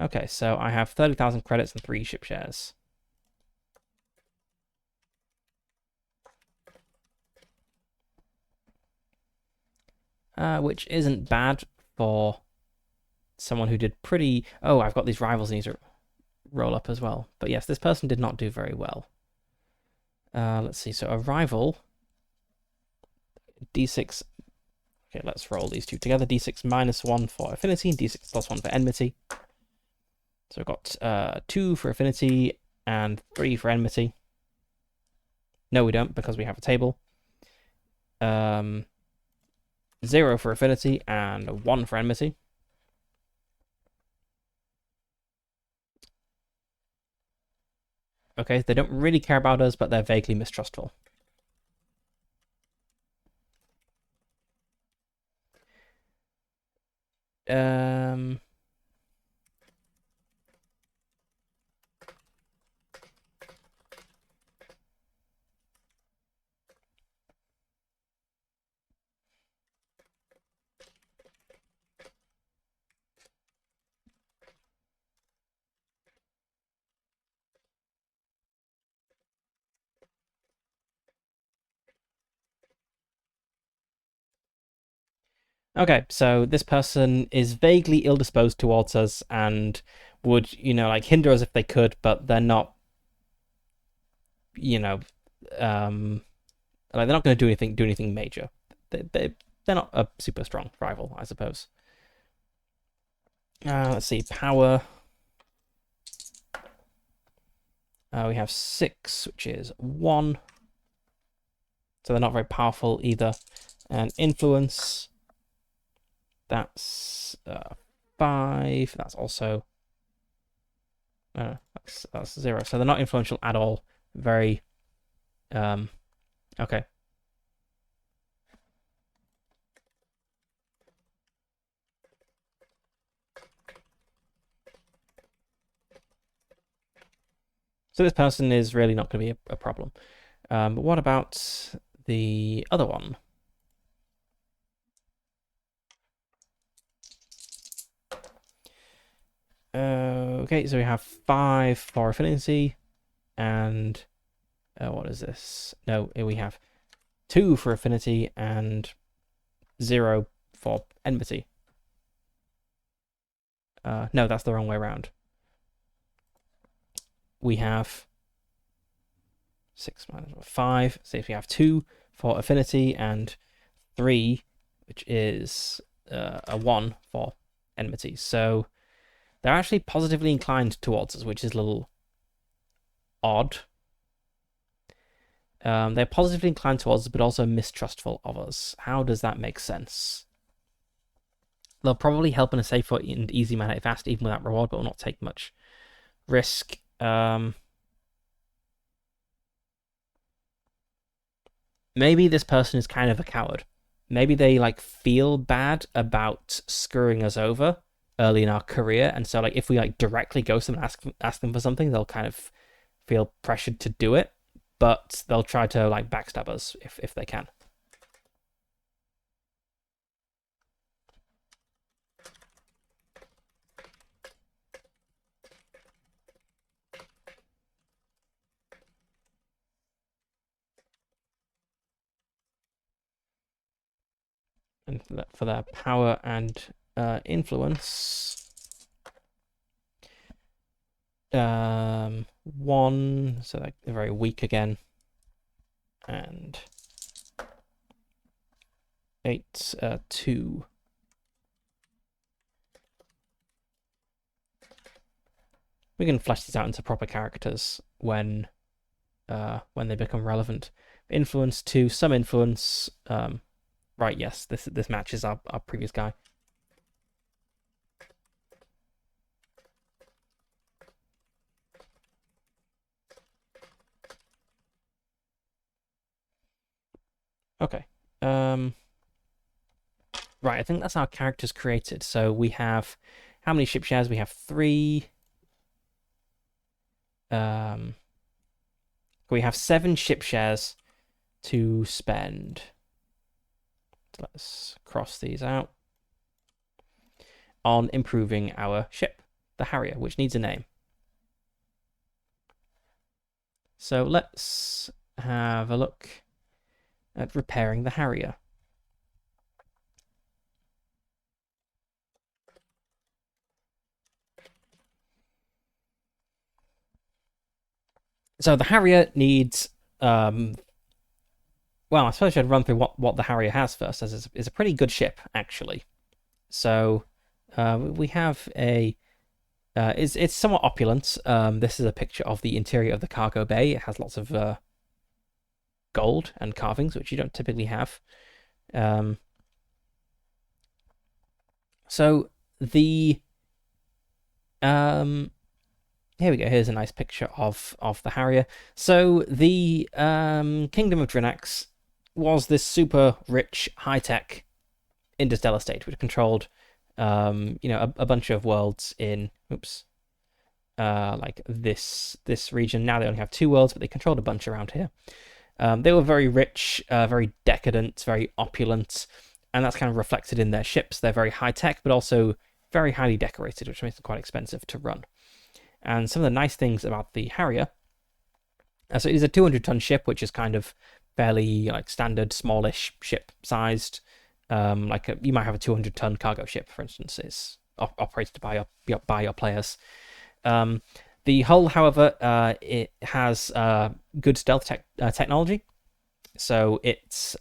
Okay, so I have 30,000 credits and 3 ship shares. Which isn't bad for someone who did pretty... Oh, I've got these rivals I need to roll up as well. But yes, this person did not do very well. Let's see, so a rival... D6... Okay, let's roll these two together. D6 -1 for affinity, and D6 +1 for enmity. So I've got 2 for affinity and 3 for enmity. No, we don't, because we have a table. 0 for affinity and 1 for enmity. Okay, they don't really care about us, but they're vaguely mistrustful. Okay, so this person is vaguely ill-disposed towards us and would, like hinder us if they could, but they're not, like they're not going to do anything major. They're not a super strong rival, I suppose. Let's see, power. We have 6, which is 1. So they're not very powerful either. And influence, that's 5. That's also that's 0. So they're not influential at all. Very okay. So this person is really not going to be a problem. But what about the other one? Okay, so we have 5 for affinity, and what is this? No, we have 2 for affinity and 0 for enmity. No, that's the wrong way around. We have 6 minus 5. So if we have 2 for affinity and 3, which is a 1 for enmity. So they're actually positively inclined towards us, which is a little odd. They're positively inclined towards us, but also mistrustful of us. How does that make sense? They'll probably help in a safe and easy manner if asked, even without reward, but will not take much risk. Maybe this person is kind of a coward. Maybe they like feel bad about screwing us over early in our career, and so like if we like directly go to them and ask them for something, they'll kind of feel pressured to do it, but they'll try to like backstab us if they can. And for their power and influence, 1, so they're very weak again, and 8, 2. We can flesh these out into proper characters when they become relevant. Influence 2, some influence. Right, yes, this matches our previous guy. Okay. Right, I think that's our characters created. So we have how many ship shares? We have 3. We have 7 ship shares to spend. Let's cross these out. On improving our ship, the Harrier, which needs a name. So let's have a look at repairing the Harrier. So the Harrier needs well, I suppose I should run through what the Harrier has first, as it's a pretty good ship, actually. So we have a... it's somewhat opulent. This is a picture of the interior of the cargo bay. It has lots of gold and carvings, which you don't typically have. So the... here we go. Here's a nice picture of the Harrier. So the Kingdom of Drinax was this super rich, high-tech interstellar state which controlled, a bunch of worlds in, like this region. Now they only have 2 worlds, but they controlled a bunch around here. They were very rich, very decadent, very opulent, and that's kind of reflected in their ships. They're very high-tech, but also very highly decorated, which makes them quite expensive to run. And some of the nice things about the Harrier, so it is a 200-ton ship, which is kind of fairly like standard, smallish ship sized. You might have a 200-ton cargo ship, for instance, is operated by your players. The hull, however, it has good stealth technology, so it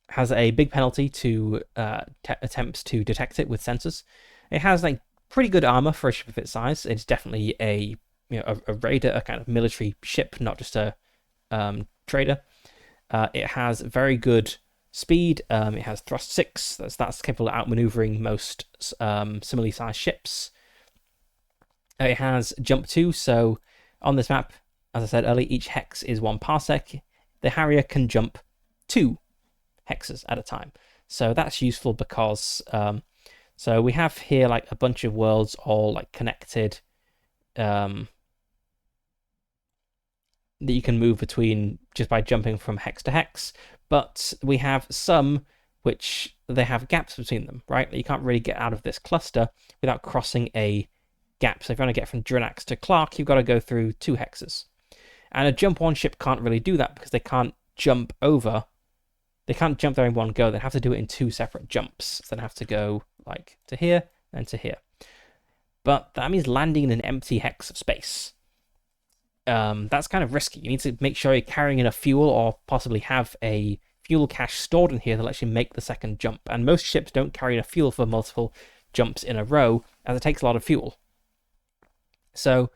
has a big penalty to attempts to detect it with sensors. It has like pretty good armor for a ship of its size. It's definitely a a raider, a kind of military ship, not just a trader. It has very good speed. It has thrust 6. That's capable of outmaneuvering most similarly sized ships. It has jump 2. So on this map, as I said earlier, each hex is 1 parsec. The Harrier can jump 2 hexes at a time. So that's useful because so we have here like a bunch of worlds all like connected that you can move between just by jumping from hex to hex. But we have some which they have gaps between them, right? You can't really get out of this cluster without crossing a gap. So if you want to get from Drinax to Clark, you've got to go through 2 hexes. And a jump 1 ship can't really do that because they can't jump over. They can't jump there in one go. They have to do it in 2 separate jumps. So they have to go like to here and to here. But that means landing in an empty hex of space. That's kind of risky. You need to make sure you're carrying enough fuel or possibly have a fuel cache stored in here that lets you make the second jump. And most ships don't carry enough fuel for multiple jumps in a row, as it takes a lot of fuel. So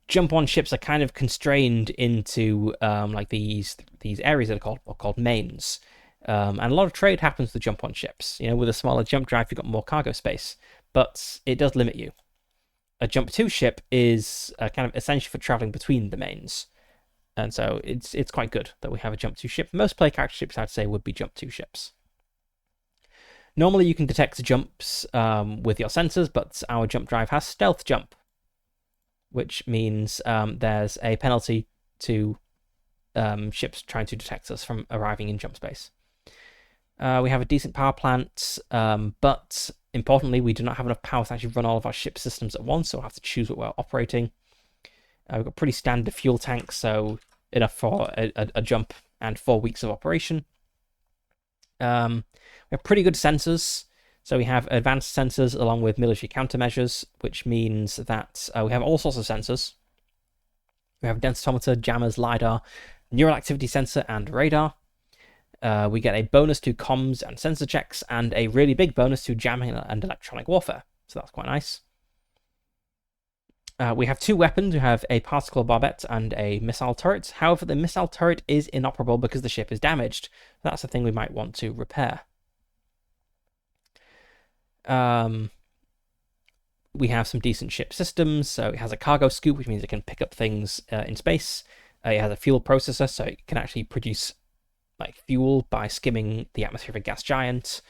jump 1 ships are kind of constrained into like these areas that are called mains. And a lot of trade happens with jump 1 ships. With a smaller jump drive, you've got more cargo space, but it does limit you. A jump 2 ship is kind of essential for traveling between the mains. And so it's quite good that we have a jump 2 ship. Most player character ships, I'd say, would be jump 2 ships. Normally, you can detect jumps with your sensors, but our jump drive has stealth jump, which means there's a penalty to ships trying to detect us from arriving in jump space. We have a decent power plant, but importantly, we do not have enough power to actually run all of our ship systems at once, so we'll have to choose what we're operating. We've got pretty standard fuel tanks, so enough for a jump and 4 weeks of operation. We have pretty good sensors. So we have advanced sensors along with military countermeasures, which means that we have all sorts of sensors. We have a densitometer, jammers, LiDAR, neural activity sensor, and radar. We get a bonus to comms and sensor checks, and a really big bonus to jamming and electronic warfare. So that's quite nice. We have 2 weapons. We have a particle barbette and a missile turret. However, the missile turret is inoperable because the ship is damaged. That's the thing we might want to repair. We have some decent ship systems. So it has a cargo scoop, which means it can pick up things in space. It has a fuel processor, so it can actually produce like fuel by skimming the atmosphere of a gas giant.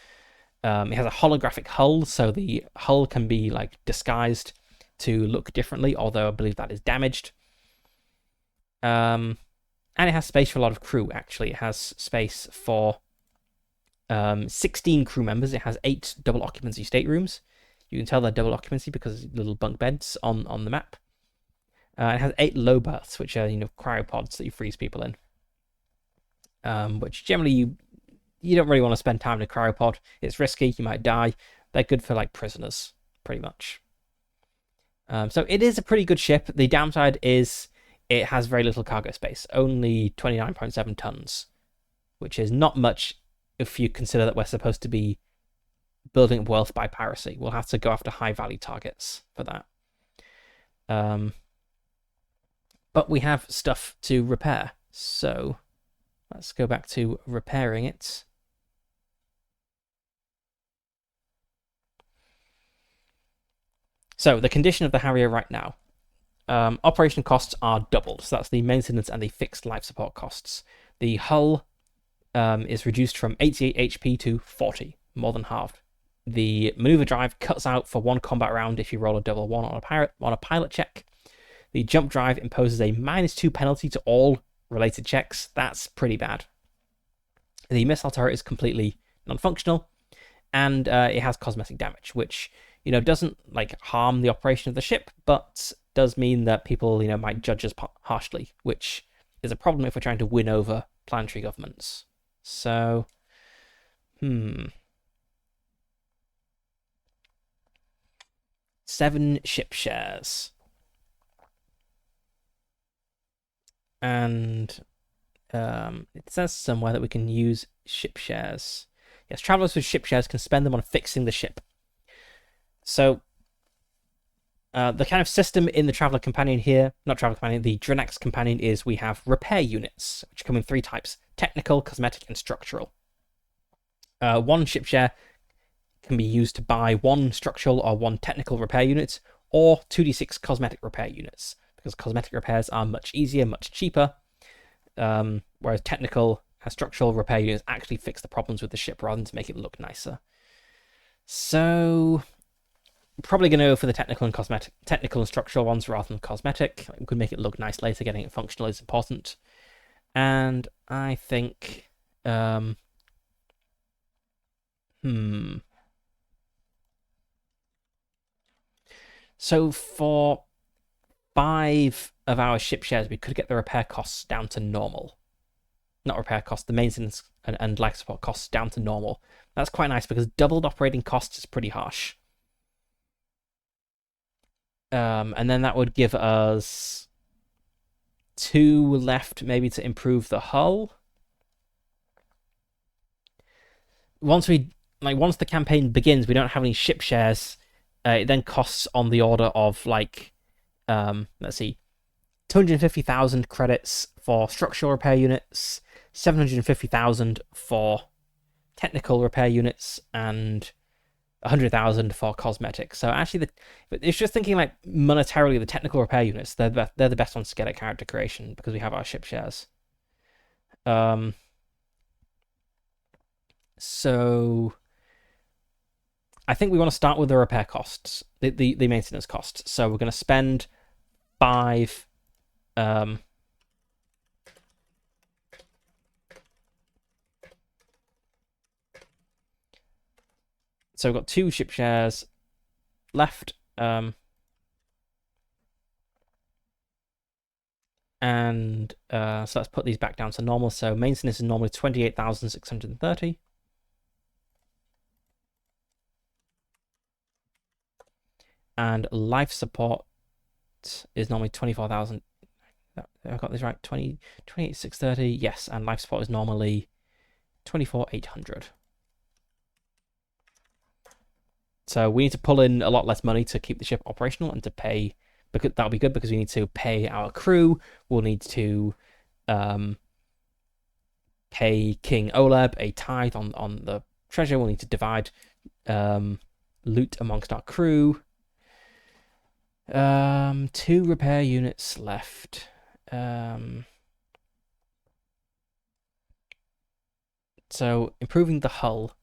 It has a holographic hull, so the hull can be like disguised to look differently, although I believe that is damaged. And it has space for a lot of crew, actually. It has space for 16 crew members. It has 8 double occupancy staterooms. You can tell they're double occupancy because there's little bunk beds on the map. It has 8 low berths, which are cryopods that you freeze people in. Which generally you don't really want to spend time in a cryopod. It's risky, you might die. They're good for like prisoners, pretty much. So it is a pretty good ship. The downside is it has very little cargo space, only 29.7 tons, which is not much if you consider that we're supposed to be building up wealth by piracy. We'll have to go after high value targets for that. But we have stuff to repair, so let's go back to repairing it. So the condition of the Harrier right now. Operation costs are doubled, so that's the maintenance and the fixed life support costs. The hull is reduced from 88 HP to 40, more than halved. The maneuver drive cuts out for 1 combat round if you roll a double 1 on a pilot check. The jump drive imposes a -2 penalty to all related checks. That's pretty bad. The missile turret is completely non-functional, and it has cosmetic damage, which doesn't like harm the operation of the ship, but does mean that people might judge us harshly, which is a problem if we're trying to win over planetary governments. So, 7 ship shares, and it says somewhere that we can use ship shares. Yes, travelers with ship shares can spend them on fixing the ship. So The kind of system in the Traveler Companion here, not Traveler Companion, the Drinax Companion is we have repair units, which come in three types: technical, cosmetic, and structural. One ship share can be used to buy one structural or one technical repair unit, or 2d6 cosmetic repair units, because cosmetic repairs are much easier, much cheaper, whereas technical and structural repair units actually fix the problems with the ship rather than to make it look nicer. So probably going to go for the technical and structural ones rather than cosmetic. We could make it look nice later. Getting it functional is important, and I think, So for 5 of our ship shares, we could get the repair costs down to normal. Not repair costs, the maintenance and life support costs down to normal. That's quite nice because doubled operating costs is pretty harsh. And then that would give us 2 left maybe to improve the hull. Once the campaign begins, we don't have any ship shares. It then costs on the order of let's see, 250,000 credits for structural repair units, 750,000 for technical repair units, and 100,000 for cosmetics. So actually, it's just thinking like monetarily, the technical repair units, they're the best ones to get at character creation because we have our ship shares. So I think we want to start with the repair costs, the maintenance costs. So we're going to spend 5. So we've got 2 ship shares left. And so let's put these back down to normal. So maintenance is normally 28,630. And life support is normally 24,000. I've got this right. 28,630. Yes, and life support is normally 24,800. So we need to pull in a lot less money to keep the ship operational and to pay, because that'll be good because we need to pay our crew. We'll need to pay King Oleb a tithe on the treasure. We'll need to divide loot amongst our crew. 2 repair units left. So improving the hull.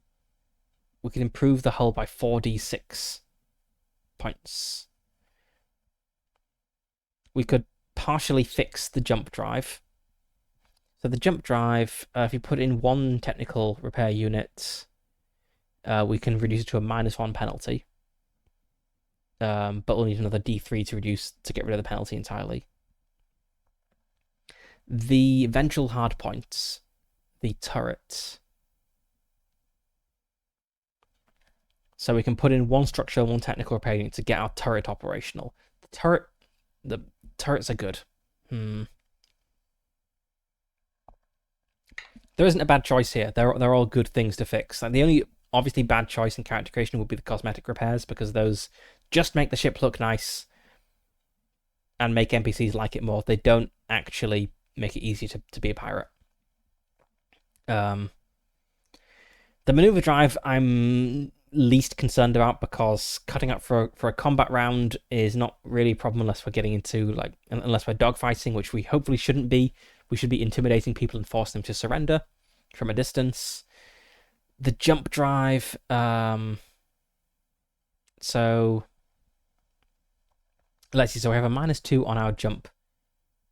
We can improve the hull by 4d6 points. We could partially fix the jump drive. So the jump drive, if you put in 1 technical repair unit, we can reduce it to a -1 penalty. But we'll need another d3 to get rid of the penalty entirely. The ventral hardpoints, the turret. So we can put in 1 structural, 1 technical repair unit to get our turret operational. The turrets are good. There isn't a bad choice here. They're all good things to fix. Like the only obviously bad choice in character creation would be the cosmetic repairs, because those just make the ship look nice and make NPCs like it more. They don't actually make it easier to be a pirate. The maneuver drive I'm least concerned about, because cutting up for a combat round is not really a problem unless we're getting into unless we're dogfighting, which we hopefully shouldn't be. We should be intimidating people and forcing them to surrender from a distance. The jump drive, so let's see. So we have a -2 on our jump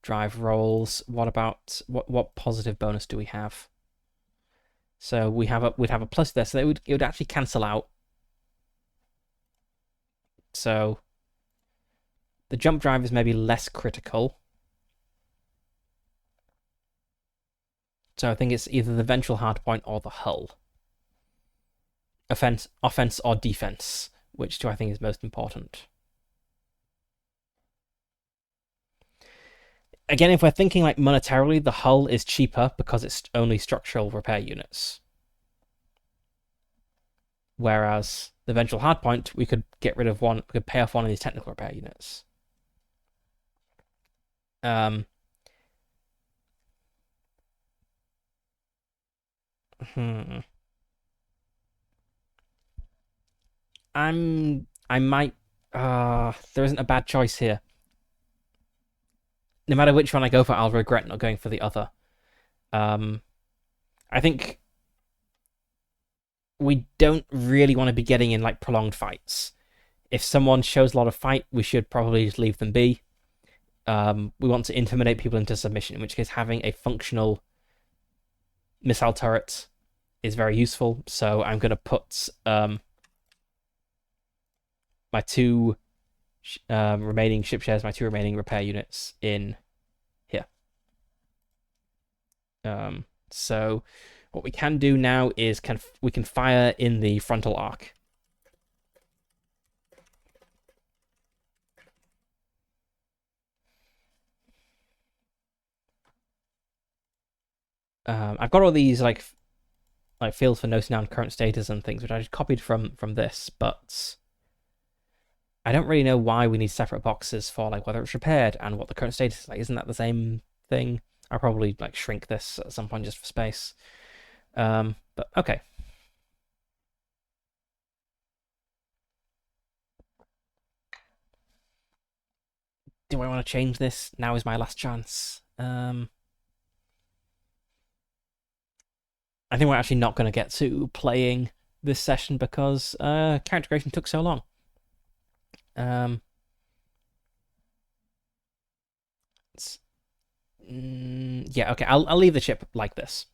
drive rolls. What about what positive bonus do we have? So we'd have a plus there, so it would actually cancel out. So the jump drive is maybe less critical. So I think it's either the ventral hardpoint or the hull. Offense or defense, which do I think is most important? Again, if we're thinking like monetarily, the hull is cheaper because it's only structural repair units. Whereas the eventual hardpoint, we could get rid of one, we could pay off one of these technical repair units. Um, hmm. I might. There isn't a bad choice here. No matter which one I go for, I'll regret not going for the other. Um, I think we don't really want to be getting in like prolonged fights. If someone shows a lot of fight, we should probably just leave them be. We want to intimidate people into submission, in which case having a functional missile turret is very useful. So I'm going to put my two remaining ship shares, my two remaining repair units in here. So what we can do now is we can fire in the frontal arc. I've got all these like fields for noting down current status and things, which I just copied from this, but I don't really know why we need separate boxes for like whether it's repaired and what the current status is. Like, isn't that the same thing? I'll probably like shrink this at some point just for space. But okay. Do I want to change this? Now is my last chance. I think we're actually not going to get to playing this session because character creation took so long. Um, yeah, okay. I'll leave the ship like this.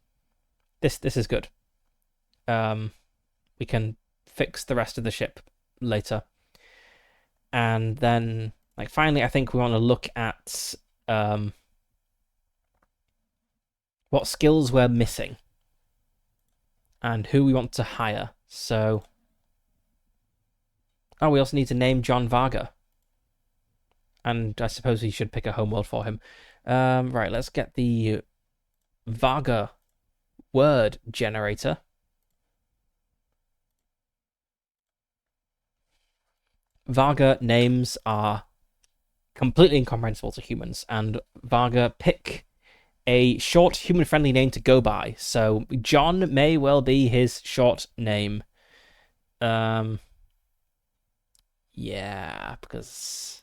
This is good. We can fix the rest of the ship later, and then like finally, I think we want to look at what skills we're missing and who we want to hire. So, oh, we also need to name John Varga, and I suppose we should pick a homeworld for him. Right, let's get the Varga word generator. Varga names are completely incomprehensible to humans, and Varga pick a short human-friendly name to go by. So John may well be his short name. Yeah, because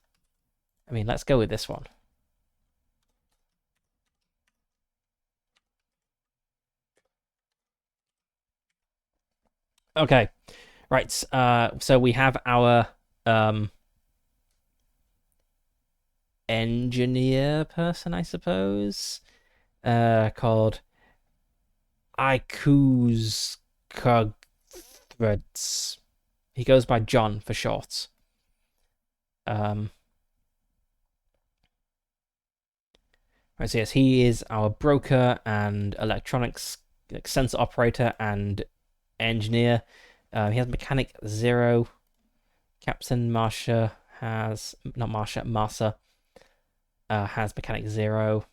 I mean, let's go with this one. Okay, right. So we have our engineer person, I suppose, called Ikuz Threads. He goes by John for short. Right, so yes, he is our broker and electronics sensor operator and engineer. He has mechanic 0. Captain Marsha has not Marsha, Marsa has mechanic 0.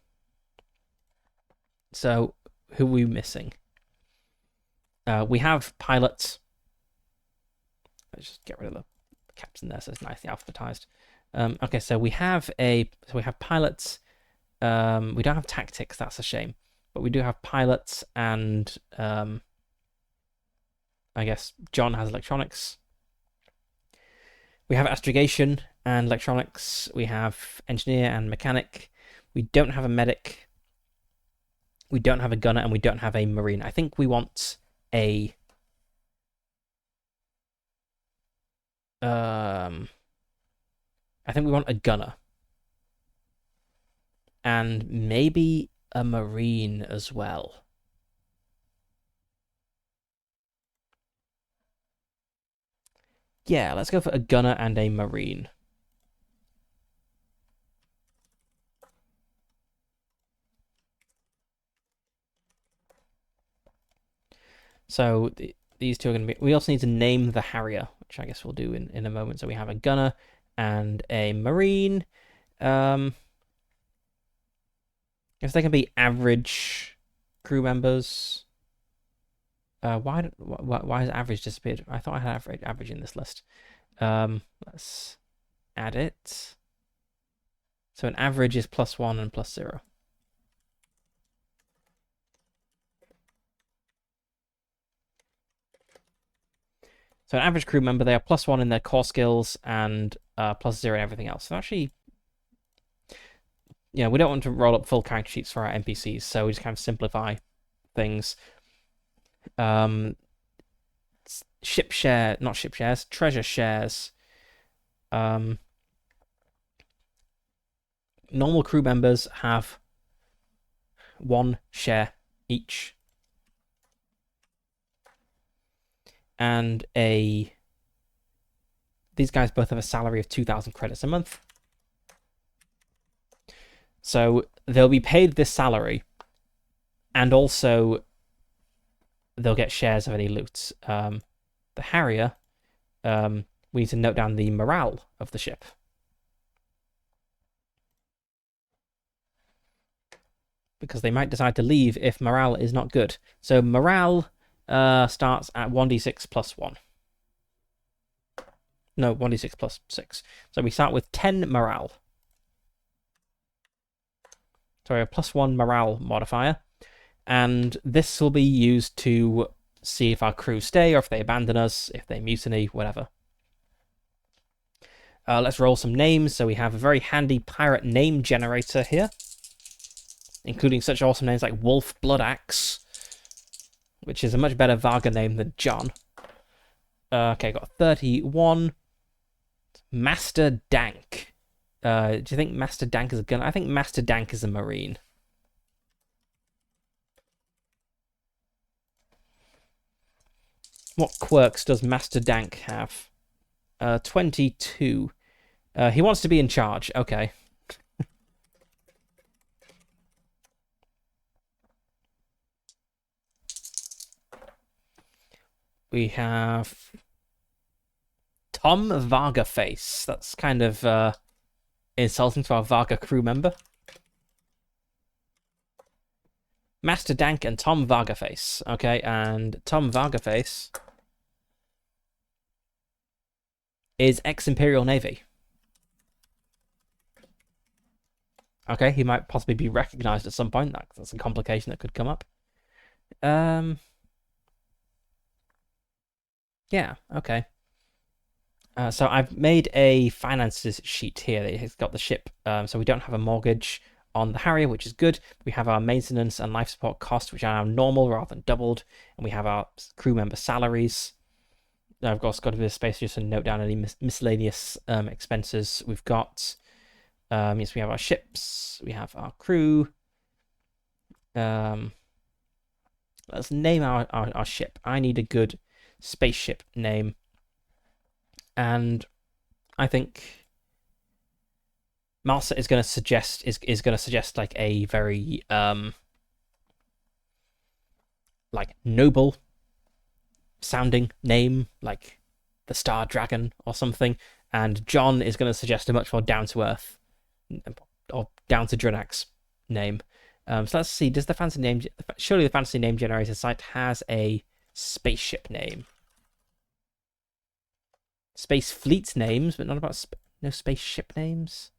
So who are we missing? We have pilots. Let's just get rid of the captain there, so it's nicely alphabetized. Okay, so we have pilots. We don't have tactics. That's a shame, but we do have pilots, and I guess John has electronics. We have astrogation and electronics. We have engineer and mechanic. We don't have a medic. We don't have a gunner, and we don't have a marine. I think we want a I think we want a gunner. And maybe a marine as well. Yeah, let's go for a gunner and a marine. So these two are going to be. We also need to name the Harrier, which I guess we'll do in a moment. So we have a gunner and a marine. If they can be average crew members. Why has average disappeared? I thought I had average in this list. Let's add it. So an average is +1 and +0. So an average crew member, they are +1 in their core skills and +0 in everything else. So actually, we don't want to roll up full character sheets for our NPCs, so we just kind of simplify things. Ship share, not ship shares, treasure shares. Normal crew members have 1 share each. And these guys both have a salary of 2,000 credits a month. So they'll be paid this salary, and also they'll get shares of any loot. The Harrier, we need to note down the morale of the ship. Because they might decide to leave if morale is not good. So morale starts at 1d6 plus 1. No, 1d6 plus 6. So we start with 10 morale. Sorry, a +1 morale modifier. And this will be used to see if our crew stay or if they abandon us, if they mutiny, whatever. Let's roll some names. So we have a very handy pirate name generator here, including such awesome names like Wolf Bloodaxe, which is a much better Varga name than John. Okay, got 31. Master Dank. Do you think Master Dank is a gun? I think Master Dank is a marine. What quirks does Master Dank have? 22. He wants to be in charge. Okay. We have Tom Vargaface. That's kind of insulting to our Varga crew member. Master Dank and Tom Vargaface. Okay, and Tom Vargaface is ex-Imperial Navy. Okay, he might possibly be recognized at some point. That's a complication that could come up. Yeah, okay. So I've made a finances sheet here that has got the ship. So we don't have a mortgage on the Harrier, which is good. We have our maintenance and life support costs, which are now normal rather than doubled. And we have our crew member salaries. I've also got a bit of space just to note down any miscellaneous expenses we've got. Yes, we have our ships. We have our crew. Let's name our ship. I need a good spaceship name. And I think Marsa is going to suggest like a very like noble sounding name, like the Star Dragon or something. And John is going to suggest a much more down to earth or down to Drinax name. So let's see. Does the fancy name? Surely the fancy name generator site has a spaceship name. Space fleet names, but not about no spaceship names.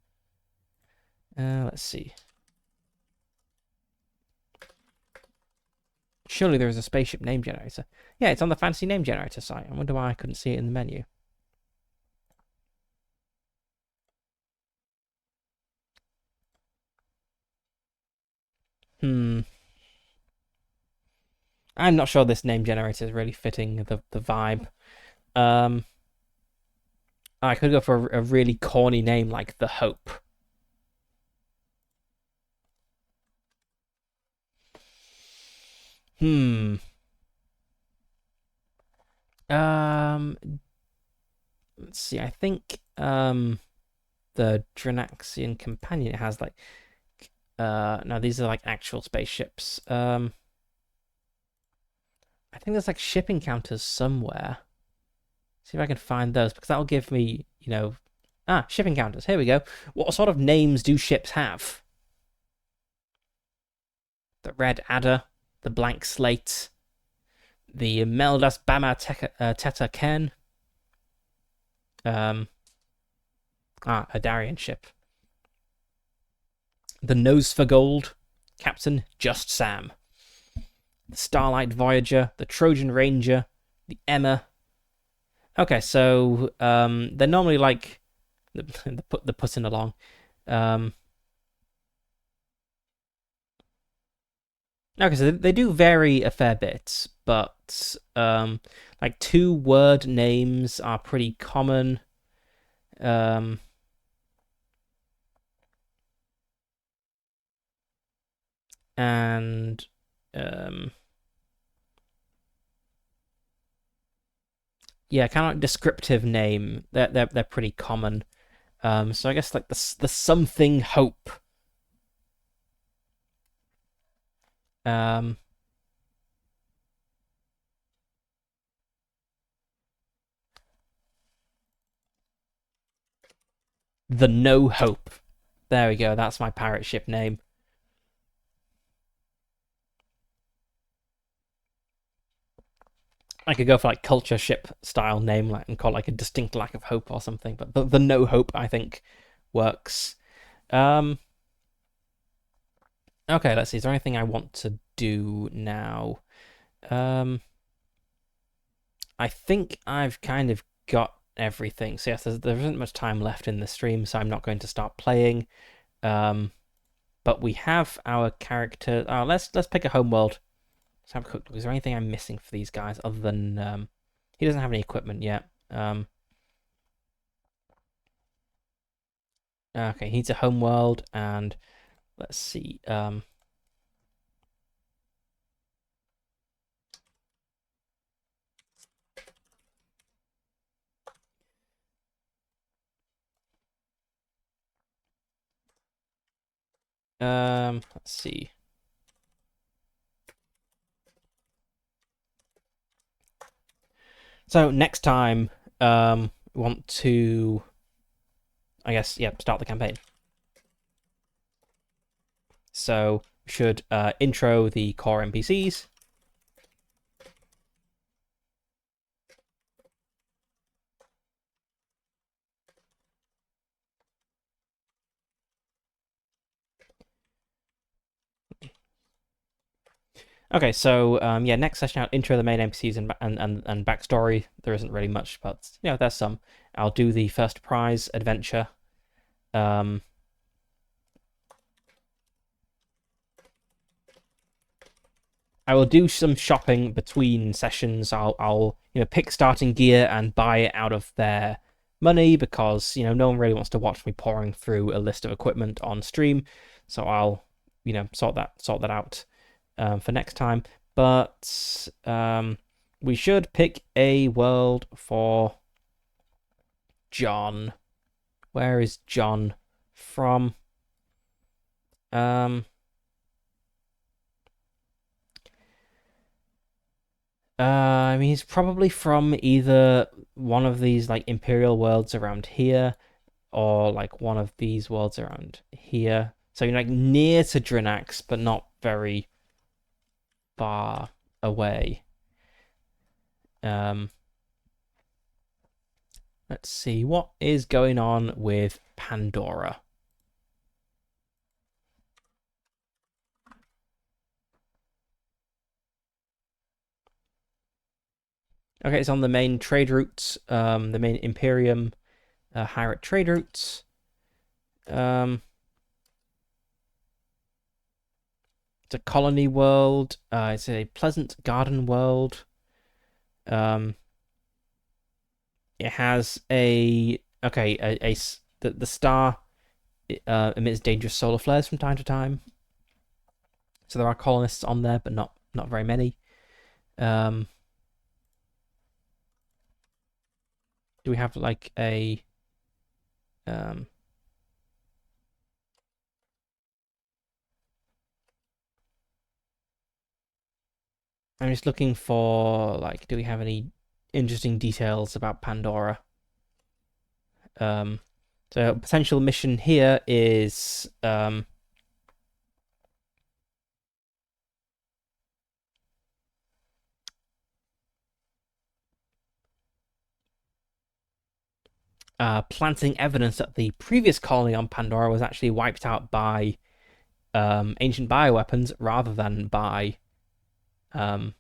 Let's see. Surely there is a spaceship name generator. Yeah, it's on the fancy name generator site. I wonder why I couldn't see it in the menu. I'm not sure this name generator is really fitting the vibe. I could go for a really corny name like The Hope. Let's see. I think the Drinaxian companion has like no, these are like actual spaceships. I think there's like shipping counters somewhere. See if I can find those, because that'll give me, shipping counters. Here we go. What sort of names do ships have? The Red Adder, the Blank Slate, the Meldas Bama Teta Ken. Um, a Darien ship. The Nose for Gold, Captain Just Sam. The Starlight Voyager, the Trojan Ranger, the Emma. Okay, so they're normally like the putting along. Um, okay, so they do vary a fair bit, but like two-word names are pretty common. Um, and um, yeah, kind of like descriptive name. They're pretty common. So I guess like the something hope. Um, the No Hope. There we go. That's my pirate ship name. I could go for like culture ship style name, like and call it like a distinct lack of hope or something. But the No Hope I think works. Um, okay, let's see. Is there anything I want to do now? Um, I think I've kind of got everything. So yes, there isn't much time left in the stream, so I'm not going to start playing. Um, but we have our character. Oh, let's pick a home world. Let's have a quick look. Is there anything I'm missing for these guys other than he doesn't have any equipment yet. Okay, he needs a home world, and let's see. Let's see. So next time, we want to, I guess, yeah, start the campaign. So we should intro the core NPCs. Okay, so yeah, next session I'll intro the main NPCs and backstory. There isn't really much, but you know, there's some. I'll do the first prize adventure. Um, I will do some shopping between sessions. I'll pick starting gear and buy it out of their money because no one really wants to watch me pouring through a list of equipment on stream. So I'll sort that out for next time. But we should pick a world for John. Where is John from? I mean, he's probably from either one of these like Imperial worlds around here, or like one of these worlds around here. So you're like near to Drinax, but not very far away. Um, let's see what is going on with Pandora. Okay, it's on the main trade routes, the main Imperium Hyrate trade routes. It's a colony world. It's a pleasant garden world. Um, it has the star emits dangerous solar flares from time to time. So there are colonists on there, but not very many. Do we have like a I'm just looking for like, do we have any interesting details about Pandora? So potential mission here is planting evidence that the previous colony on Pandora was actually wiped out by ancient bioweapons rather than by um,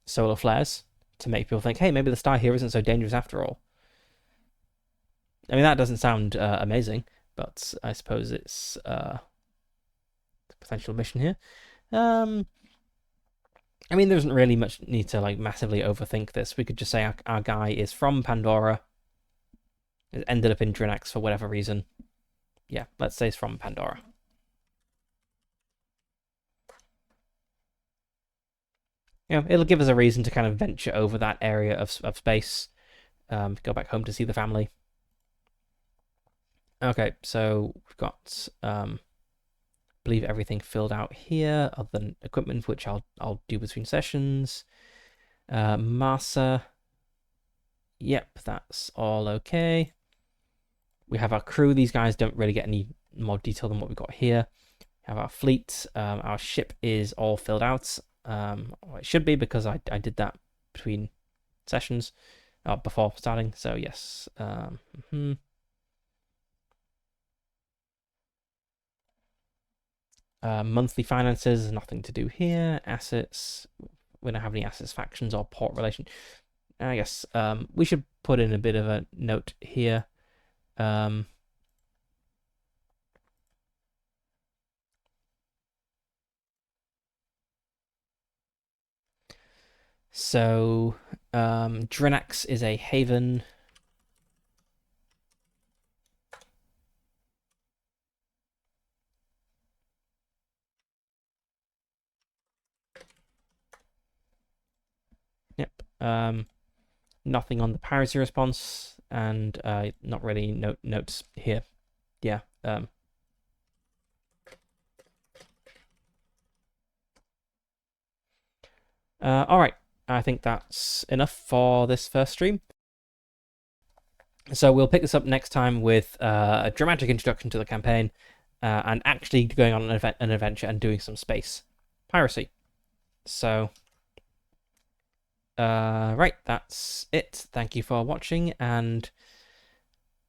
solar flares to make people think, hey, maybe the star here isn't so dangerous after all. I mean, that doesn't sound amazing, but I suppose it's the potential mission here. I mean, there isn't really much need to like massively overthink this. We could just say our guy is from Pandora. It ended up in Drinax for whatever reason. Yeah, let's say it's from Pandora. It'll give us a reason to kind of venture over that area of space, go back home to see the family. Okay, so we've got believe everything filled out here, other than equipment, which I'll do between sessions. Masa, yep, that's all okay. We have our crew. These guys don't really get any more detail than what we've got here. We have our fleet. Our ship is all filled out. Well, it should be because I did that between sessions, before starting. So yes. Monthly finances, nothing to do here. Assets, we don't have any assets, factions, or port relation. I guess we should put in a bit of a note here. So Drinax is a haven. Yep. Nothing on the piracy response, and not really notes here. Yeah. All right. I think that's enough for this first stream. So we'll pick this up next time with a dramatic introduction to the campaign, and actually going on an adventure and doing some space piracy. So, right, that's it. Thank you for watching, and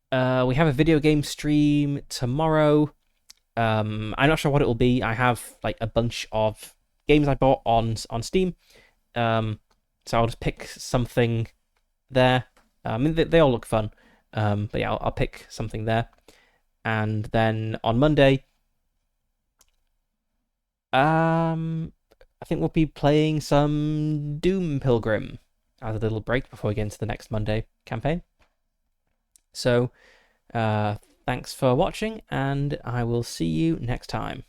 we have a video game stream tomorrow. I'm not sure what it will be. I have like a bunch of games I bought on Steam. So I'll just pick something there. I mean, they all look fun. But yeah, I'll pick something there. And then on Monday, I think we'll be playing some Doom Pilgrim as a little break before we get into the next Monday campaign. So, thanks for watching, and I will see you next time.